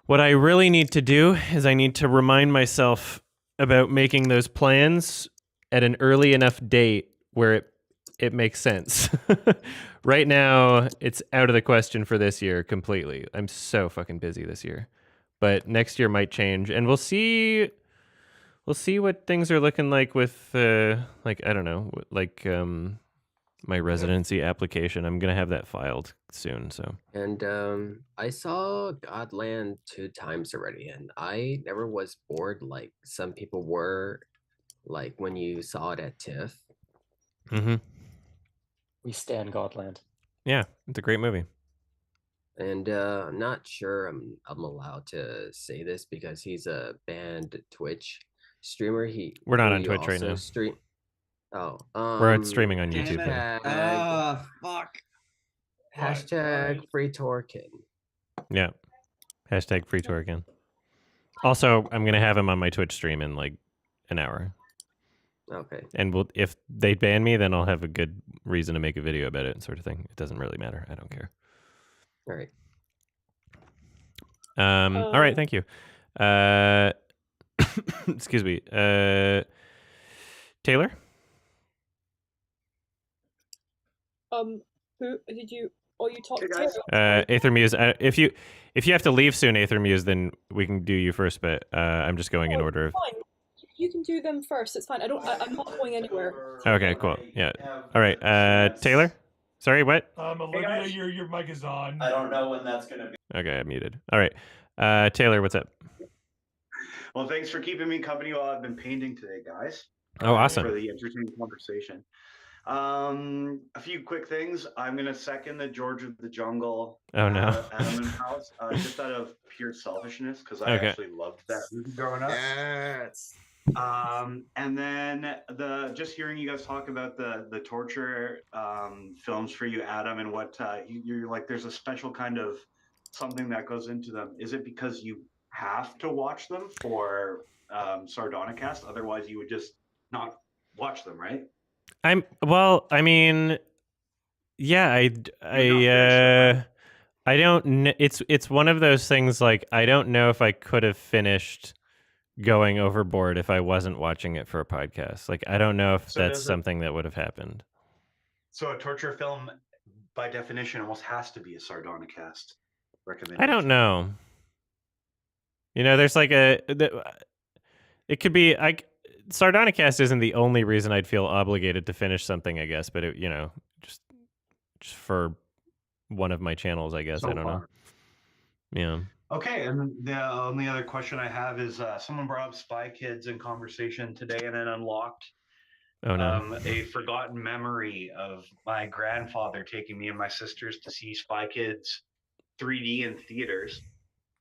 what I really need to do is I need to remind myself about making those plans at an early enough date where it makes sense. Right now, it's out of the question for this year completely. I'm so fucking busy this year. But next year might change, and we'll see what things are looking like with like I don't know, like my residency application. I'm gonna have that filed soon. So. And I saw Godland 2 times already, and I never was bored like some people were, like when you saw it at TIFF. Mm-hmm. We stand Godland. Yeah, it's a great movie. And I'm not sure I'm allowed to say this because he's a banned Twitch streamer. We're not on Twitch right now. We're streaming on YouTube. Fuck. Hashtag free Torkin. Yeah. Hashtag free Torkin. Also, I'm gonna have him on my Twitch stream in like an hour. Okay. And if they ban me, then I'll have a good reason to make a video about it, sort of thing. It doesn't really matter. I don't care. All right. All right. Thank you. Excuse me. Taylor? Who did you? Oh, you talked to Aether Muse. If you have to leave soon, Aether Muse, then we can do you first. But I'm just going in order of. Fine. You can do them first. It's fine. I'm not going anywhere. Okay. Cool. Yeah. All right. Taylor. Sorry. What? Olivia, your mic is on. I don't know when that's gonna be. Okay. I'm muted. All right. Taylor, what's up? Well, thanks for keeping me company while I've been painting today, guys. Oh, awesome. For the entertaining conversation. A few quick things. I'm going to second the George of the Jungle. Oh, no. Adam and House, just out of pure selfishness, because I actually loved that movie growing up. Yes. And then just hearing you guys talk about the torture films for you, Adam, and what you're like, there's a special kind of something that goes into them. Is it because you have to watch them for Sardonicast? Otherwise, you would just not watch them, right? I mean, yeah, I don't it's one of those things like I don't know if I could have finished going overboard if I wasn't watching it for a podcast. Like I don't know if So that's does it, something that would have happened. so a torture film by definition almost has to be a Sardonicast I recommendation. don't know. You know, there's like it could be Sardonicast isn't the only reason I'd feel obligated to finish something, I guess, but you know, just for one of my channels, I guess. So I don't know. Yeah. Okay, and then the only other question I have is someone brought up Spy Kids in conversation today and then unlocked Oh no. a forgotten memory of my grandfather taking me and my sisters to see Spy Kids 3D in theaters.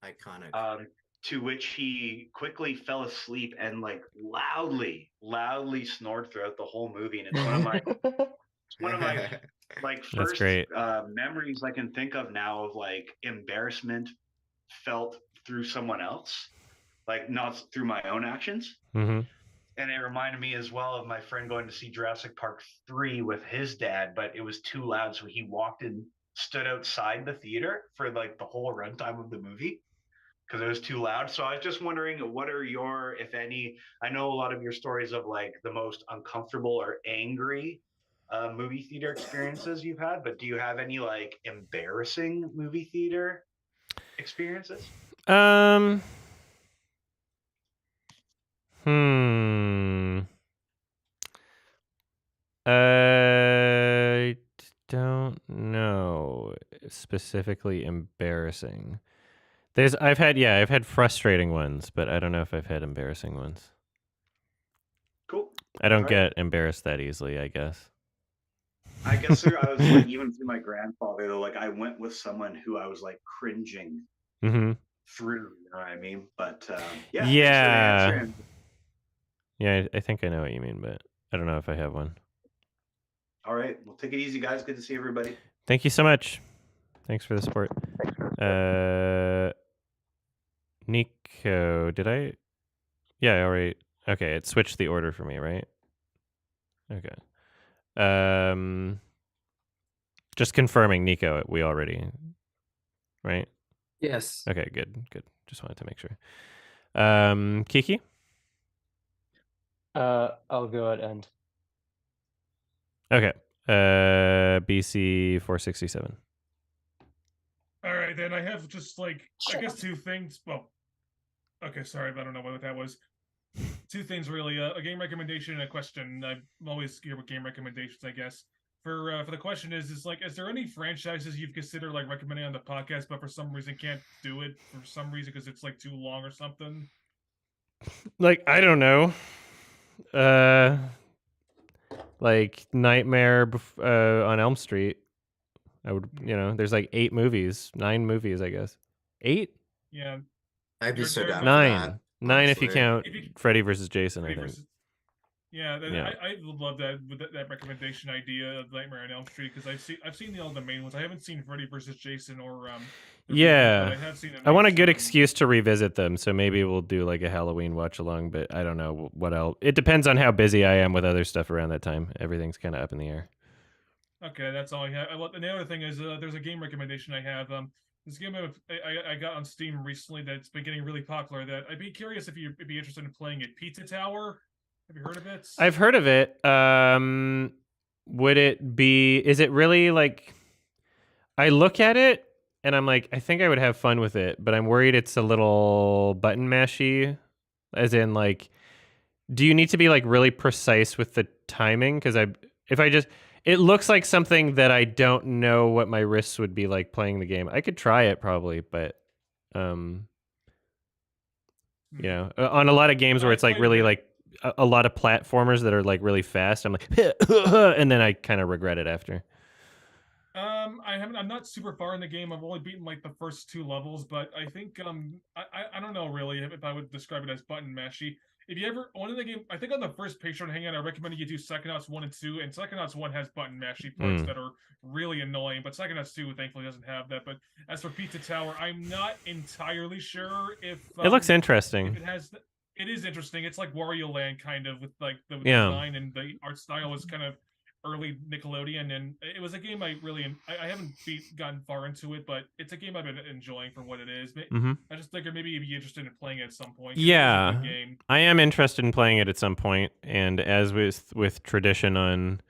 Iconic. To which he quickly fell asleep and like loudly snored throughout the whole movie. And it's one of my like first memories I can think of now of like embarrassment felt through someone else, like not through my own actions. Mm-hmm. And it reminded me as well of my friend going to see Jurassic Park 3 with his dad, but it was too loud, so he walked and stood outside the theater for like the whole runtime of the movie because it was too loud. So I was just wondering, what are your, if any, I know a lot of your stories of like the most uncomfortable or angry movie theater experiences you've had, but do you have any like embarrassing movie theater experiences? I don't know. Specifically embarrassing. I've had frustrating ones, but I don't know if I've had embarrassing ones. Cool. I don't get embarrassed that easily, I guess. I guess I was like, even through my grandfather, though, like I went with someone who I was like cringing Mm-hmm. through, you know what I mean? But yeah, yeah. thanks for the answer. Yeah, I think I know what you mean, but I don't know if I have one. All right. Well, take it easy, guys. Good to see everybody. Thank you so much. Thanks for the support. Nico, did I? Yeah, all right. Okay, it switched the order for me, right? Okay. Just confirming, Nico, we already, right? Yes. Okay, good. Just wanted to make sure. Kiki? I'll go at end. Okay. BC 467. All right, then I have just like I guess two things. Well, okay, sorry, I don't know what that was. Two things really: a game recommendation and a question. I'm always here with game recommendations, I guess. For the question is there any franchises you've considered like recommending on the podcast, but for some reason can't do it for some reason because it's like too long or something? Like I don't know. Like Nightmare on Elm Street. I would, there's like 9 movies, I guess. 8? Yeah. I'd be so down for 9. that. 9 if you count Freddy versus Jason, I think. Yeah, I love that recommendation idea of Nightmare on Elm Street because I've seen all the main ones. I haven't seen Freddy versus Jason or yeah, but I have seen. I want a good excuse to revisit them, so maybe we'll do like a Halloween watch along. But I don't know what else. It depends on how busy I am with other stuff around that time. Everything's kind of up in the air. Okay, that's all I have. And the other thing is, there's a game recommendation I have. This game I got on Steam recently that's been getting really popular. That I'd be curious if you'd be interested in playing it. Pizza Tower. Have you heard of it? I've heard of it. Would it be? Is it really like? I look at it and I'm like, I think I would have fun with it, but I'm worried it's a little button mashy. As in, like, do you need to be like really precise with the timing? Because it looks like something that I don't know what my wrists would be like playing the game. I could try it probably, but on a lot of games where it's like really like a lot of platformers that are like really fast, I'm like, and then I kind of regret it after. I'm not super far in the game. I've only beaten like the first 2 levels, but I think I don't know really if I would describe it as button mashy. if you ever one of the game, I think on the first Patreon Hangout, I recommended you do Psychonauts 1 and 2, and Psychonauts 1 has button mashy parts that are really annoying, but Psychonauts 2 thankfully doesn't have that. But as for Pizza Tower, I'm not entirely sure if it looks interesting. If it has, it is interesting. It's like Wario Land kind of, with like the design and the art style is kind of early Nickelodeon, and it was a game I really I haven't gotten far into it, but it's a game I've been enjoying for what it is. I just figured maybe you'd be interested in playing it at some point. Yeah, game. I am interested in playing it at some point, and as with tradition on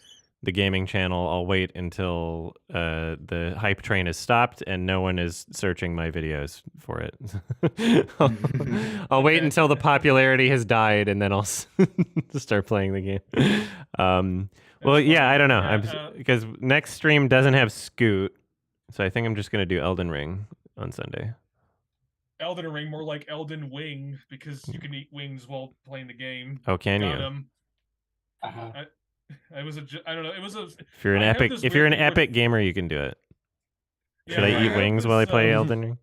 the gaming channel, I'll wait until the hype train is stopped and no one is searching my videos for it. I'll wait until the popularity has died, and then I'll start playing the game. Well, yeah, I don't know. Because next stream doesn't have Scoot, so I think I'm just gonna do Elden Ring on Sunday. Elden Ring, more like Elden Wing, because you can eat wings while playing the game. Oh, can you? I don't know. It was a. If you're an epic gamer, you can do it. Should I eat wings while I play Elden Ring?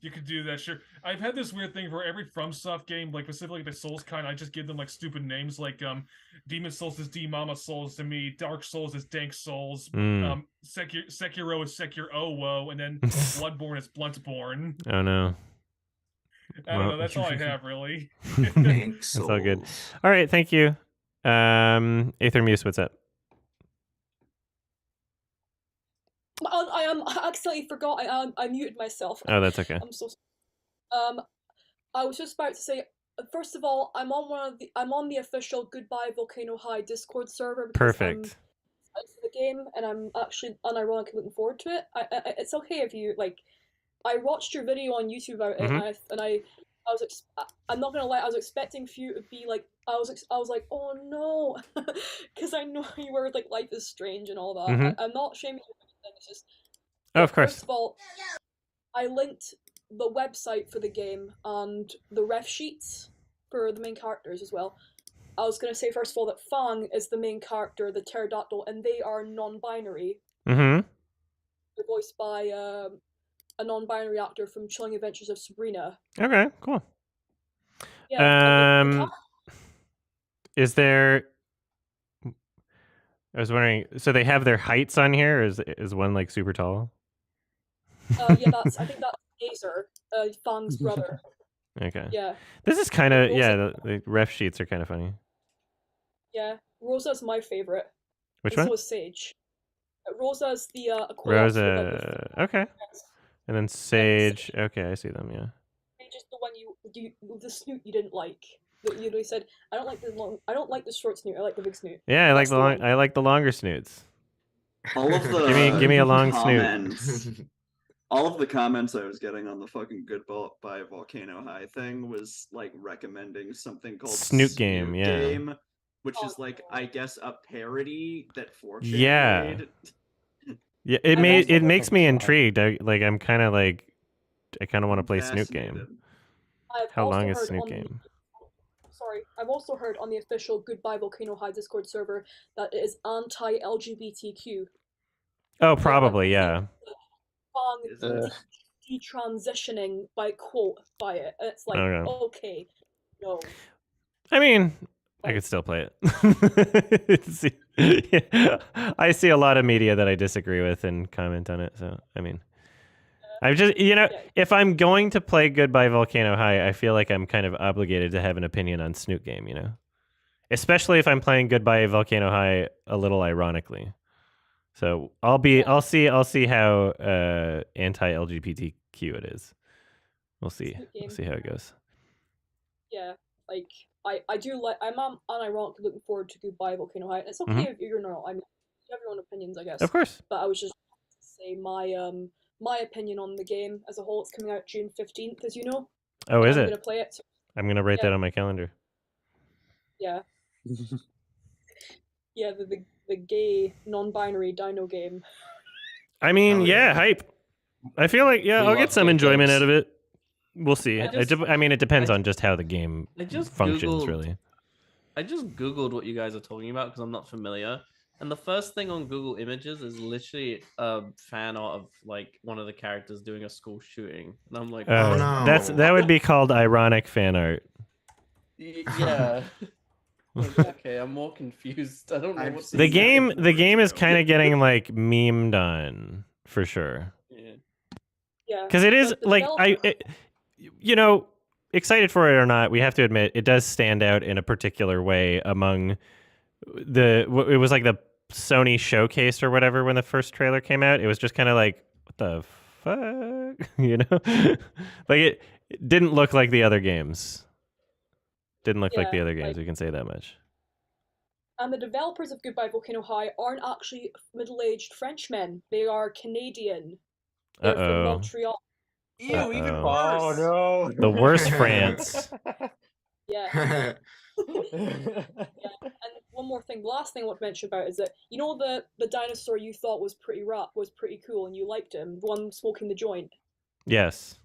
You could do that, sure. I've had this weird thing for every FromSoft game, like specifically the Souls kind, I just give them like stupid names, like Demon Souls is D Mama Souls to me, Dark Souls is Dank Souls, Sekiro is Sekiro Woe, and then Bloodborne is Bluntborne. Oh no. I don't know, that's all I have really. That's all good. All right, thank you. Aether Muse, what's up? I accidentally forgot. I muted myself. Oh, that's okay. I'm so. I was just about to say. First of all, I'm on the official Goodbye Volcano High Discord server. Perfect. I'm for the game, and I'm actually unironically looking forward to it. It's okay if you like. I watched your video on YouTube about it, I'm not gonna lie. I was expecting for you to be like. I was like, oh no, because I know you were like, Life is Strange and all that. I'm not shaming you. It's just, of course. First of all, I linked the website for the game and the ref sheets for the main characters as well. I was going to say, first of all, that Fang is the main character, the pterodactyl, and they are non-binary. They're voiced by a non-binary actor from Chilling Adventures of Sabrina. Okay, cool. Yeah, is there... I was wondering, so they have their heights on here, or is one like super tall? Yeah, I think that's Gazer, Fang's brother. Okay. Yeah. This is kind of, the ref sheets are kind of funny. Yeah, Rosa's my favorite. Which one? So is Sage. Rosa's the Rosa, okay. And then Sage, okay, I see them, yeah. Sage is the one the snoot you didn't like. You literally said, I don't like the short snoot. I like the big snoot. Yeah, I like the longer snoots. All of the give me a long comments, all of the comments I was getting on the fucking Goodbye Volcano High thing was like recommending something called Snoot Game, which is like I guess a parody that Fortune made. Yeah, it makes me intrigued. I'm kind of like I kind of want to play Snoot Game. How long is Snoot Game? Sorry, I've also heard on the official Goodbye Volcano High Discord server that it is anti-LGBTQ. Oh, probably, yeah. Detransitioning by quote by it. And it's like, okay, no. I mean, I could still play it. I see a lot of media that I disagree with and comment on it. So, I mean, I just, if I'm going to play Goodbye Volcano High, I feel like I'm kind of obligated to have an opinion on Snoot Game, especially if I'm playing Goodbye Volcano High a little ironically. So I'll see how anti-LGBTQ it is. We'll see how it goes. Yeah, like I do like. I'm unironically looking forward to Goodbye Volcano High. It's okay if you're not. I mean, you have your own opinions, I guess. Of course. But I was just say my opinion on the game as a whole. It's coming out June 15th, as you know. Oh, is it? I'm gonna play it. I'm gonna write that on my calendar. Yeah. Yeah, the gay non-binary dino game. I mean, hype. I feel like I'll get some enjoyment out of it. We'll see. I mean, it depends on just how the game functions, really. I just Googled what you guys are talking about because I'm not familiar. And the first thing on Google Images is literally a fan art of like one of the characters doing a school shooting. And I'm like, that would be called ironic fan art. Yeah. Okay, I'm more confused. I don't know what the game is kind of getting like memed on for sure. Yeah. Because it is like excited for it or not, we have to admit it does stand out in a particular way among it was like the Sony showcase or whatever when the first trailer came out. It was just kind of like, what the fuck, like it didn't look like the other games. Didn't look like the other games. We can say that much. And the developers of Goodbye Volcano High aren't actually middle-aged Frenchmen. They are Canadian. They're from Montreal. Ew, even worse. Oh no. The worst France. Yeah. And one more thing, the last thing I want to mention about is that the dinosaur you thought was pretty cool and you liked him, the one smoking the joint. Yes.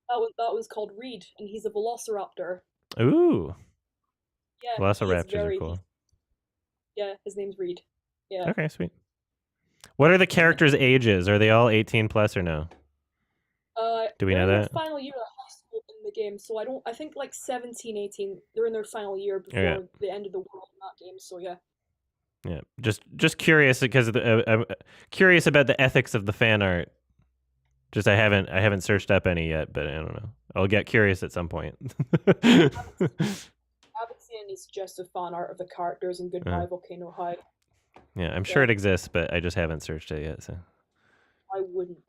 That was called Reed, and he's a velociraptor. Ooh. Yeah. Velociraptors are cool. Yeah, his name's Reed. Yeah. Okay, sweet. What are the characters' ages? Are they all 18 plus or no? Do we know they're in that? their final year of high school in the game, so I think like 17, 18, they're in their final year before the end of the world in that game, so yeah. Yeah, just curious because I'm curious about the ethics of the fan art. Just I haven't searched up any yet, but I don't know. I'll get curious at some point. I haven't seen any suggestive fan art of the characters in Goodbye Volcano High. Yeah, I'm sure it exists, but I just haven't searched it yet. So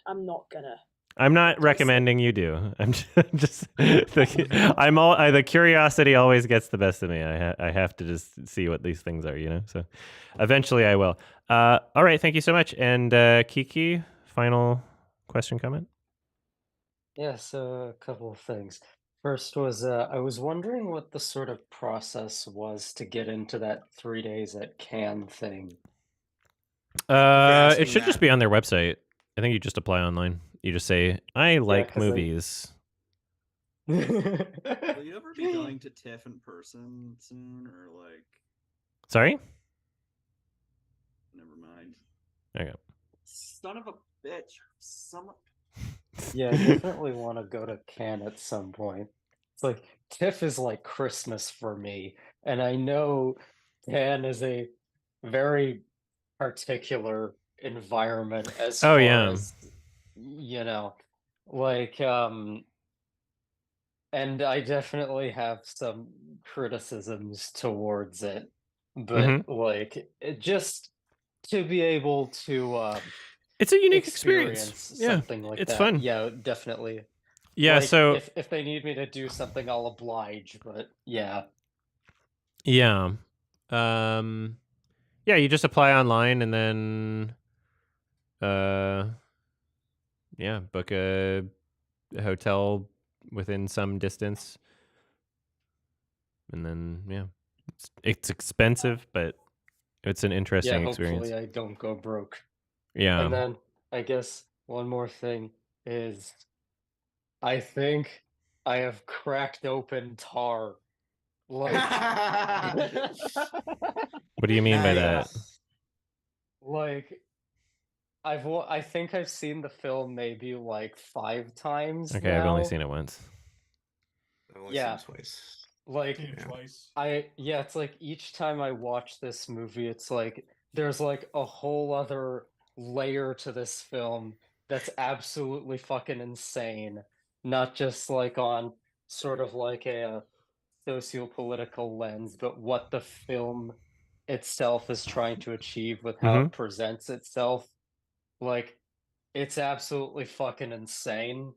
I'm not gonna. I'm not recommending you do. I'm just the curiosity always gets the best of me. I have to just see what these things are, So eventually I will. All right, thank you so much. And Kiki, final question, comment? Yeah, so a couple of things. First was I was wondering what the sort of process was to get into that 3 days at Cannes thing. It should just be on their website. I think you just apply online. You just say, I like movies. Will you ever be going to TIFF in person soon, or like? Sorry? Never mind. Okay. Son of a bitch. Someone. Yeah, I definitely want to go to Cannes at some point. It's like TIFF is like Christmas for me, and I know Cannes is a very particular environment as far as like and I definitely have some criticisms towards it, but like just to be able to it's a unique experience. Something like it's that. Fun. Yeah, definitely. Yeah, like, so if they need me to do something, I'll oblige, but yeah. Yeah. Yeah, you just apply online and then book a hotel within some distance. And then it's expensive, but it's an interesting experience. Hopefully I don't go broke. Yeah. And then I guess one more thing is I think I have cracked open Tar. Like What do you mean by that? Like I think I've seen the film maybe like 5 times Okay, now. I've only seen it once. I've only seen it twice. Like twice. It's like each time I watch this movie, it's like there's like a whole other layer to this film that's absolutely fucking insane. Not just like on sort of like a socio-political lens, but what the film itself is trying to achieve with how it presents itself. Like, it's absolutely fucking insane.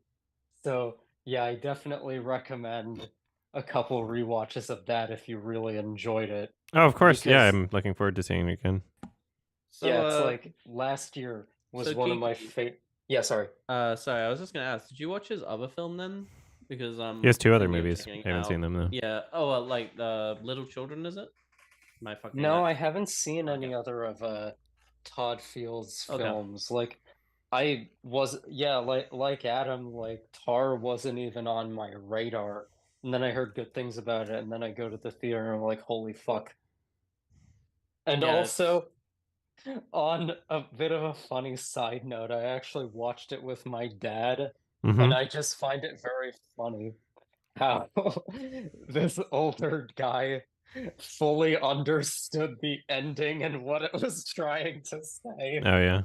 So, yeah, I definitely recommend a couple rewatches of that if you really enjoyed it. Oh, of course. Yeah, I'm looking forward to seeing it again. So, yeah, it's like last year was one of my favorite. Yeah, sorry. Sorry, I was just gonna ask. Did you watch his other film then? Because he has 2 other movies. I haven't seen them though. Yeah. Oh, like the Little Children, is it? No, I haven't seen any other of Todd Field's films. Like I was like Adam, like Tar wasn't even on my radar. And then I heard good things about it, and then I go to the theater and I'm like, holy fuck. And also on a bit of a funny side note, I actually watched it with my dad, and I just find it very funny. how this older guy fully understood the ending and what it was trying to say. Oh yeah.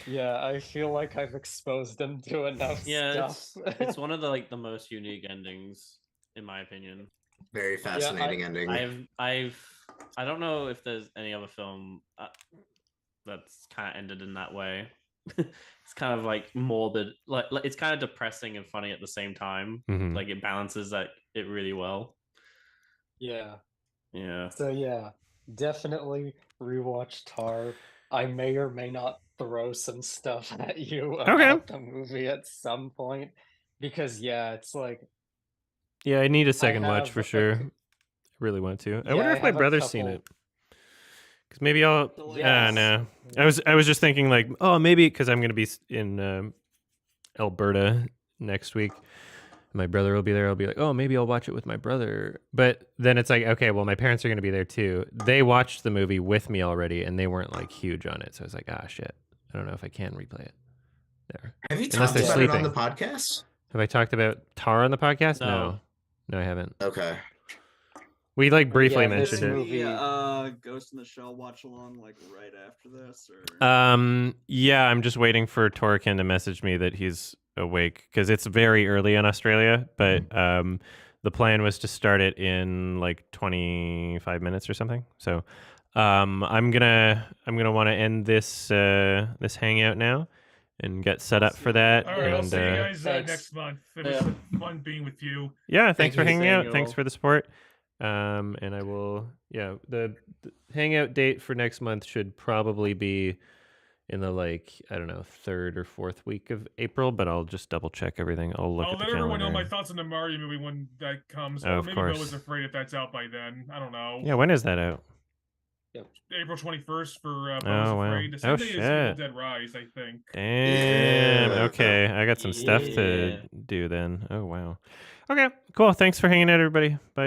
Yeah, I feel like I've exposed him to enough Yeah, stuff. it's one of the most unique endings, in my opinion. Very fascinating ending. I don't know if there's any other film that's kind of ended in that way. It's kind of like morbid, like it's kind of depressing and funny at the same time. Mhm. Like it balances it really well. Yeah. Yeah. So yeah, definitely rewatch Tar. I may or may not throw some stuff at you about the movie at some point because yeah, it's like Yeah, I need a second watch have for a sure. I really want to. I Yeah, wonder I if my have a brother's seen it. couple. Because maybe I'll. Yes. No. I was just thinking like, oh, maybe because I'm gonna be in Alberta next week. My brother will be there. I'll be like, oh, maybe I'll watch it with my brother. But then it's like, okay, well, my parents are going to be there too. They watched the movie with me already, and they weren't like huge on it. So I was like, ah, shit. I don't know if I can replay it there. Have you Unless talked they're about sleeping. it on the podcast? Have I talked about Tar on the podcast? No. No, I haven't. Okay. We like briefly Is mentioned there it. any, Ghost in the Shell watch along like right after this, or? Yeah, I'm just waiting for Torkin to message me that he's awake because it's very early in Australia. But the plan was to start it in like 25 minutes or something. So I'm gonna want to end this this hangout now and get set up for that. All right, and, I'll see you guys Thanks. next month. It was fun being with you. Yeah, thanks for hanging out. you Thanks all. for the support. And I will. Yeah, the hangout date for next month should probably be in the like I don't know 3rd or 4th week of April, but I'll just double check everything. I'll look I'll at the let everyone know calendar. my thoughts on the Mario movie when that comes. Oh, Or of maybe course. Will is afraid if that's out by then. I don't know. Yeah, when is that out? April 21st for Bo is Oh, wow. Afraid. The same Oh, day as shit. Evil Dead Rise, I think. Damn. Yeah. Okay, I got some stuff to Yeah. do then. Oh wow. Okay, cool. Thanks for hanging out, everybody. Bye.